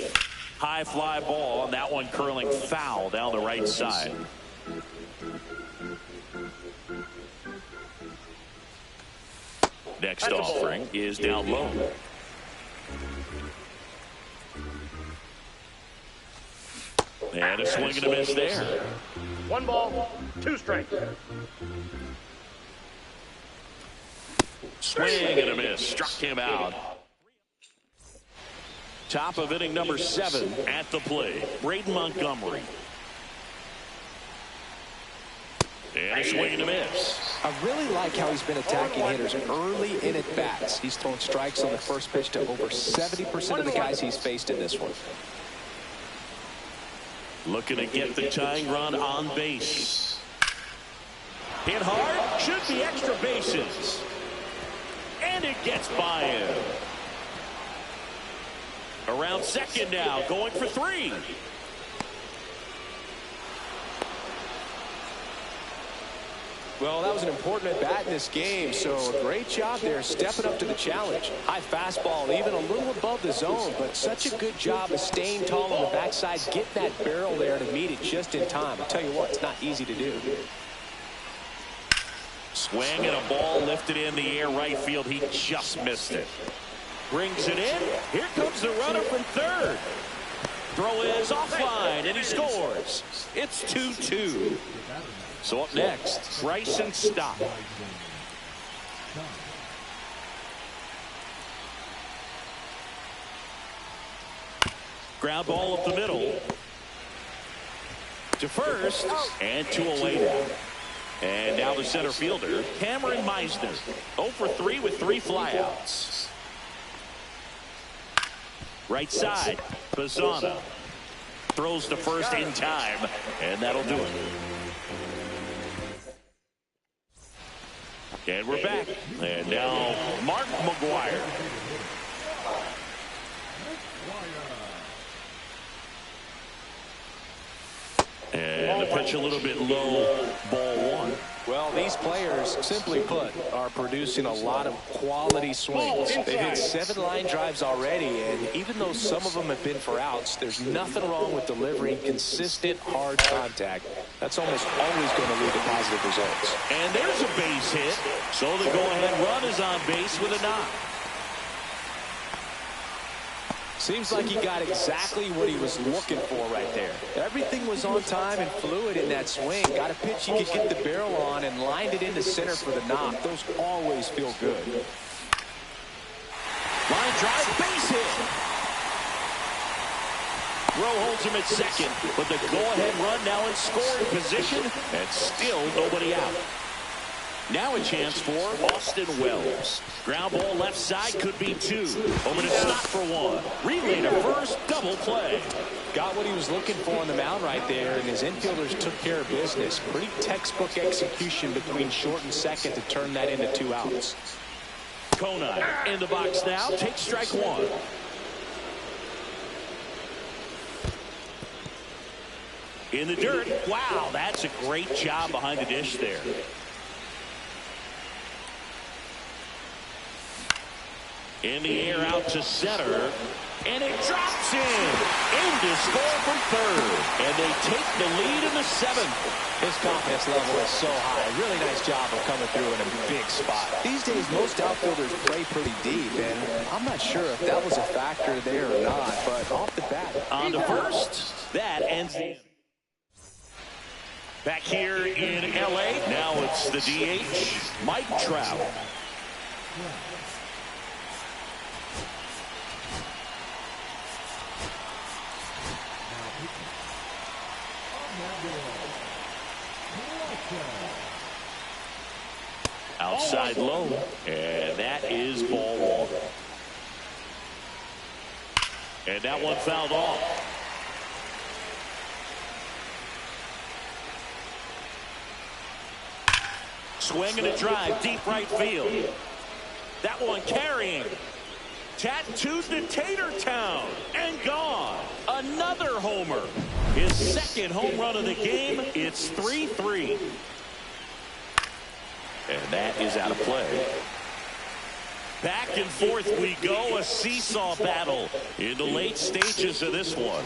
High fly ball, and that one curling foul down the right side. Next offering is down low. And a swing and a miss there. 1 ball, 2 strikes. Swing and a miss. Struck him out. Top of inning number 7 at the plate. Braden Montgomery. And a swing and a miss. I really like how he's been attacking hitters early in at bats. He's thrown strikes on the first pitch to over 70% of the guys he's faced in this one. Looking to get the tying run on base. Hit hard. Should be extra bases. And it gets by him. Around second now, going for 3. Well, that was an important at-bat in this game, so a great job there stepping up to the challenge. High fastball, even a little above the zone, but such a good job of staying tall on the backside, getting that barrel there to meet it just in time. I'll tell you what, it's not easy to do. Swing and a ball lifted in the air right field. He just missed it. Brings it in. Here comes the runner from third. Throw is offline, and he scores. It's 2-2. So up next, Bryson Stott. Ground ball up the middle. To first, and 2 away now. And now the center fielder, Cameron Meisner. 0 for 3 with 3 flyouts. Right side, Bazzana. Throws to first in time, and that'll do it. And we're back. And now Mark McGwire. And the pitch a little bit low, ball 1. Well, these players, simply put, are producing a lot of quality swings. They've hit 7 line drives already, and even though some of them have been for outs, there's nothing wrong with delivering consistent, hard contact. That's almost always going to lead to positive results. And there's a base hit, so the go-ahead run is on base with a knock. Seems like he got exactly what he was looking for right there. Everything was on time and fluid in that swing. Got a pitch he could get the barrel on and lined it into center for the knock. Those always feel good. Line drive, base hit. Rowe holds him at second, but the go-ahead run now in scoring position, and still nobody out. Now a chance for Austin Wells. Ground ball left side, could be 2. Over to Stott for 1. Relay to first, double play. Got what he was looking for on the mound right there, and his infielders took care of business. Pretty textbook execution between short and second to turn that into 2 outs. Conine in the box now. Takes strike one. In the dirt. Wow, that's a great job behind the dish there. In the air out to center. And it drops in to score from third. And they take the lead in the seventh. His confidence level is so high. Really nice job of coming through in a big spot. These days, most outfielders play pretty deep, and I'm not sure if that was a factor there or not, but off the bat. On to first. That ends the... Back here in L.A., now it's the DH, Mike Trout. Outside low, and that is ball one. And that one fouled off. Swing and a drive, deep right field. That one carrying. Tattooed to Tatertown and gone. Another homer. His second home run of the game. It's 3-3. And that is out of play. Back and forth we go. A seesaw battle in the late stages of this one.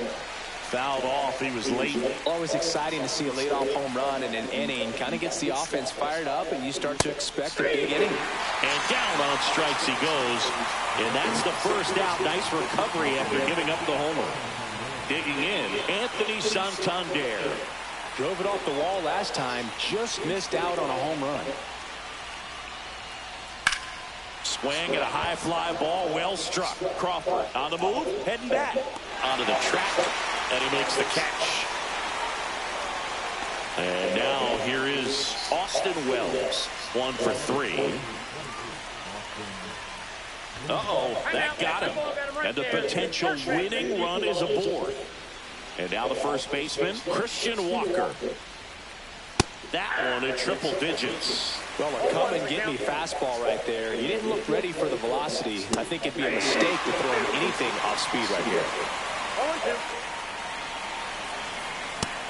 Fouled off. He was late. Always exciting to see a leadoff home run in an inning. Kind of gets the offense fired up, and you start to expect a big inning. And down on strikes he goes. And that's the first out. Nice recovery after giving up the homer. Digging in, Anthony Santander. Drove it off the wall last time. Just missed out on a home run. Swing at a high fly ball, well struck. Crawford on the move, heading back onto the track, and he makes the catch. And now here is Austin Wells, 1 for 3. That got him. And the potential winning run is aboard. And now the first baseman, Christian Walker. That one in triple digits. Well, a come and get me fastball right there. You didn't look ready for the velocity. I think it'd be a mistake to throw anything off speed right here.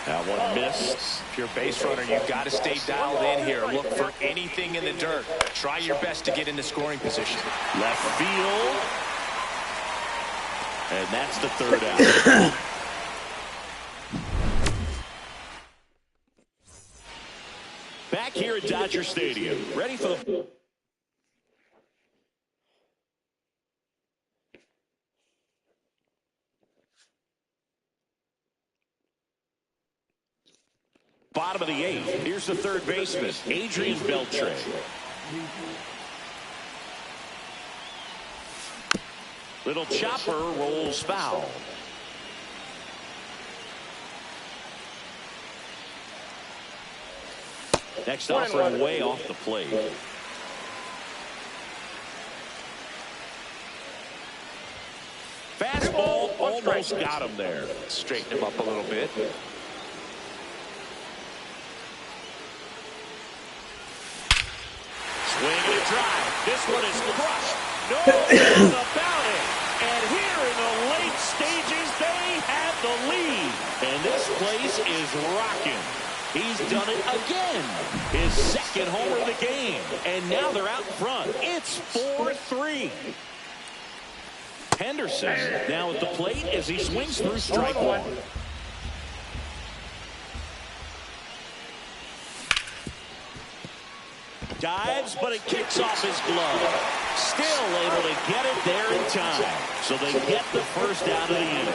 That one missed. If you're a base runner, you've got to stay dialed in here. Look for anything in the dirt. Try your best to get into scoring position. Left field. And that's the third out. Back here at Dodger Stadium. Ready for the... Bottom of the 8th. Here's the third baseman, Adrian Beltre. Little chopper rolls foul. Next offering way off the plate. Fastball almost got him there. Straighten him up a little bit. Swing and a drive. This one is crushed. No doubt about it. And here in the late stages, they have the lead. And this place is rocking. He's done it again. His second homer of the game. And now they're out in front. It's 4-3. Henderson now at the plate as he swings through strike one. Dives, but it kicks off his glove. Still able to get it there in time. So they get the first out of the inning.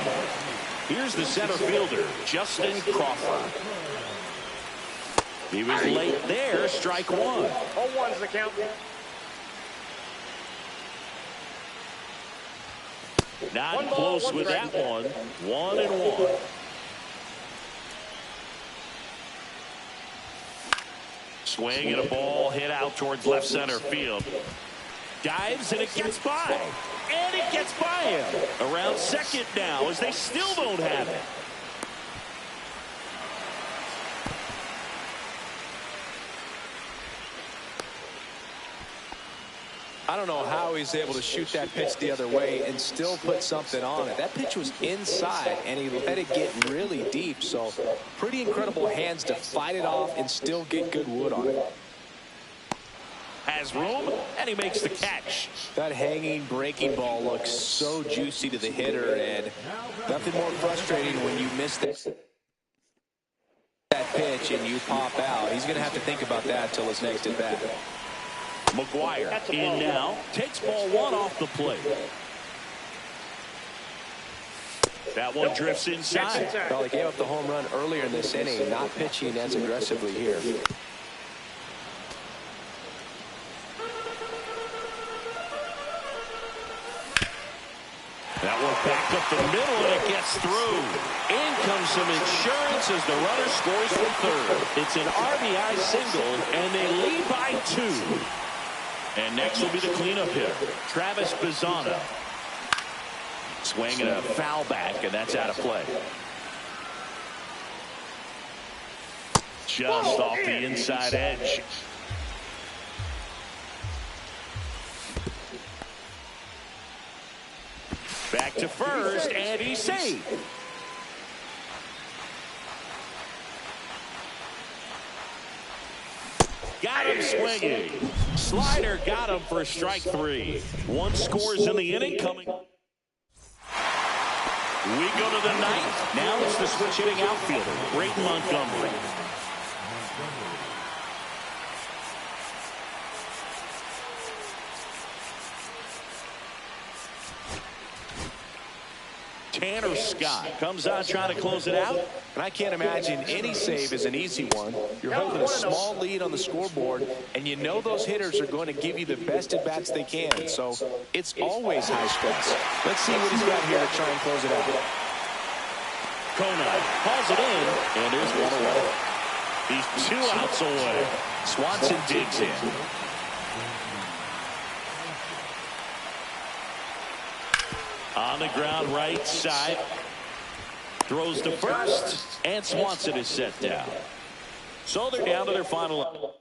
Here's the center fielder, Justin Crawford. He was late there, strike one. 0-1's the count. Not close with that one. 1-1. Swing and a ball hit out towards left center field. Dives and it gets by. And it gets by him. Around second now as they still don't have it. I don't know how he's able to shoot that pitch the other way and still put something on it. That pitch was inside, and he let it get really deep. So pretty incredible hands to fight it off and still get good wood on it. Has room, and he makes the catch. That hanging breaking ball looks so juicy to the hitter, and nothing more frustrating when you miss that pitch and you pop out. He's going to have to think about that till his next at bat. McGuire in now, takes ball one off the plate. That one drifts inside. Well, he gave up the home run earlier in this inning, not pitching as aggressively here. That one back up the middle, and it gets through. In comes some insurance as the runner scores from third. It's an RBI single, and they lead by 2. And next will be the cleanup hitter, Travis Bazzano. Swinging a foul back, and that's out of play. Just off the inside edge. Back to first, and he's safe. Got him swinging. Slider got him for strike 3. 1 scores in the inning coming. We go to the 9th. Now it's the switch hitting outfielder, Brayton Montgomery. Tanner Scott comes out trying to close it out. And I can't imagine any save is an easy one. You're holding a small lead on the scoreboard, and you know those hitters are going to give you the best at-bats they can. So it's always high stress. Let's see what he's got here to try and close it out. Kona hauls it in, and there's one away. He's 2 outs away. Swanson digs in. On the ground right side. Throws to first, and Swanson is set down. So they're down to their final.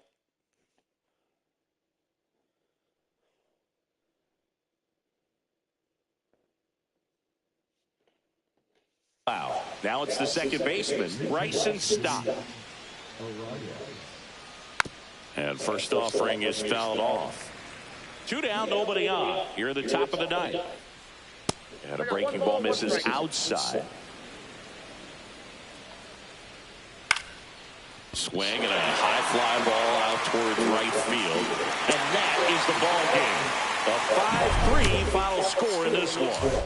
Wow. Now it's the second baseman, Bryson Stott. And first offering is fouled off. 2 down, nobody on. Here at the top of the 9th. And a breaking ball misses outside. Swing and a high fly ball out towards right field. And that is the ball game. A 5-3 final score in this one.